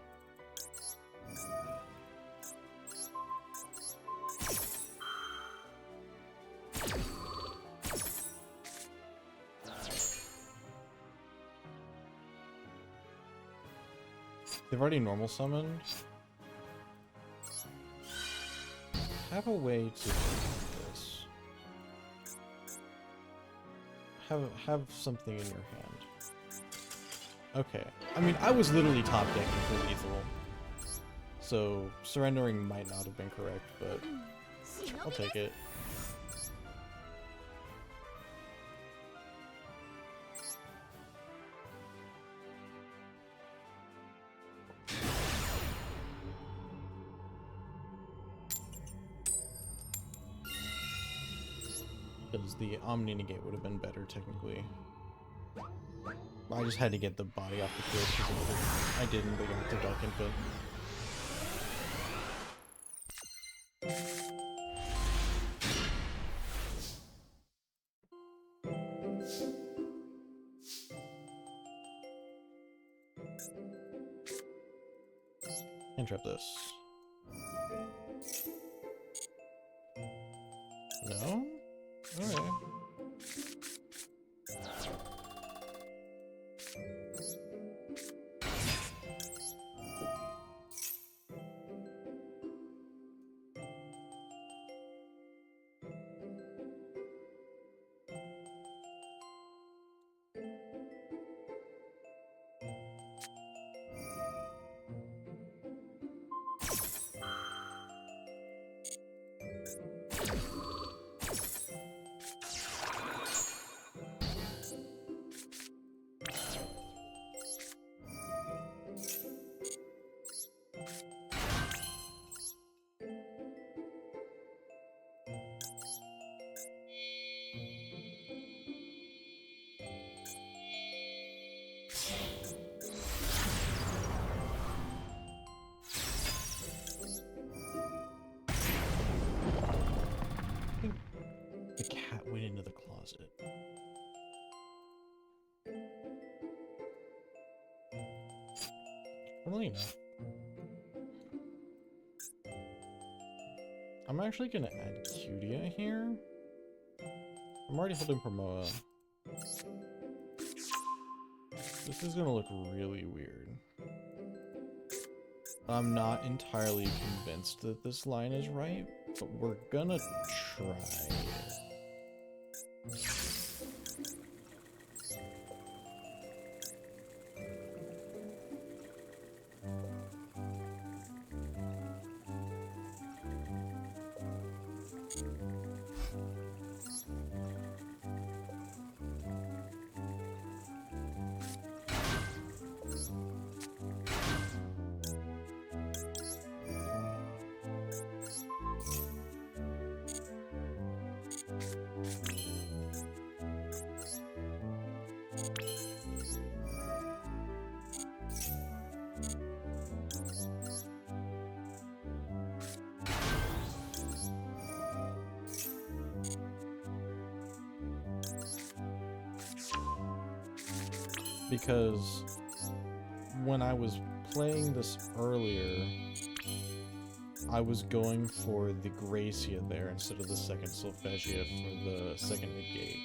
They've already normal summoned. Have a way to do this. Have something in your hand. Okay. I mean, I was literally top decking for lethal. So surrendering might not have been correct, but I'll take it. Because the Omni negate would have been better technically. I just had to get the body off the field because I didn't bring up the Dark Infant. Interrupt this. No? Alright. The cat went into the closet. Funnily enough, I'm actually gonna add Cutia here. I'm already holding Promoa. This is gonna look really weird. I'm not entirely convinced that this line is right, but we're gonna try it. Because when I was playing this earlier, I was going for the Gracia there instead of the second Solfachia for the second negate.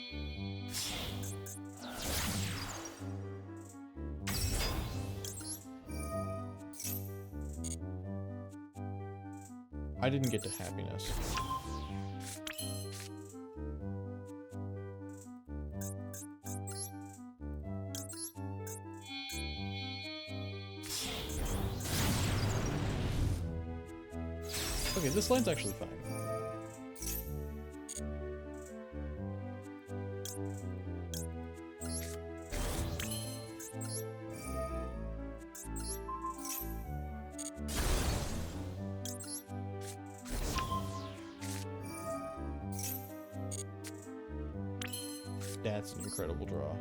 I didn't get to happiness. Okay, this line's actually fine. That's an incredible draw.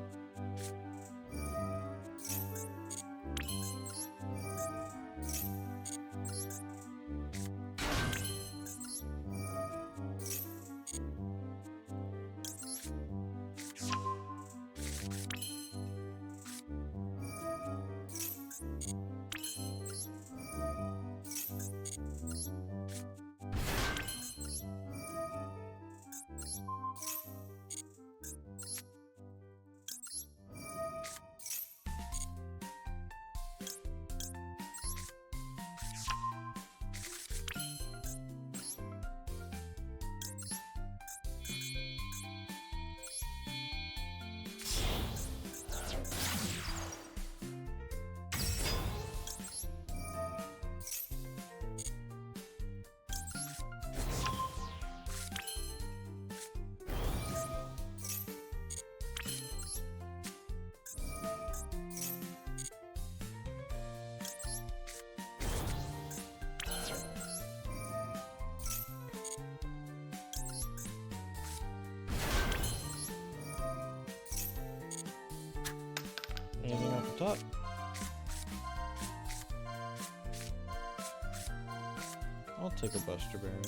Anything off the top? I'll take a Buster Baron.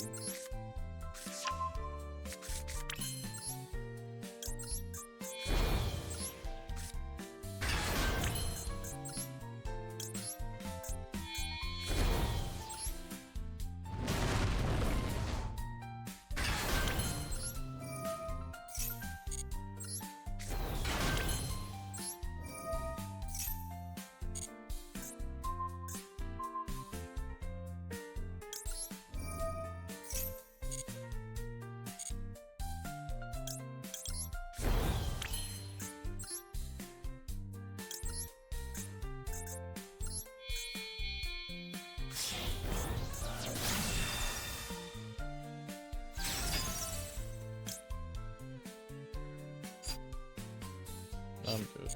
I'm good.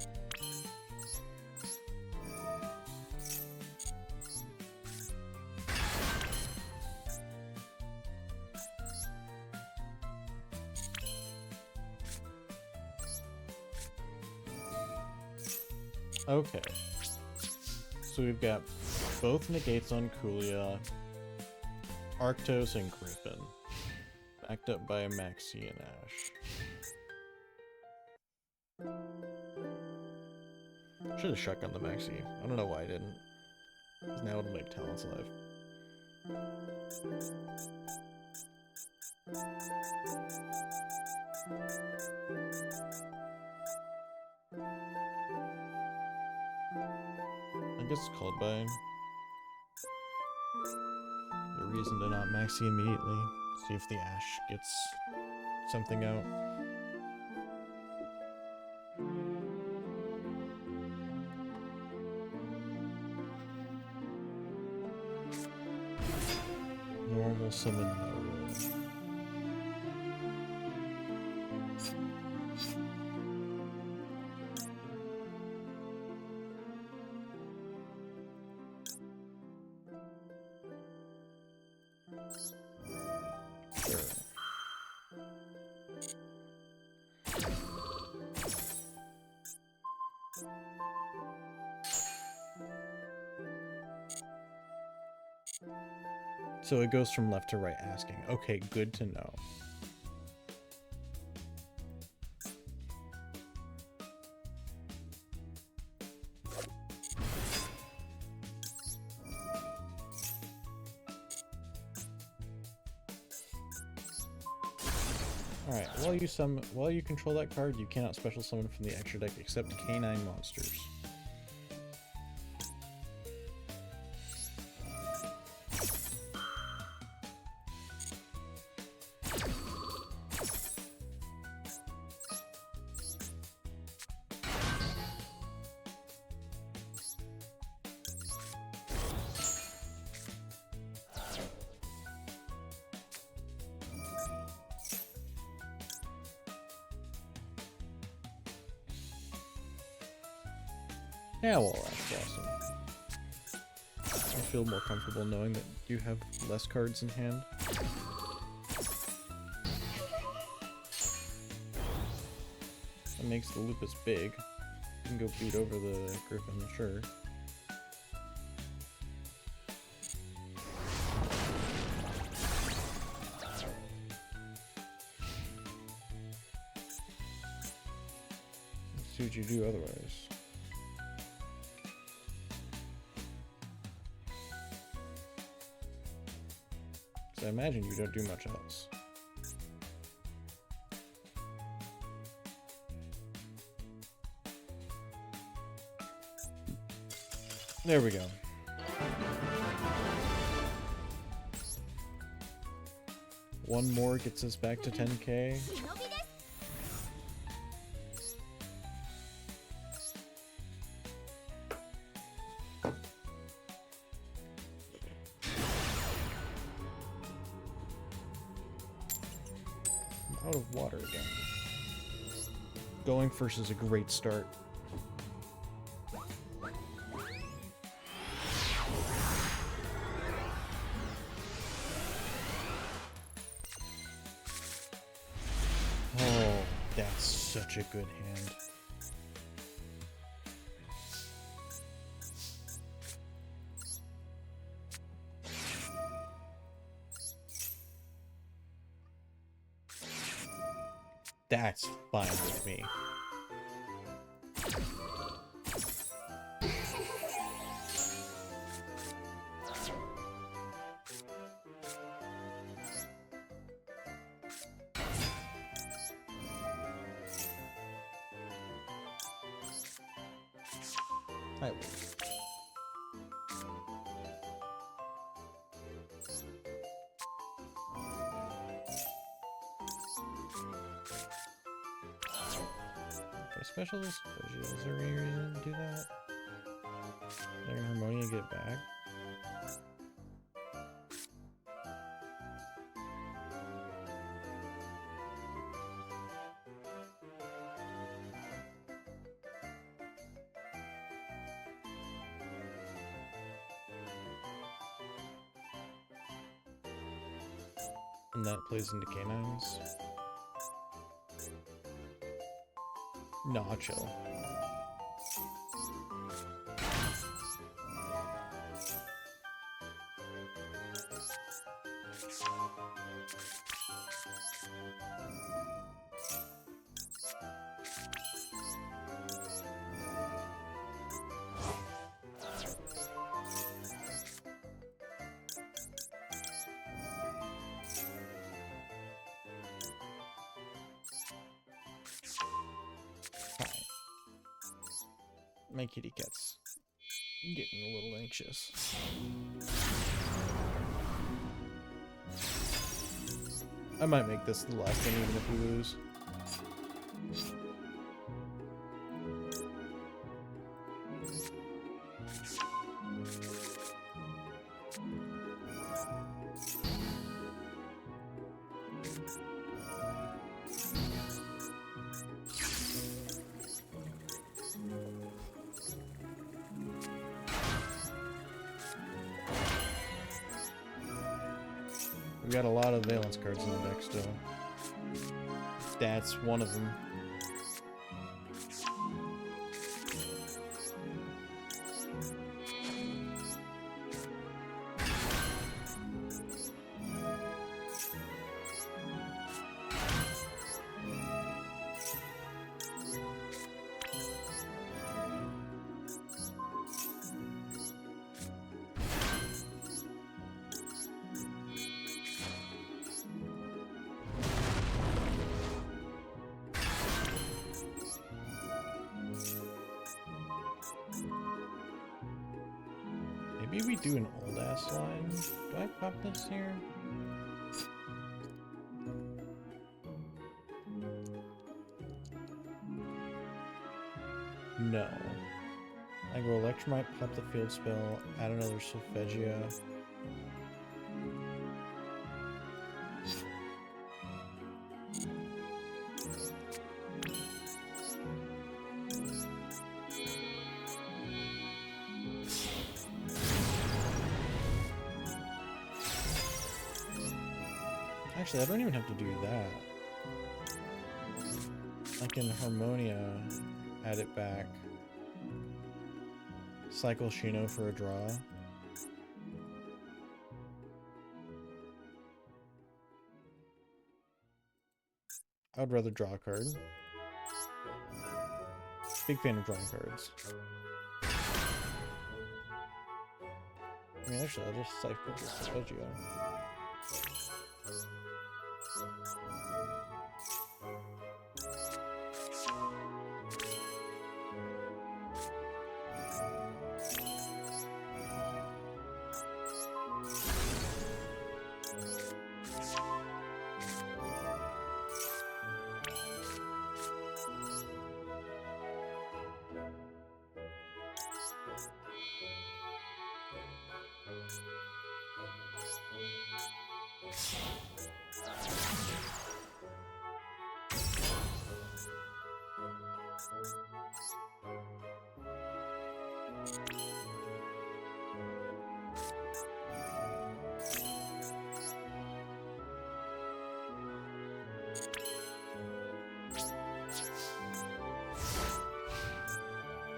Okay. So we've got both negates on Kulia, Arctos and Griffin, backed up by Maxi and Ash. Should have shotgunned the Maxi. I don't know why I didn't. Because now it'll make Talon's live. I guess it's called by the reason to not Maxi immediately. See if the Ash gets something out. Normal summon no. Sure. So it goes from left to right asking. Okay, good to know. Alright, while you control that card, you cannot special summon from the extra deck except canine monsters. Yeah, well, that's awesome. I feel more comfortable knowing that you have less cards in hand. That makes the lupus big. You can go beat over the griffin, sure. Let's see what you do otherwise. I imagine you don't do much else. There we go. One more gets us back to 10k. Out of water again. Going first is a great start. Oh, that's such a good hand. That's fine with me. I will. Specials? Is there any reason to do that? Letting Harmonia get it back? And that plays into canines. Nah, chill. My kitty cat's getting a little anxious. I might make this the last thing even if we lose. We got a lot of Vaylantz cards in the deck still. That's one of them. Maybe we do an old ass line. Do I pop this here? No. I go Electromite, pop the field spell, add another Solfegia. Actually, I don't even have to do that. I can Harmonia, add it back. Cycle Shino for a draw. I would rather draw a card. Big fan of drawing cards. I mean, actually, I'll just cycle this Solfegia.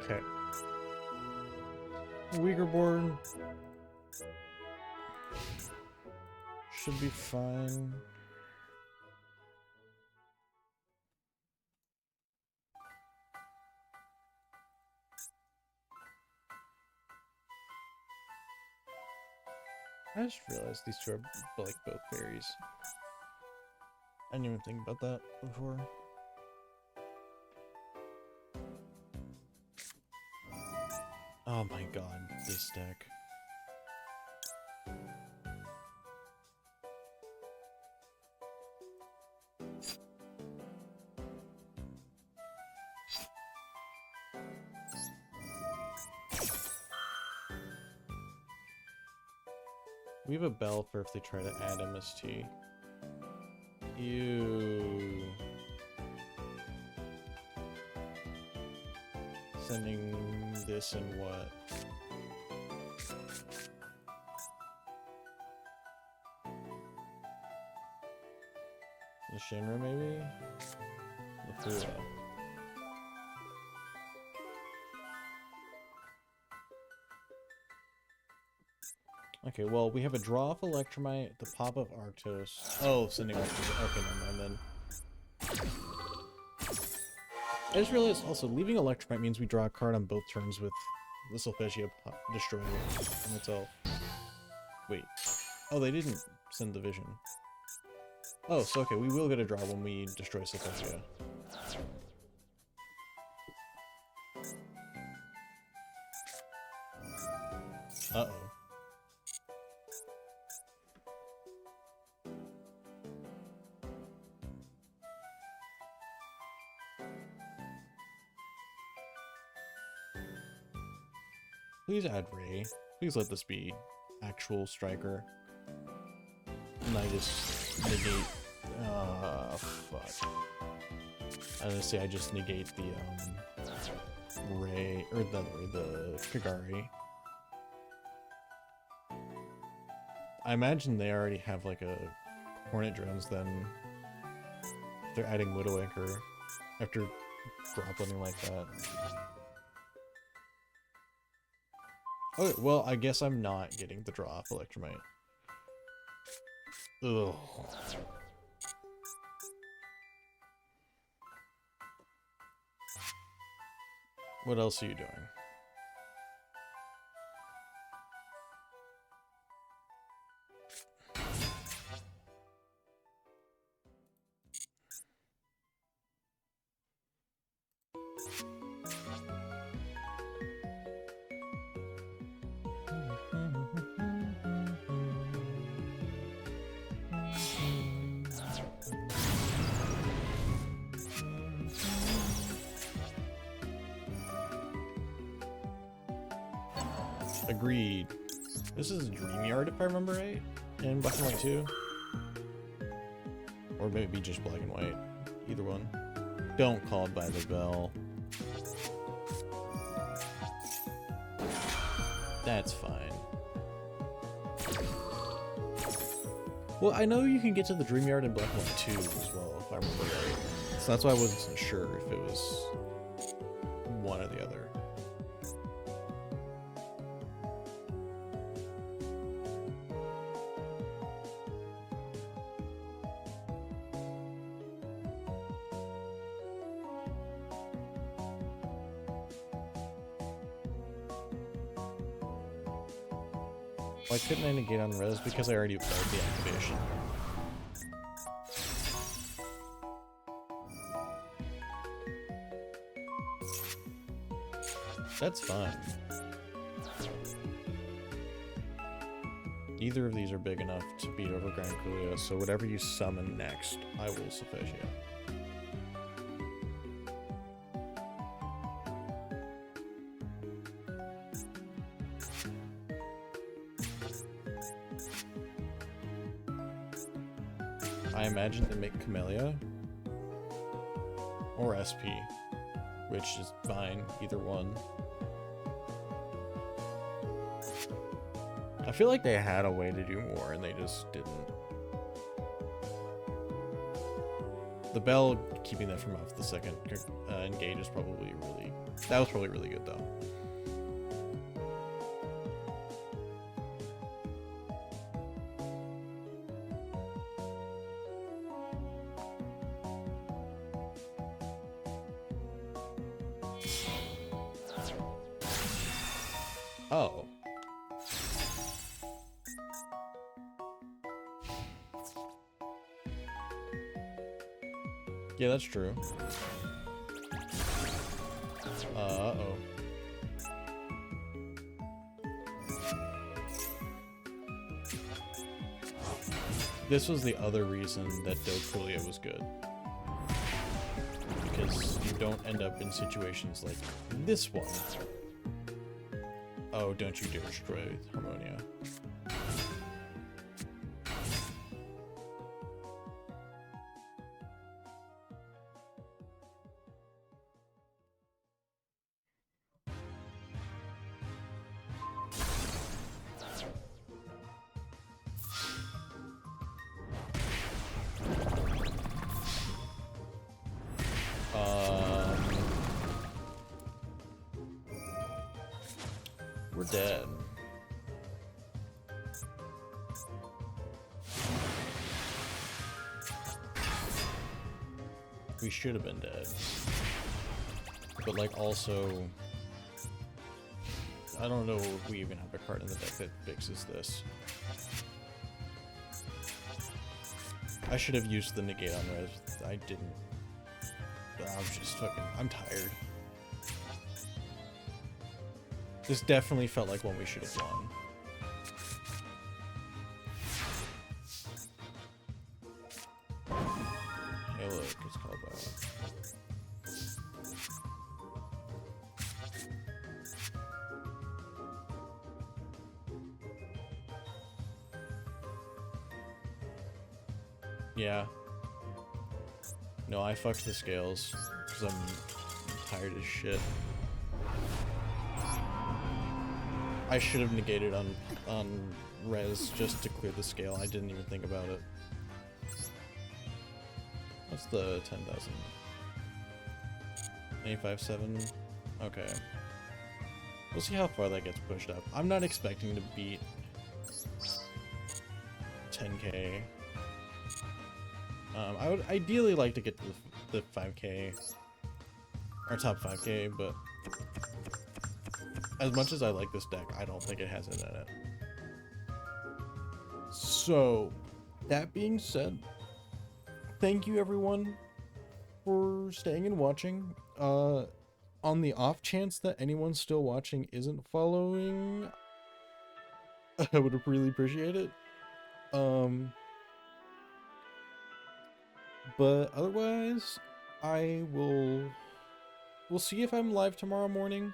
Okay. Weaker board. Should be fine. I just realized these two are like both fairies. I didn't even think about that before. Oh my god, this deck. We have a bell for if they try to add MST. Ew. Sending this and what? The Shinra maybe? The Fua. Okay, well, we have a draw of Electromite, the pop of Arctos. Oh, sending Arctos. Okay, never mind then. I just realized also, leaving Electromite means we draw a card on both turns with the Solfegia destroying it on itself. Wait. Oh, they didn't send the vision. Oh, so okay, we will get a draw when we destroy Solfegia. Uh-oh. Please add Ray. Please let this be actual striker. And I just negate. Fuck. I was gonna say I just negate the Ray or the Kagari. I imagine they already have like a Hornet Drones then. If they're adding Widow Anchor after dropping like that. Okay, well, I guess I'm not getting the draw off Electromite. Ugh. What else are you doing? Agreed. This is Dreamyard, if I remember right, in Black and White 2. Or maybe just Black and White. Either one. Don't call by the bell. That's fine. Well, I know you can get to the Dreamyard in Black and White 2 as well, if I remember right. So that's why I wasn't sure if it was one or the other. Why couldn't I negate on res? Because I already applied the activation. That's fine. Neither of these are big enough to beat over Grand Coolio, so whatever you summon next, I will suffice you. I imagine they make Camellia or SP, which is fine, either one. I feel like they had a way to do more and they just didn't. The bell keeping that from off the second engage is probably really, that was probably really good though. Oh. Yeah, that's true. Uh-oh. This was the other reason that Dokulia was good. Because you don't end up in situations like this one. Oh, don't you dare destroy Harmonia. We're dead. We should have been dead. But like also, I don't know if we even have a card in the deck that fixes this. I should have used the negate on res. I didn't. I'm just fucking, I'm tired. This definitely felt like one we should have won. Hey look, it's called by. Yeah. No, I fucked the scales because I'm tired as shit. I should have negated on res just to clear the scale. I didn't even think about it. What's the 10,000? 85.7? Okay. We'll see how far that gets pushed up. I'm not expecting to beat 10k. I would ideally like to get to the 5k, or top 5k, but as much as I like this deck, I don't think it has it in it. So, that being said, thank you everyone for staying and watching. On the off chance that anyone still watching isn't following, I would really appreciate it. But otherwise, we'll see if I'm live tomorrow morning.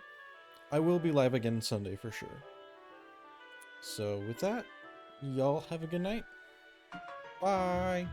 I will be live again Sunday for sure. So with that, y'all have a good night. Bye.